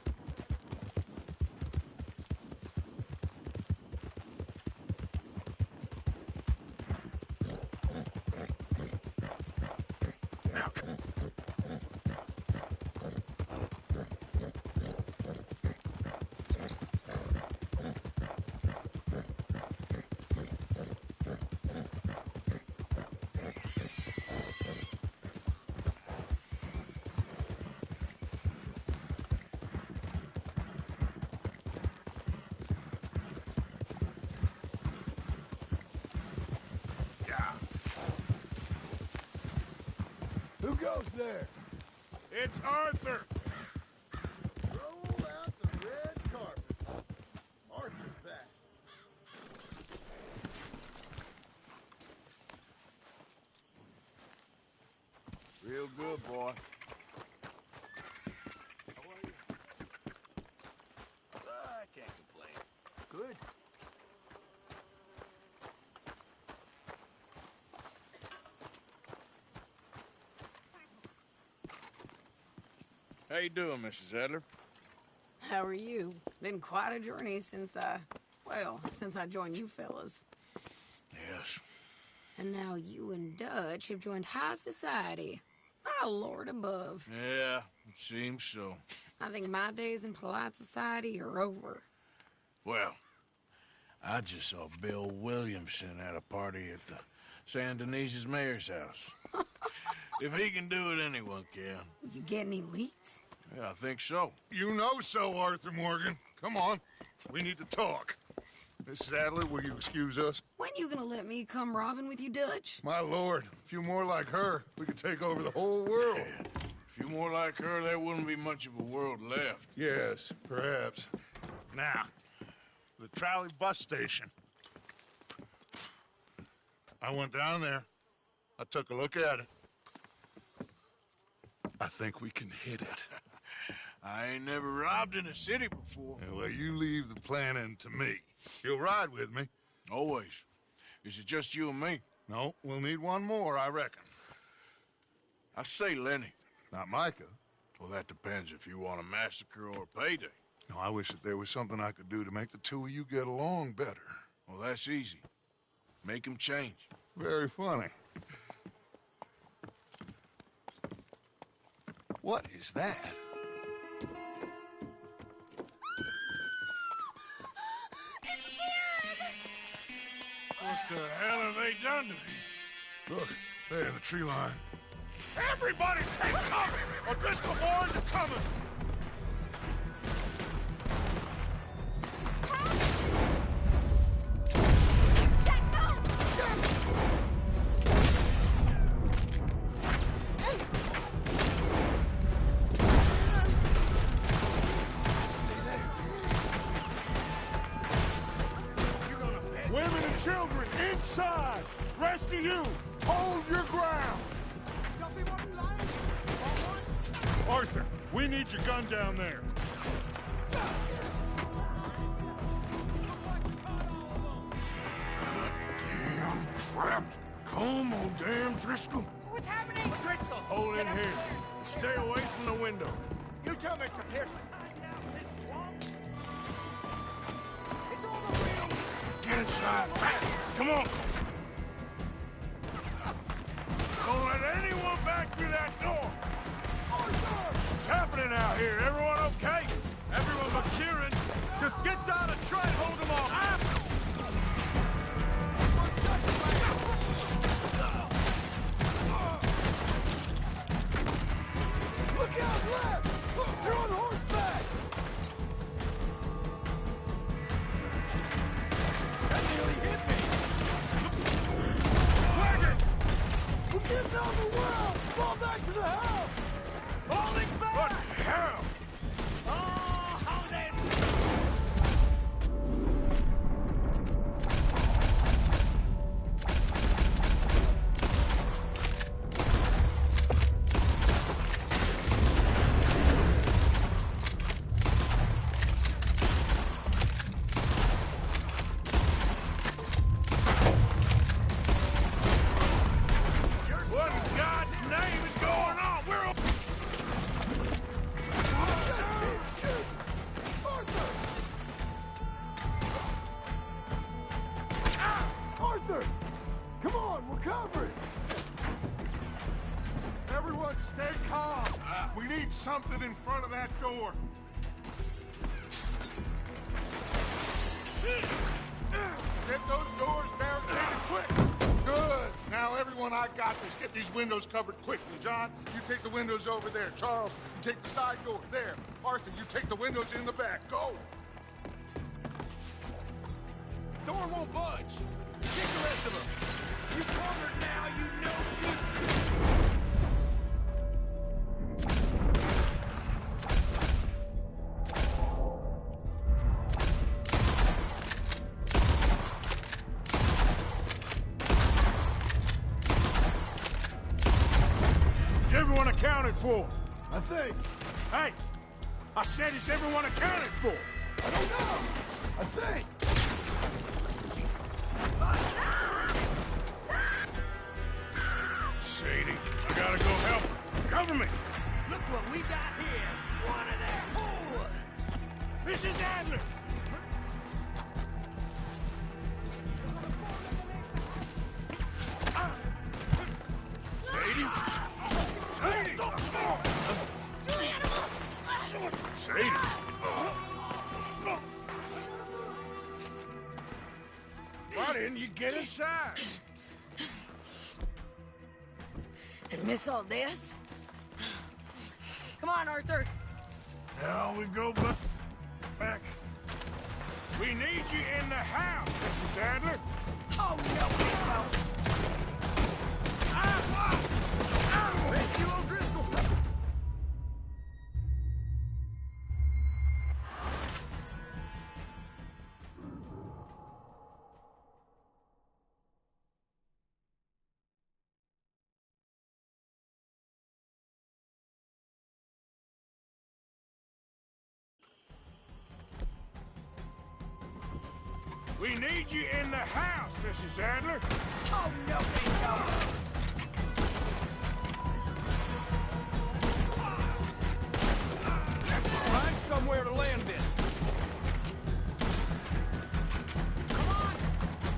Who goes there? It's Arthur! Roll out the red carpet. Arthur's back. Real good, boy. I can't complain. Good. How you doing, Mrs. Adler? How are you? Been quite a journey since I joined you fellas. Yes. And now you and Dutch have joined high society. My lord above. Yeah, it seems so. I think my days in polite society are over. Well, I just saw Bill Williamson at a party at the San Denise's mayor's house. If he can do it, anyone can. You get any leads? Yeah, I think so. You know so, Arthur Morgan. Come on. We need to talk. Mrs. Adler, will you excuse us? When you gonna let me come robbing with you, Dutch? My lord, a few more like her, we could take over the whole world. A few more like her, there wouldn't be much of a world left. Yes, perhaps. Now, the trolley bus station. I went down there. I took a look at it. I think we can hit it. I ain't never robbed in a city before. Yeah, well, you leave the planning to me. You'll ride with me? Always. Is it just you and me? No, we'll need one more, I reckon. I say Lenny. Not Micah. Well, that depends if you want a massacre or a payday. No, I wish that there was something I could do to make the two of you get along better. Well, that's easy. Make them change. Very funny. What is that? What the hell have they done to me? Look, there in the tree line. Everybody take cover! O'Driscoll boys are coming! Women and children inside! Rest of you, hold your ground! Arthur, we need your gun down there. Damn crap! Come on, damn Driscoll! What's happening? Driscoll! Hold in here. Stay away from the window. You too, Mr. Pearson. Get inside fast. Come on. Don't let anyone back through that door. What's happening out here? Everyone okay? Everyone but Kieran. Just get down and try and hold them off. Look out left! You're on horseback! That nearly hit me! Wagon! We're getting out of the well! Fall back to the house! Falling back! What the hell? Oh, how then? What in God's name is going on? We're Arthur! Come on, we're covered! Everyone stay calm. We need something in front of that door. Get those doors barricaded quick. Good. Now, everyone, I got this. Get these windows covered quickly. John, you take the windows over there. Charles, you take the side door there. Arthur, you take the windows in the back. Go. Door won't budge. Take the rest of them. You cornered now, you know good. Is everyone accounted for? I think. Hey, I said is everyone accounted for? I don't know. I think. Sadie, I gotta go help her. Cover me. Look what we got here. One of their whores. Mrs. Adler. Sadie? Sadie! Sadie! Why didn't you get inside? And miss all this? Come on, Arthur. Now we go back. We need you in the house, Mrs. Adler. Oh, no, we don't. Thank you, O'Driscoll. We need you in the house, Mrs. Adler. Oh, no, we don't. Find somewhere to land this. Come on!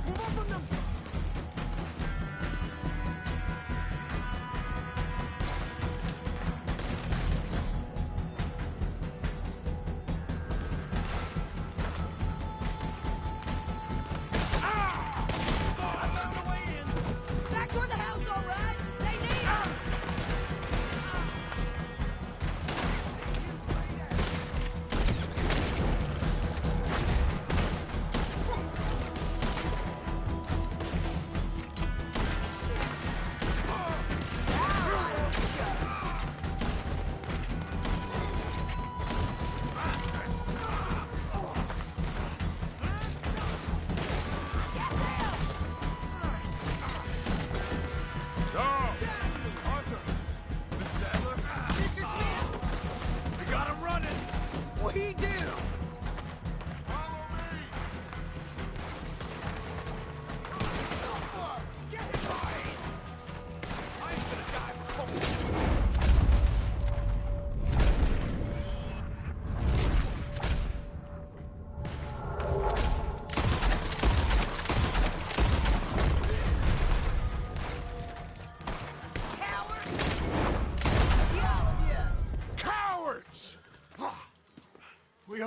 Move up on them! Back toward the house, all right? They need us!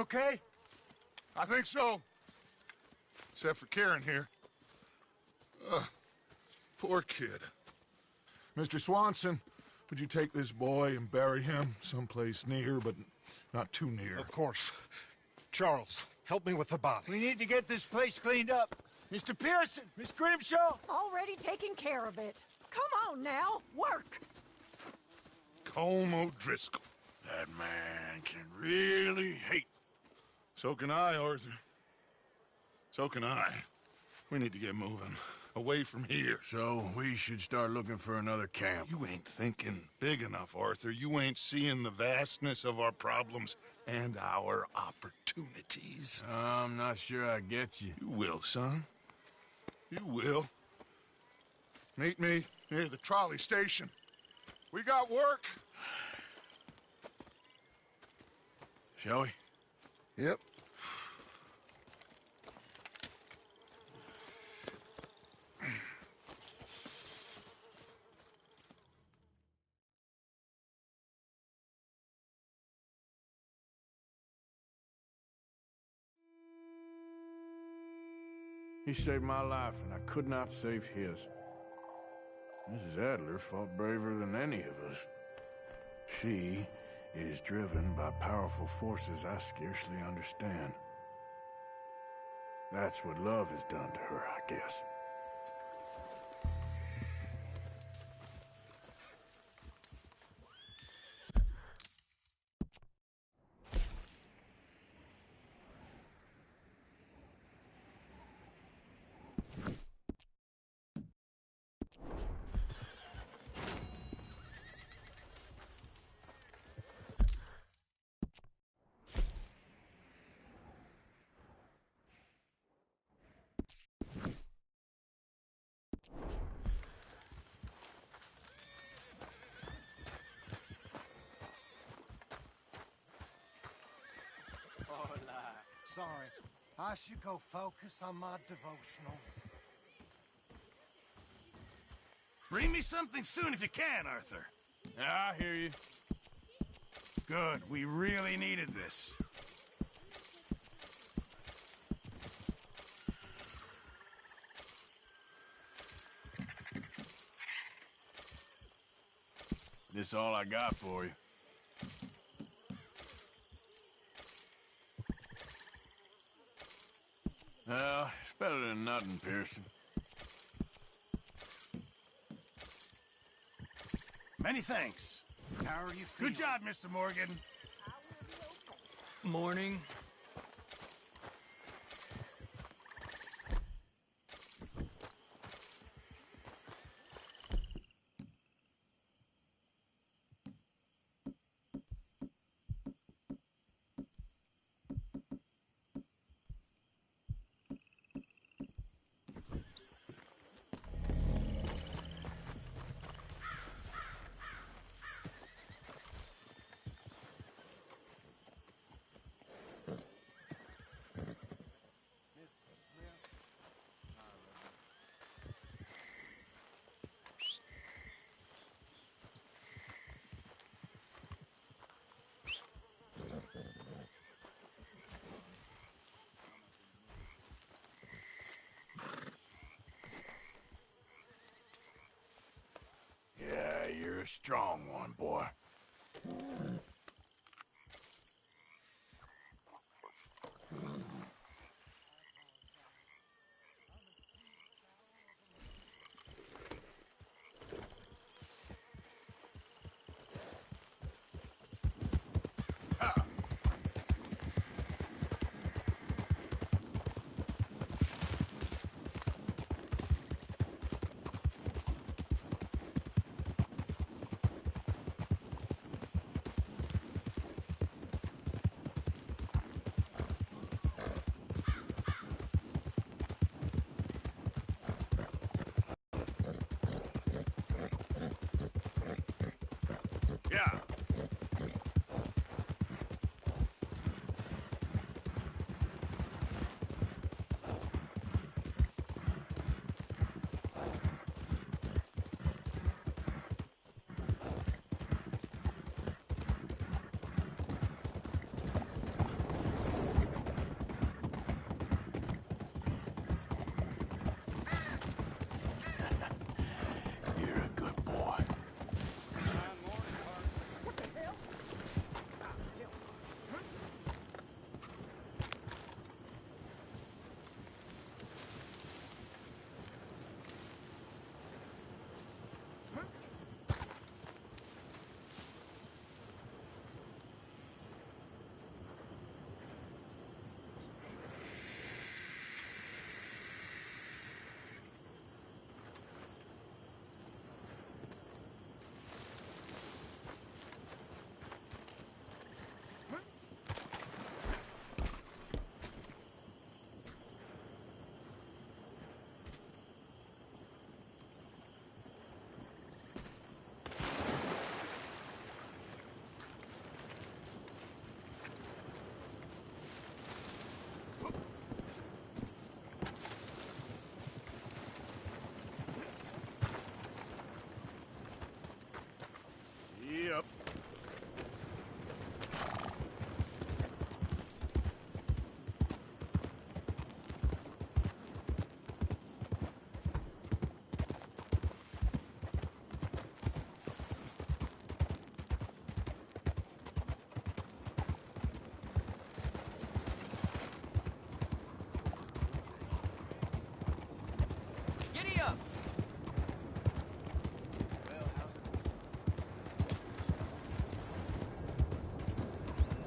okay? I think so. Except for Karen here. Poor kid. Mr. Swanson, would you take this boy and bury him someplace near, but not too near? Of course. Charles, help me with the body. We need to get this place cleaned up. Mr. Pearson, Miss Grimshaw. Already taking care of it. Come on now, work. Colm O'Driscoll. That man can really hate. So can I, Arthur. So can I. We need to get moving. Away from here. So we should start looking for another camp. You ain't thinking big enough, Arthur. You ain't seeing the vastness of our problems and our opportunities. I'm not sure I get you. You will, son. You will. Meet me near the trolley station. We got work. Shall we? Yep. He saved my life, and I could not save his. Mrs. Adler fought braver than any of us. She is driven by powerful forces I scarcely understand. That's what love has done to her, I guess. Sorry. I should go focus on my devotionals. Bring me something soon if you can, Arthur. Yeah, I hear you. Good. We really needed this. This all I got for you. Well, it's better than nothing, Pearson. Many thanks. How are you feeling? Good job, Mr. Morgan. Morning. Yeah, you're a strong one, boy. Yeah.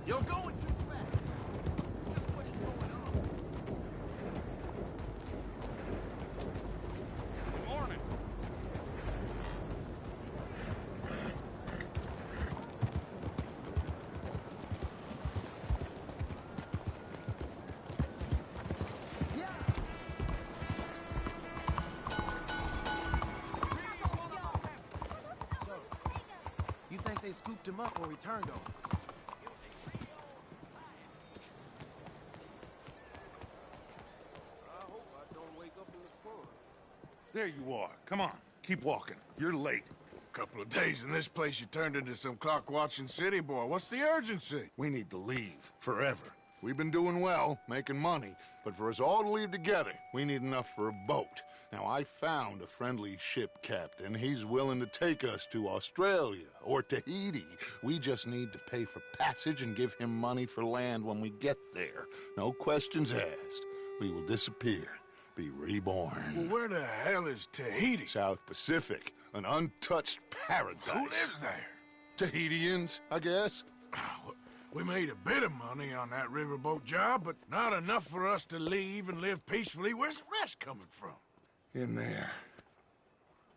You're going too fast. Just what is going on? Morning. You think they scooped him up or he turned on us? I hope I don't wake up in the fun. There you are. Come on. Keep walking. You're late. Couple of days in this place, you turned into some clock-watching city boy. What's the urgency? We need to leave. Forever. We've been doing well, making money, but for us all to leave together, we need enough for a boat. Now, I found a friendly ship captain. He's willing to take us to Australia or Tahiti. We just need to pay for passage and give him money for land when we get there. No questions asked. We will disappear, be reborn. Well, where the hell is Tahiti? South Pacific, an untouched paradise. Who lives there? Tahitians, I guess. We made a bit of money on that riverboat job, but not enough for us to leave and live peacefully. Where's the rest coming from? In there.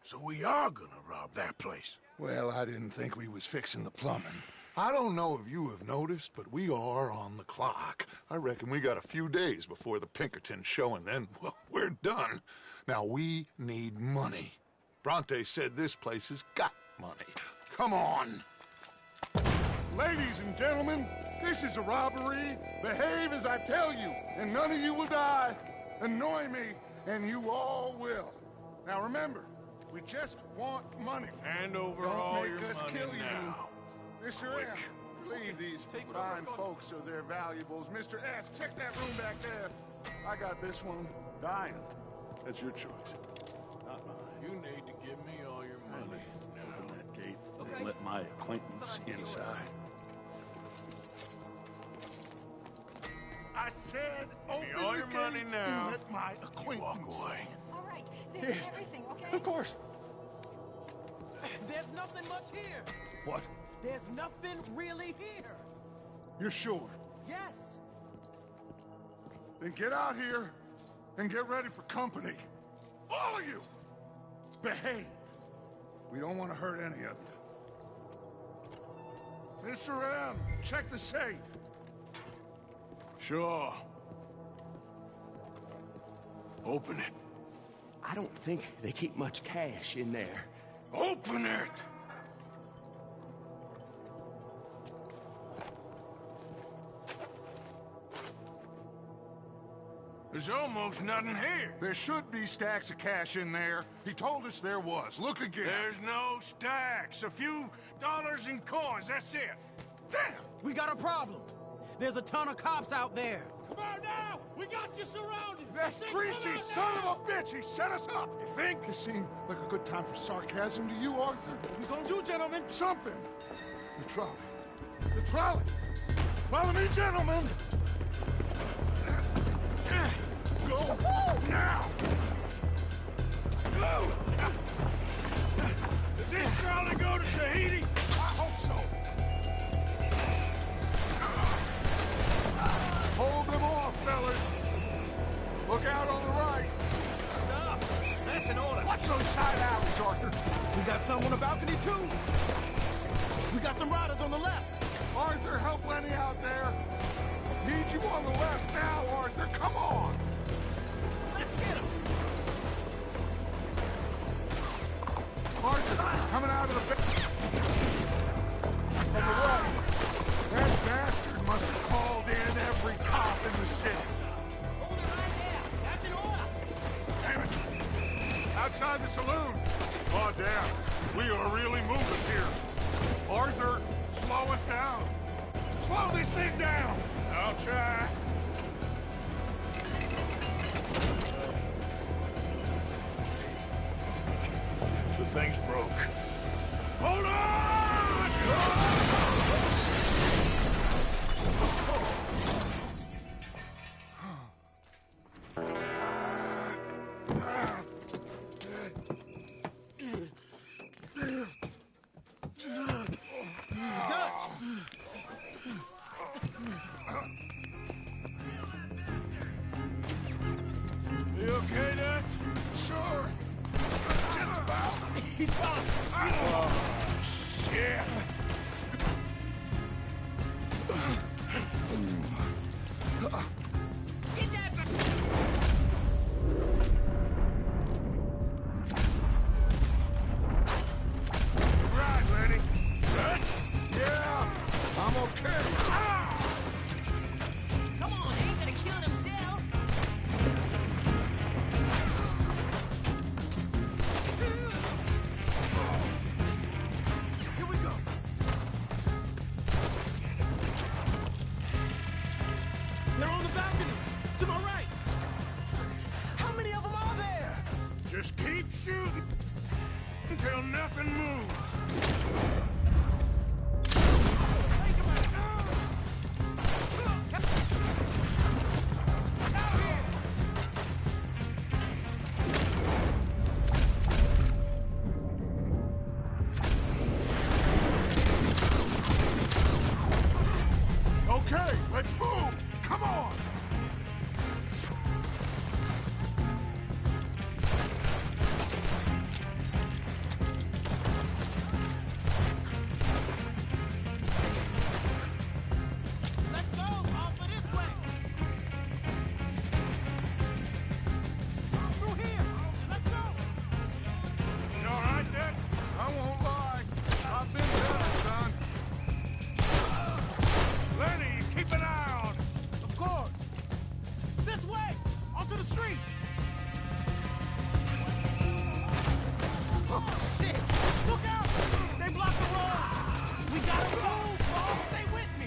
So we are gonna rob that place. Well, I didn't think we was fixing the plumbing. I don't know if you have noticed, but we are on the clock. I reckon we got a few days before the Pinkerton show, and then, well, we're done. Now, we need money. Bronte said this place has got money. Come on. Ladies and gentlemen, this is a robbery. Behave as I tell you, and none of you will die. Annoy me, and you all will. Now remember, we just want money. Hand over Don't all make your us money kill now. You. Mr. M, leave these fine folks of their valuables. Mr. S, check that room back there. I got this one. Dying. That's your choice. Not mine. You need to give me all your money now. Open that gate and let my acquaintance inside. I said, open Give me all your money now. and let my acquaintance. You walk away. All right, this is everything, okay? Of course. There's nothing much here. What? There's nothing really here. You're sure? Yes. Then get out here and get ready for company. All of you! Behave. We don't want to hurt any of you. Mr. M, check the safe. Sure. Open it. I don't think they keep much cash in there. Open it! There's almost nothing here. There should be stacks of cash in there. He told us there was. Look again. There's no stacks. A few dollars in coins, that's it. Damn! We got a problem. There's a ton of cops out there. Come on now! We got you surrounded! That greasy son of a bitch! He set us up! You think? It seemed like a good time for sarcasm to you, Arthur? What we gonna do, gentlemen? Something! The trolley. The trolley! Follow me, gentlemen! Go! Now! Go! Does this trolley go to Tahiti? I hope so! Hold them off, fellas! Look out on the right! Stop! That's an order. Watch those side alleys, Arthur! We got some on the balcony, too. We got some riders on the left. Arthur, help Lenny out there! Need you on the left now, Arthur! Come on! Let's get him! Arthur, coming out of the back. On the right. That bastard must have called in every cop in the city. Hold it right there. That's an order. Damn it. Outside the saloon. Oh, damn. We are really moving here. Arthur, slow us down. Slow this thing down. I'll try. The thing's broke. Hold on! He's fine. Oh, shit. Right, Lenny. Good? Yeah, I'm okay. Come on, he ain't gonna kill himself. Here we go. They're on the balcony. To my right. How many of them are there? Just keep shooting until nothing moves. Okay, let's move. Come on. Let's go. Off of this way. Through here. Let's go. You all right, Dutch? I won't lie. I've been better, son. Lenny, keep an eye on him. Of course. This way. Onto the street. Oh, shit. Look out. They blocked the road. We gotta move, boss. Stay with me.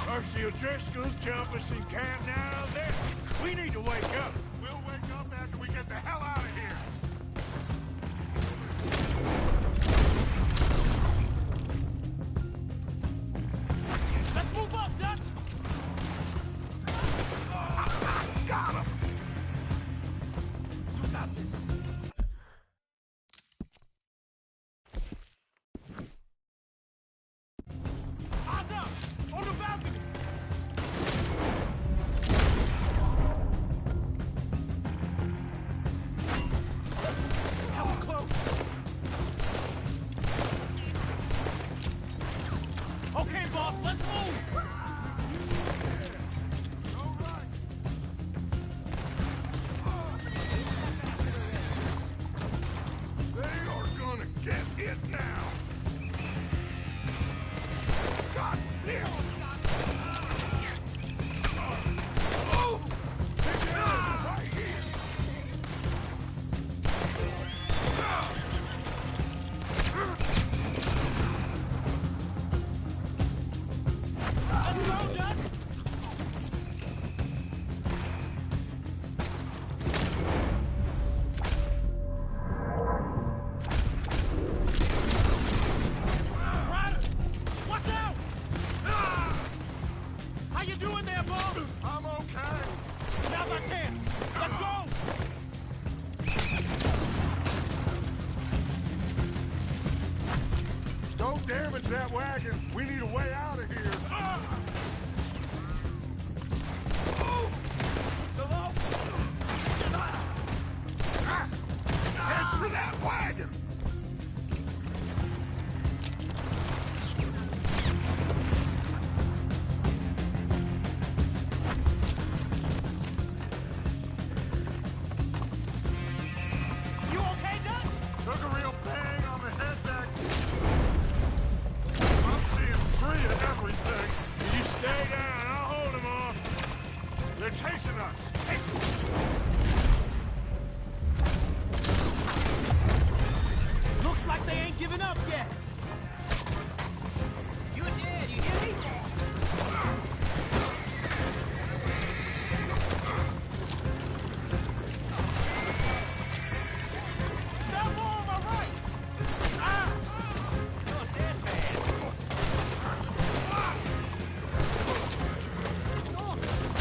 First the O'Driscolls jump us in camp, now this. We need to wake up. We'll wake up after we get the hell out of here. Let's move up, Dutch. Got him. You got this. Eyes up. On the balcony. That was close. Okay, boss, let's move. All right. They are gonna get it now. God damn. Oh! Take it out right here. Let's go, Dutch. Ryder, watch out! How you doing there, boss? I'm okay. Now's our chance. Let's go! Don't damage that wagon. We need a way out of here. Head for that wagon! You okay, Dutch? Took a real bang on the head back. I'm seeing three of everything. You stay down. I'll hold him off. They're chasing us. Hey. Looks like they ain't giving up yet. You did, you hear me? Down more on my right. Ah! You're dead, man.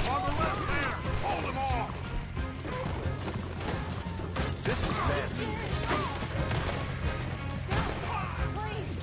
On the left there. Hold them off. This is bad news. Please,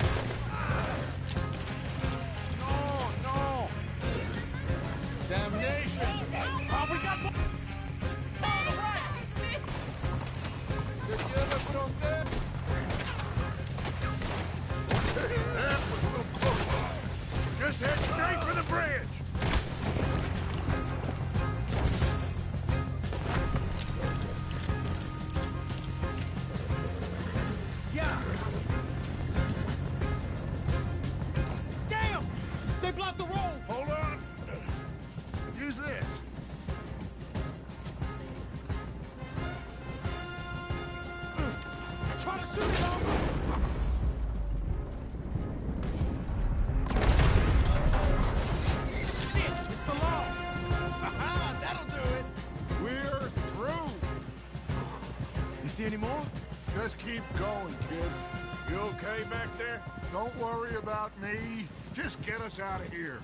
Shoot it over! It's the law. Aha, that'll do it. We're through. You see any more? Just keep going, kid. You okay back there? Don't worry about me. Just get us out of here.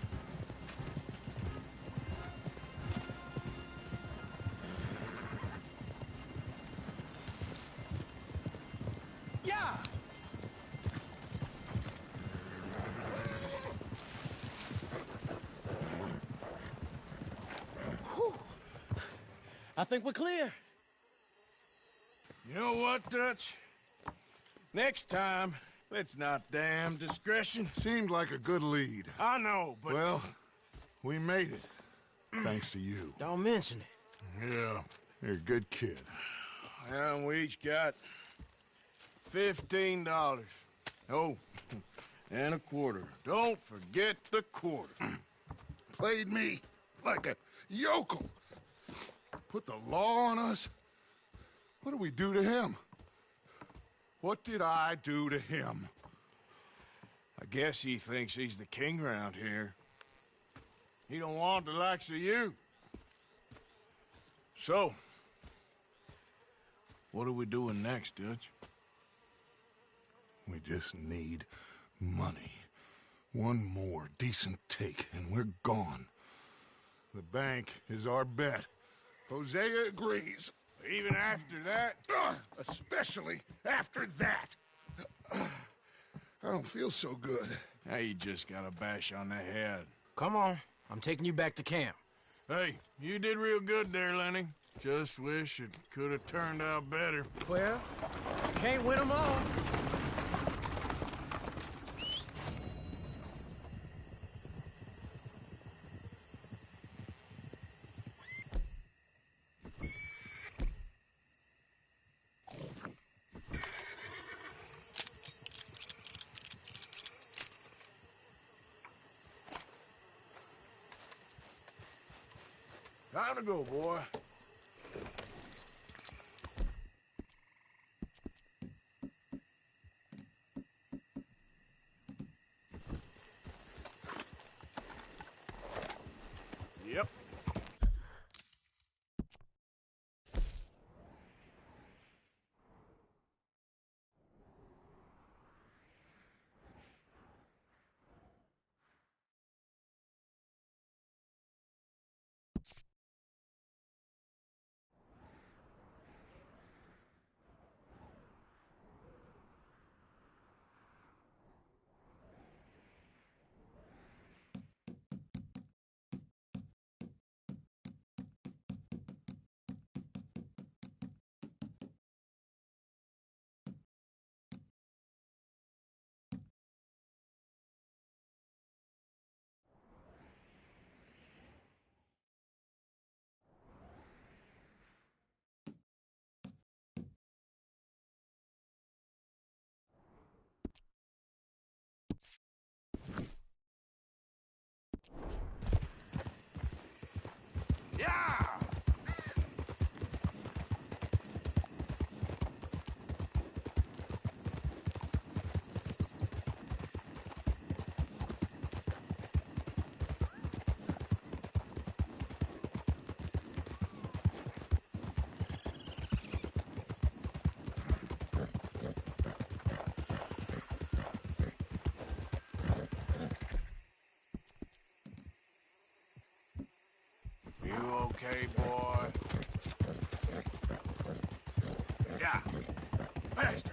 Yeah. Whew. I think we're clear. You know what, Dutch? Next time, let's not damn discretion. Seemed like a good lead. I know, but... Well, we made it. Thanks to you. Don't mention it. Yeah, you're a good kid. And we each got $15. Oh, and a quarter. Don't forget the quarter. Played me like a yokel. Put the law on us. What did we do to him? What did I do to him? I guess he thinks he's the king around here. He don't want the likes of you. So, what are we doing next, Dutch? We just need money. One more decent take, and we're gone. The bank is our bet. Hosea agrees. Even after that? Especially after that. I don't feel so good. Now you just got a bash on the head. Come on. I'm taking you back to camp. Hey, you did real good there, Lenny. Just wish it could have turned out better. Well, can't win them all. Time to go, boy. Yep. Yeah! You okay, boy? Yeah. Faster.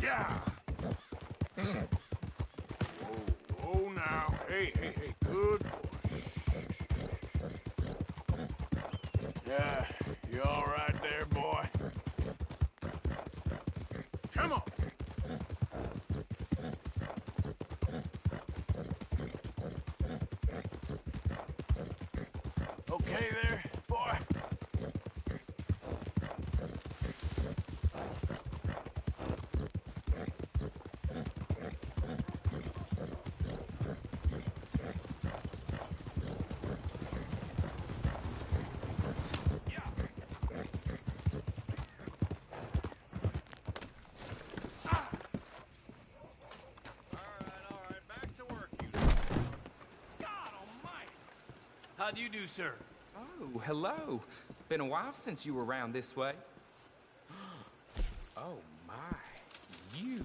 Yeah. Oh, now. Hey, good boy. Yeah, you all right there, boy? Come on. Okay there, boy? How do you do, sir? Oh, hello. Been a while since you were around this way. Oh, my. You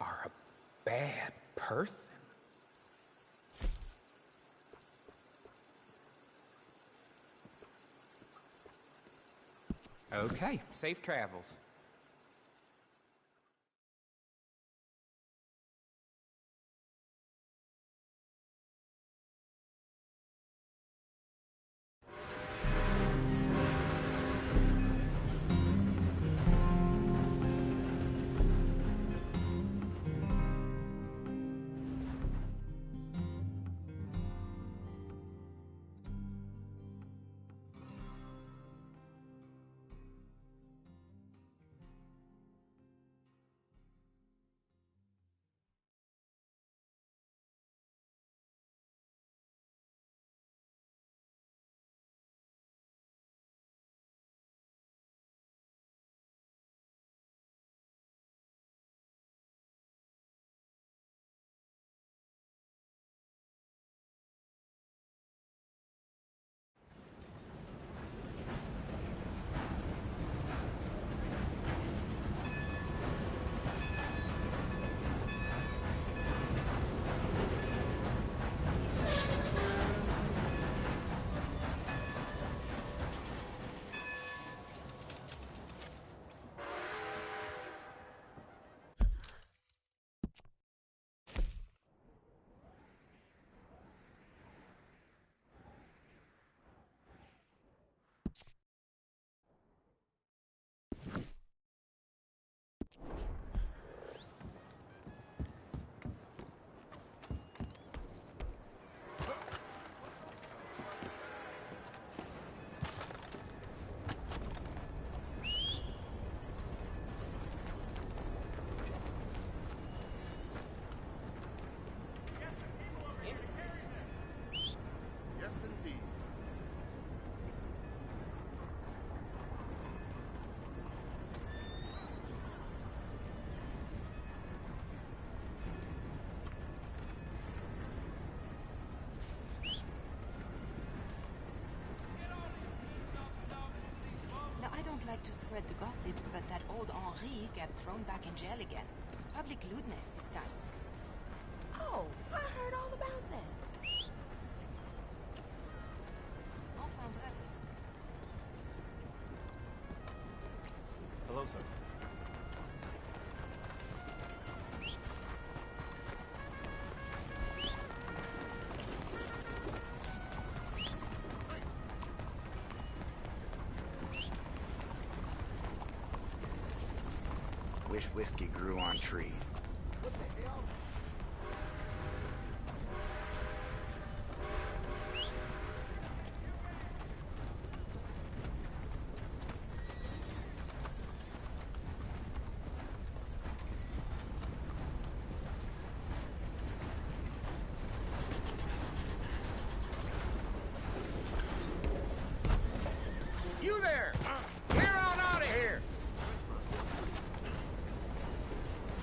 are a bad person. Okay, safe travels. I don't like to spread the gossip, but that old Henri got thrown back in jail again. Public lewdness this time. Oh, I heard all about that. Enfin bref. Hello, sir. Wish whiskey grew on trees. What the hell? You there! Clear on out of here!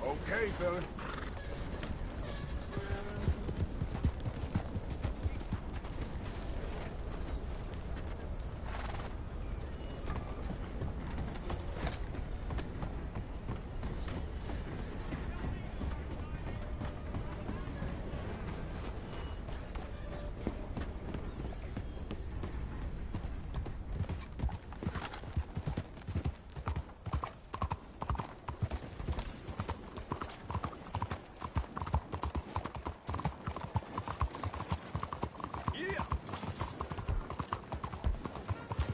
Okay, fella.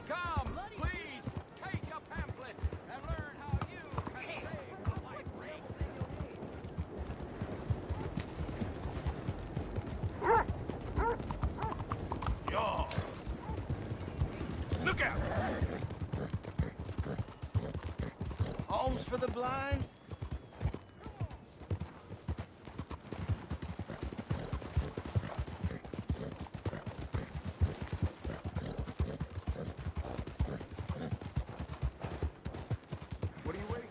Come, please, take a pamphlet and learn how you can save a life ring. Y'all. Look out! Alms for the blind? What are you waiting?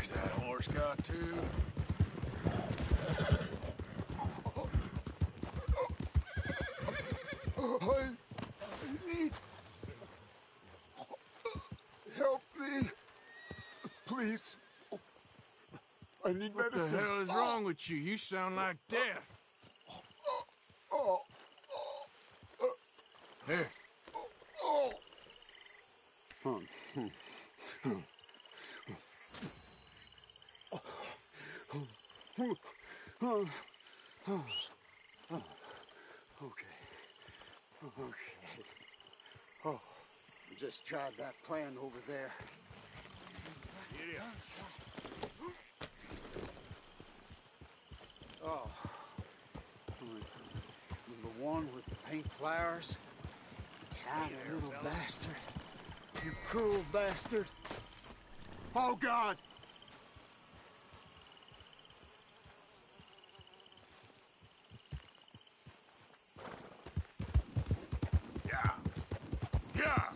There's that horse got too. I need help me. Please. I need What medicine. the hell is wrong with you? You sound like death. Here. Okay. Oh, just tried that plan over there. Oh. The one with the pink flowers? Tiny little bastard. You cruel bastard. Oh, God! Yeah. Yeah.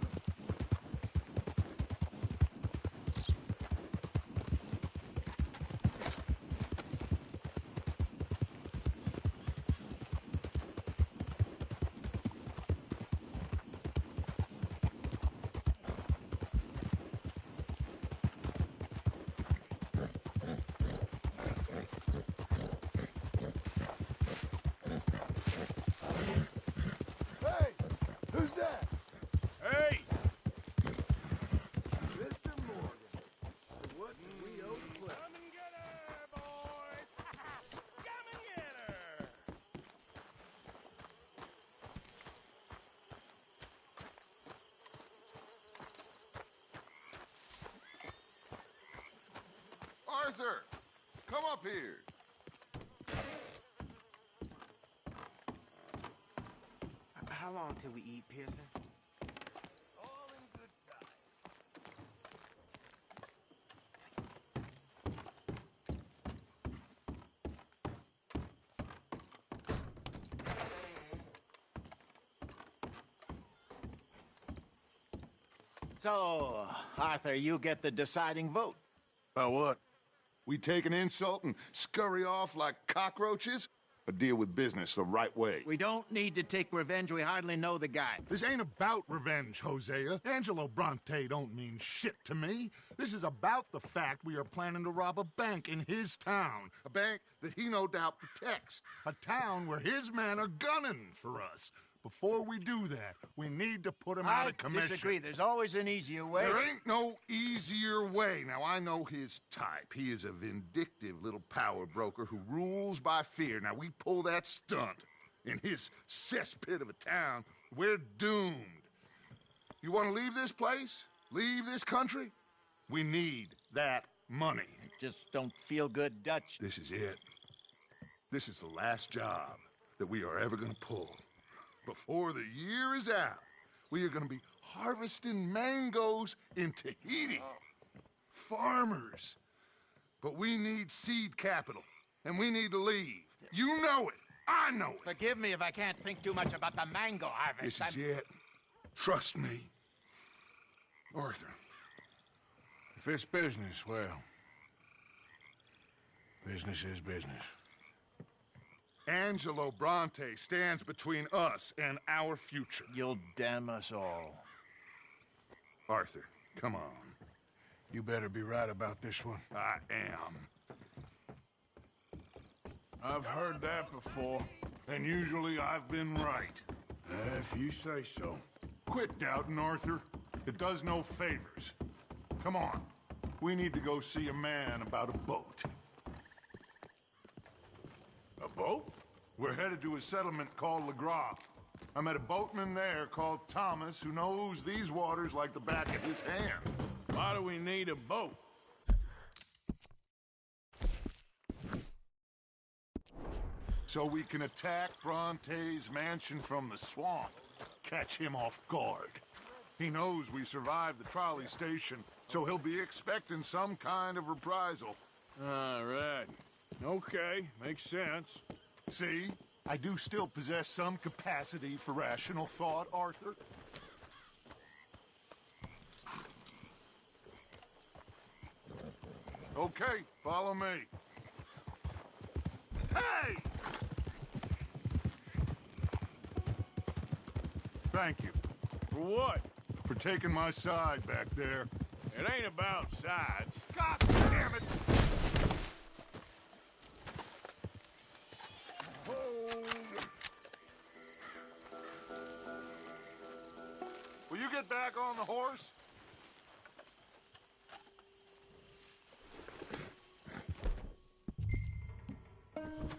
Hey! Who's that? Hey! Mr. Morgan. What do we owe Cliff? Come and get her, boys! Come and get her! Arthur! Come up here. How long till we eat, Pearson? All in good time. So, Arthur, you get the deciding vote. About what? We take an insult and scurry off like cockroaches? Or deal with business the right way? We don't need to take revenge. We hardly know the guy. This ain't about revenge, Hosea. Angelo Bronte don't mean shit to me. This is about the fact we are planning to rob a bank in his town. A bank that he no doubt protects. A town where his men are gunning for us. Before we do that, we need to put him out of commission. I disagree. There's always an easier way. There ain't no easier way. Now, I know his type. He is a vindictive little power broker who rules by fear. Now, we pull that stunt in his cesspit of a town, we're doomed. You want to leave this place? Leave this country? We need that money. Just don't feel good, Dutch. This is it. This is the last job that we are ever going to pull. Before the year is out, we are going to be harvesting mangoes in Tahiti. Farmers. But we need seed capital, and we need to leave. You know it. I know it. Forgive me if I can't think too much about the mango harvest. This is it. Trust me. Arthur. If it's business, well, business is business. Angelo Bronte stands between us and our future. You'll damn us all. Arthur, come on. You better be right about this one. I am. I've heard that before. And usually I've been right. If you say so. Quit doubting, Arthur. It does no favors. Come on. We need to go see a man about a boat. A boat? We're headed to a settlement called Le Gras. I met a boatman there called Thomas who knows these waters like the back of his hand. Why do we need a boat? So we can attack Bronte's mansion from the swamp. Catch him off guard. He knows we survived the trolley station, so he'll be expecting some kind of reprisal. All right. Okay, makes sense. See? I do still possess some capacity for rational thought, Arthur. Okay, follow me. Hey! Thank you. For what? For taking my side back there. It ain't about sides. God damn it! Will you get back on the horse?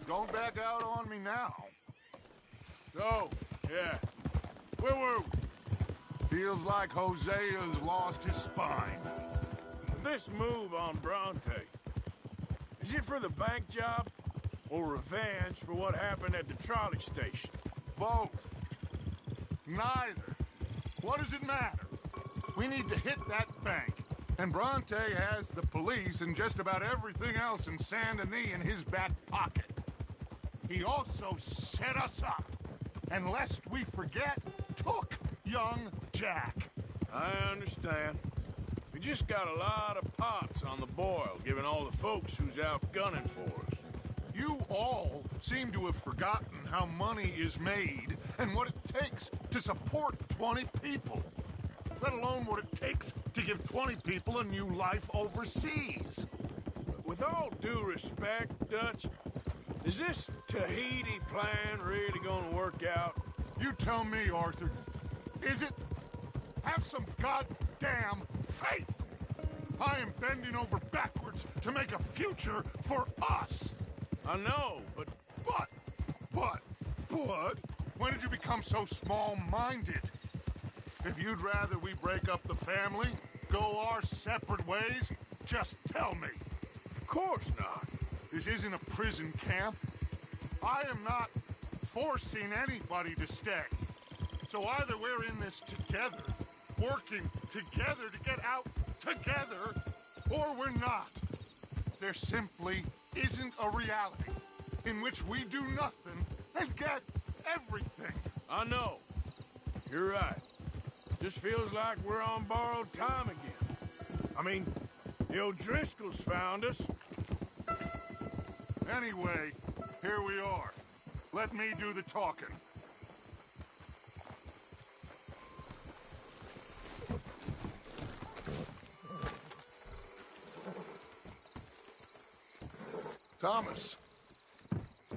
Don't back out on me now. So, yeah. Where were we? Feels like Hosea's lost his spine. This move on Bronte, is it for the bank job or revenge for what happened at the trolley station? Both. Neither. What does it matter? We need to hit that bank. And Bronte has the police and just about everything else in Saint Denis in his back pocket. He also set us up. And lest we forget, took young Jack. I understand. We just got a lot of pots on the boil, given all the folks who's out gunning for us. You all seem to have forgotten how money is made and what it takes to support 20 people. Let alone what it takes to give 20 people a new life overseas. With all due respect, Dutch, is this Tahiti plan really gonna work out? You tell me, Arthur. Is it? Have some goddamn faith! I am bending over backwards to make a future for us! I know, but... When did you become so small-minded? If you'd rather we break up the family, go our separate ways, just tell me. Of course not. This isn't a prison camp. I am not forcing anybody to stay. So either we're in this together, working together to get out together, or we're not. There simply isn't a reality in which we do nothing and get everything. I know. You're right. Just feels like we're on borrowed time again. I mean, the O'Driscolls found us. Anyway, here we are. Let me do the talking. Thomas.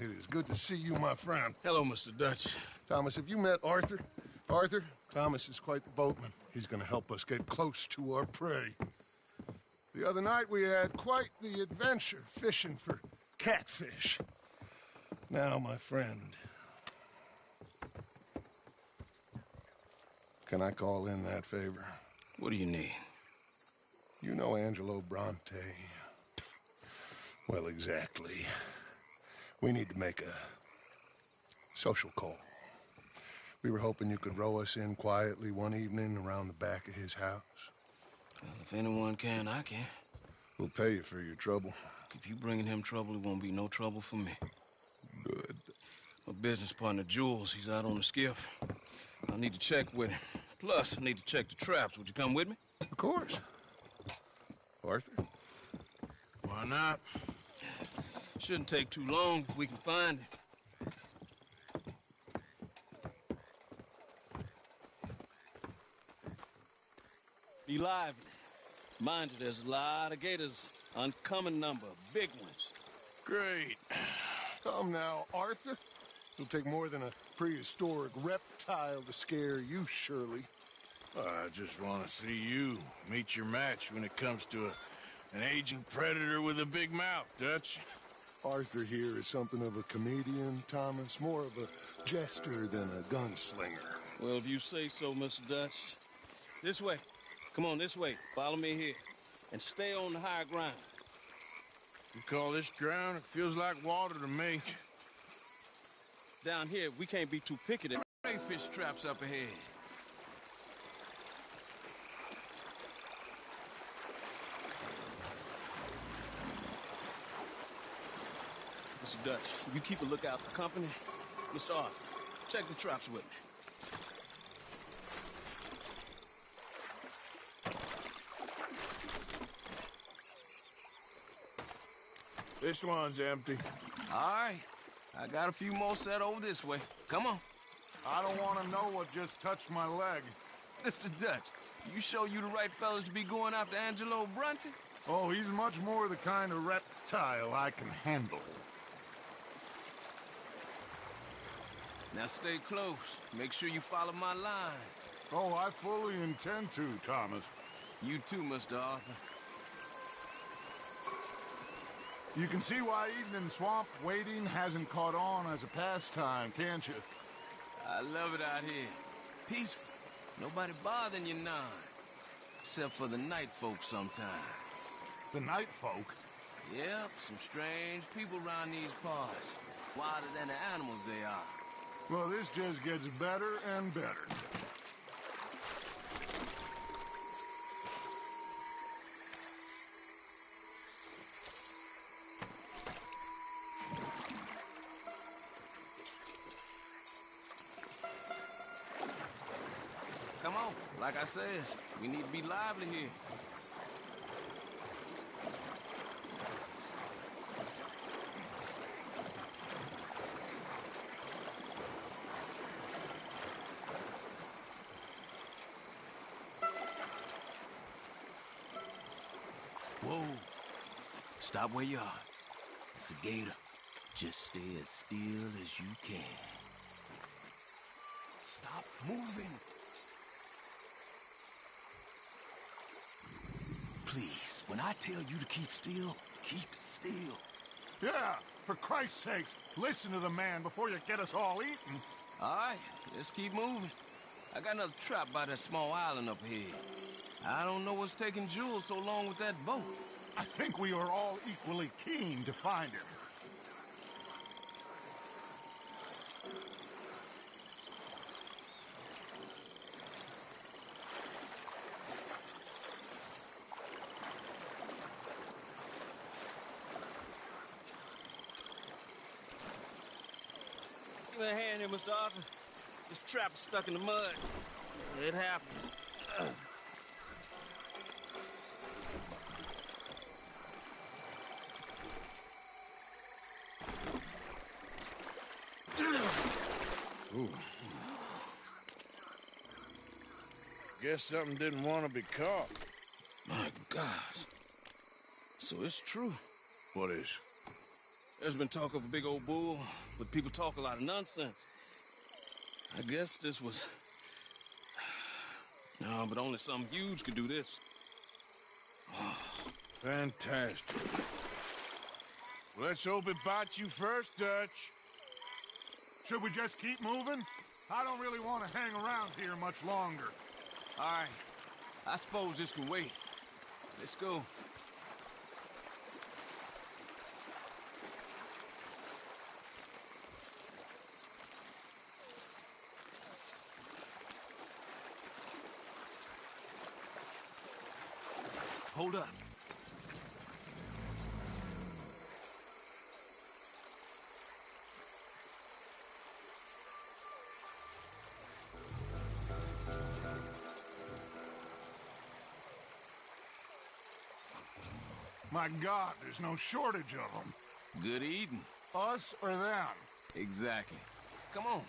It is good to see you, my friend. Hello, Mr. Dutch. Thomas, have you met Arthur? Arthur, Thomas is quite the boatman. He's gonna help us get close to our prey. The other night we had quite the adventure fishing for catfish. Now, my friend, can I call in that favor? What do you need? You know Angelo Bronte. Well, exactly. We need to make a social call. We were hoping you could row us in quietly one evening around the back of his house. Well, if anyone can, I can. We'll pay you for your trouble. If you bringing him trouble, it won't be no trouble for me. Good. My business partner, Jules, he's out on the skiff. I need to check with him. Plus, I need to check the traps. Would you come with me? Of course. Arthur? Why not? Shouldn't take too long if we can find him. Be lively. Mind you, there's a lot of gators. Uncommon number, big ones. Great. Come now, Arthur. It'll take more than a prehistoric reptile to scare you, surely. I just want to see you meet your match when it comes to an aging predator with a big mouth, Dutch. Arthur here is something of a comedian, Thomas. More of a jester than a gunslinger. Well, if you say so, Mr. Dutch. This way. Come on, this way. Follow me here. And stay on the higher ground. You call this ground? It feels like water to me. Down here, we can't be too picky. There are fish traps up ahead. Mr. Dutch, you keep a lookout for company. Mr. Arthur, check the traps with me. This one's empty. All right. I got a few more set over this way. Come on. I don't want to know what just touched my leg. Mr. Dutch, you sure you the right fellas to be going after Angelo Brunton? Oh, he's much more the kind of reptile I can handle. Now stay close. Make sure you follow my line. Oh, I fully intend to, Thomas. You too, Mr. Arthur. You can see why eating in swamp waiting hasn't caught on as a pastime, can't you? I love it out here. Peaceful. Nobody bothering you none. Except for the night folk sometimes. The night folk? Yep, some strange people around these parts. Wilder than the animals they are. Well, this just gets better and better. Come on, like I said, we need to be lively here. Whoa. Stop where you are. It's a gator. Just stay as still as you can. Stop moving. Please, when I tell you to keep still, keep still. Yeah, for Christ's sakes, listen to the man before you get us all eaten. All right, let's keep moving. I got another trap by that small island up here. I don't know what's taking Jules so long with that boat. I think we are all equally keen to find him. Give me a hand here, Mr. Arthur. This trap is stuck in the mud. It happens. Ooh. Guess something didn't want to be caught. My gosh. So it's true. What is? There's been talk of a big old bull, but people talk a lot of nonsense. I guess this was... No, but only something huge could do this. Oh, fantastic. Let's hope it bites you first, Dutch. Should we just keep moving? I don't really want to hang around here much longer. All right. I suppose this can wait. Let's go. Hold up. My God, there's no shortage of them. Good eating. Us or them? Exactly. Come on.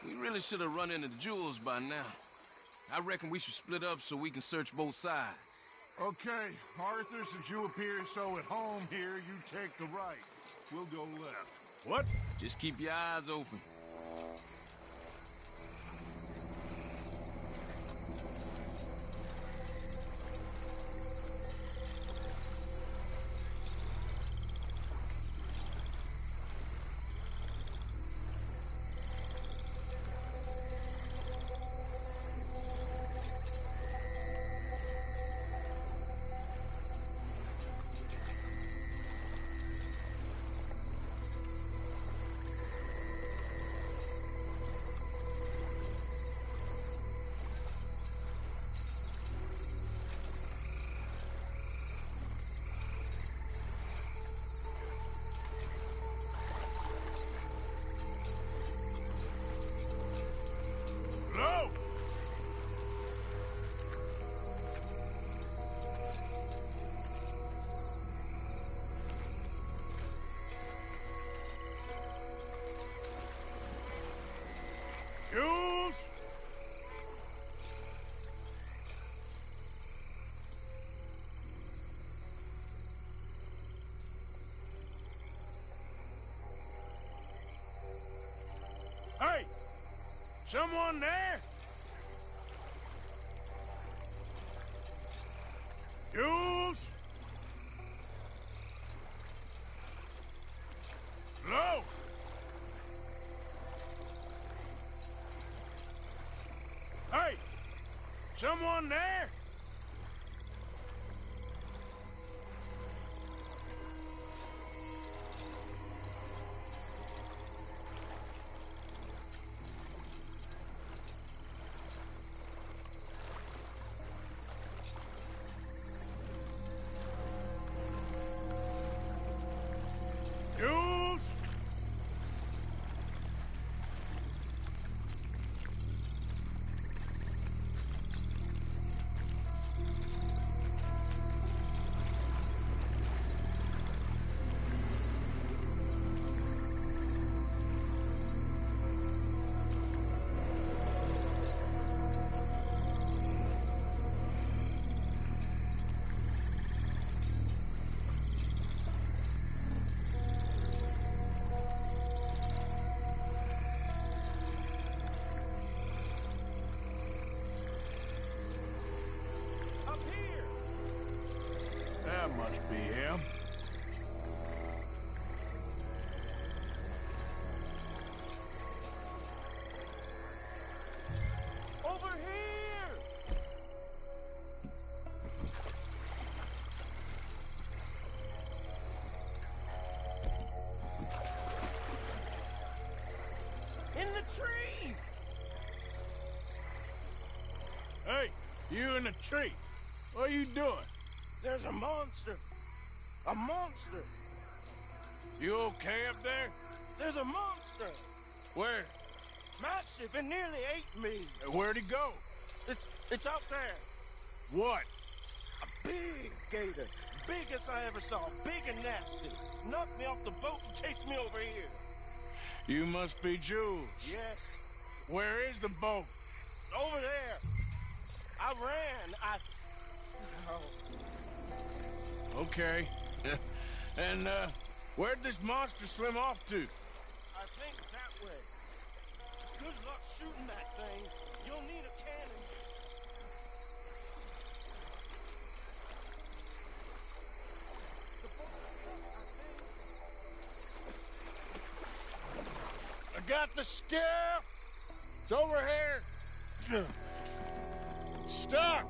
We really should have run into Jules by now. I reckon we should split up so we can search both sides. Okay, Arthur, since you appear so at home here, you take the right. We'll go left. What? Just keep your eyes open. Someone there? Jules? Hello? Hey! Someone there? Jules? Up here! That must be him. Over here! In the tree! Hey, you in the tree. What are you doing? There's a monster! A monster! You okay up there? There's a monster! Where? Massive, it nearly ate me! Where'd he go? It's out there! What? A big gator! Biggest I ever saw, big and nasty! Knocked me off the boat and chased me over here! You must be Jules. Yes, Where is the boat? over there! I ran, Oh, Okay. And, where'd this monster swim off to? I think that way. Good luck shooting that thing. You'll need a cannon. I got the skiff. It's over here. Stuck.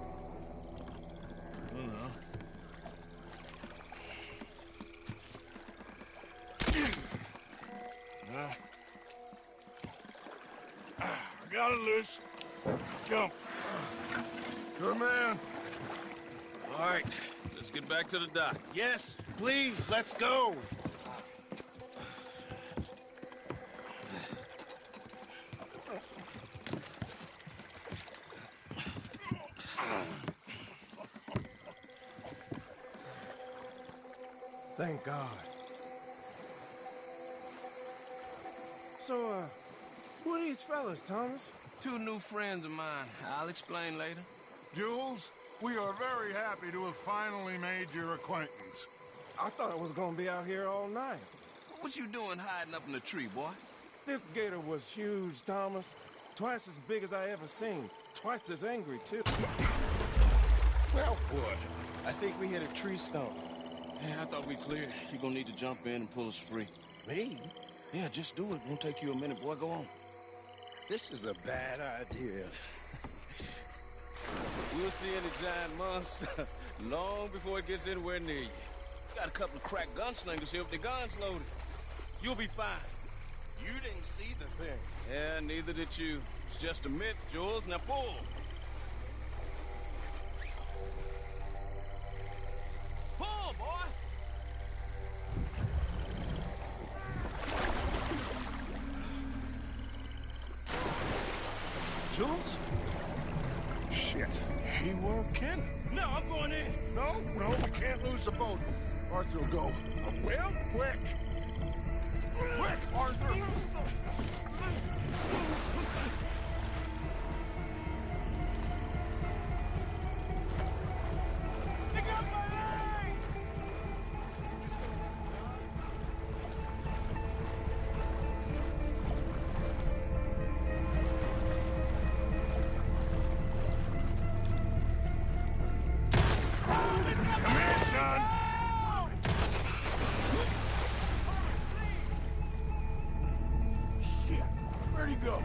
I got it loose. Jump. Good man. All right, let's get back to the dock. Yes, please, let's go. Thank God. So, who are these fellas, Thomas? Two new friends of mine. I'll explain later. Jules, we are very happy to have finally made your acquaintance. I thought I was gonna be out here all night. What you doing hiding up in the tree, boy? This gator was huge, Thomas. Twice as big as I ever seen. Twice as angry, too. Well, what? I think we hit a tree stump. Yeah, I thought we cleared. You're gonna need to jump in and pull us free. Me? Yeah, just do it. Won't take you a minute, boy. Go on. This is a bad idea. We'll see any giant monster long before it gets anywhere near you. Got a couple of crack gunslingers here with their guns loaded. You'll be fine. You didn't see the thing. Yeah, neither did you. It's just a myth, Jules. Now pull. Pull, boy! Jules? Shit, he weren't kidding. No, I'm going in. No, we can't lose the boat. Arthur will go. Well, Quick! Quick, Arthur! Pick up my leg! Shit! Where'd he go?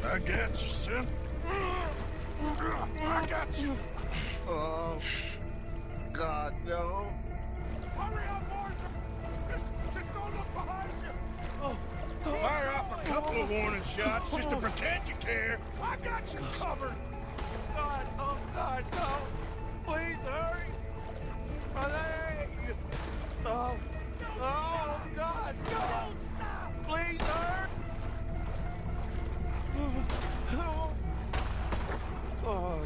I got you, son. I got you. Oh, God, no. Hurry up, Arthur! Just don't look behind you! Fire off a couple of warning shots just to pretend you care. I got you covered. God, oh, God, no. Please hurry. My leg. Oh, oh, God, no. Please hurry. Oh, oh.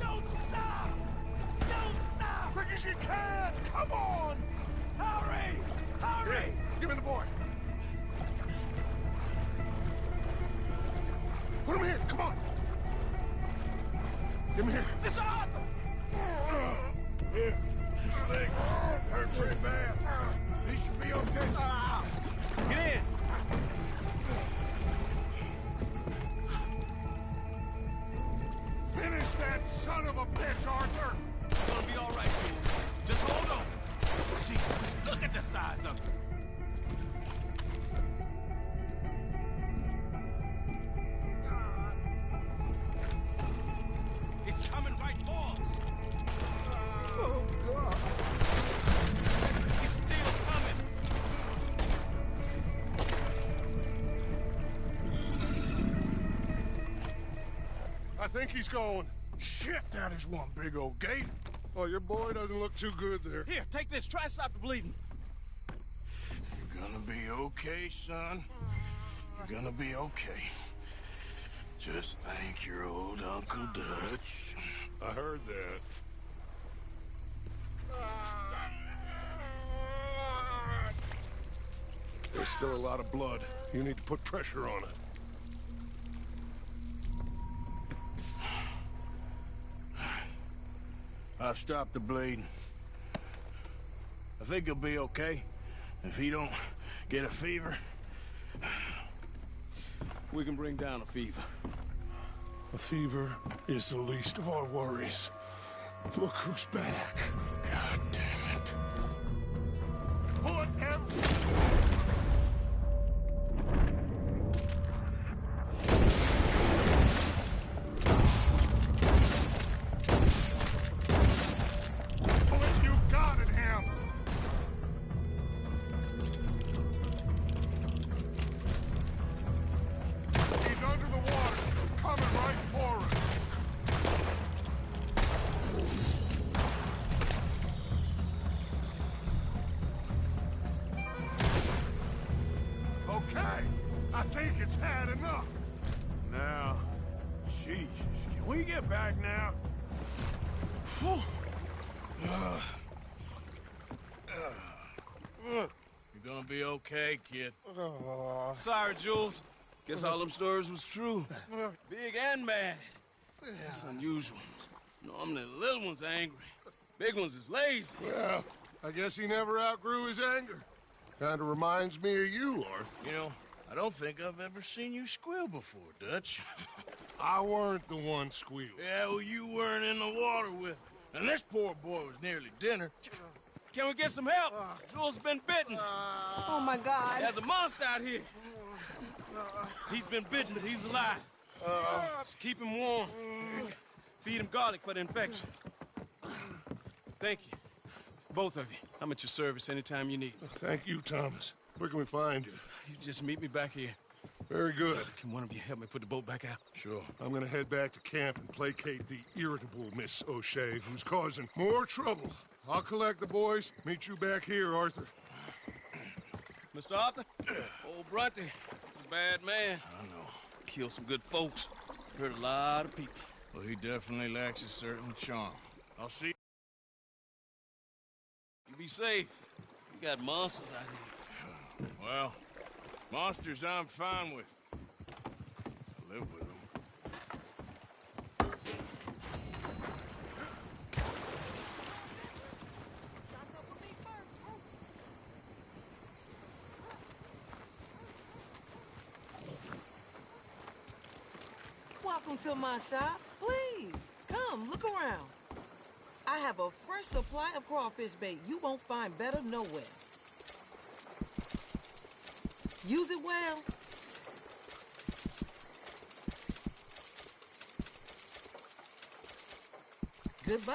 Don't stop! Don't stop! Quick as you can! Come on! Hurry! Hurry! Hey, give me the boy. Put him here. Come on. Give him here. It's Arthur! Here, his leg hurt pretty bad. He should be okay. Get in! Finish that son of a bitch, Arthur! It's gonna be all right, dude. Just hold on. Jesus, look at the size of it. It's coming right for us. Oh, God. It's still coming. I think he's going. Shit, that is one big old gator. Oh, your boy doesn't look too good there. Here, take this. Try to stop the bleeding. You're gonna be okay, son. You're gonna be okay. Just thank your old Uncle Dutch. I heard that. There's still a lot of blood. You need to put pressure on it. I've stopped the bleeding. I think he'll be okay. If he don't get a fever, We can bring down a fever. A fever is the least of our worries. Look who's back. God damn it. Put him... You got it, Ham! He's under the water, coming right for us. Okay, I think it's had enough. Now, Jesus, can we get back now? You're gonna be okay, kid. Sorry, Jules. Guess all them stories was true. Big and mad. That's unusual. Normally the little ones are angry. Big ones is lazy. Well, I guess he never outgrew his anger. Kinda reminds me of you, Arthur. You know, I don't think I've ever seen you squeal before, Dutch. I weren't the one squealing. Yeah, well, you weren't in the water with him. And this poor boy was nearly dinner. Can we get some help? Jules been bitten. Oh, my God. There's a monster out here. He's been bitten, but he's alive. Just keep him warm. Feed him garlic for the infection. Thank you. Both of you. I'm at your service anytime you need. Thank you, Thomas. Where can we find you? You just meet me back here. Very good. Can one of you help me put the boat back out? Sure. I'm gonna head back to camp and placate the irritable Miss O'Shea, who's causing more trouble. I'll collect the boys. Meet you back here, Arthur. Mr. Arthur? Old Brunty. He's a bad man. I know. Killed some good folks. Hurt a lot of people. Well, he definitely lacks a certain charm. I'll see. You be safe. You got monsters out here. Well, monsters I'm fine with. I live with them. Welcome to my shop. Please, come, look around. I have a fresh supply of crawfish bait you won't find better nowhere. Use it well. Goodbye.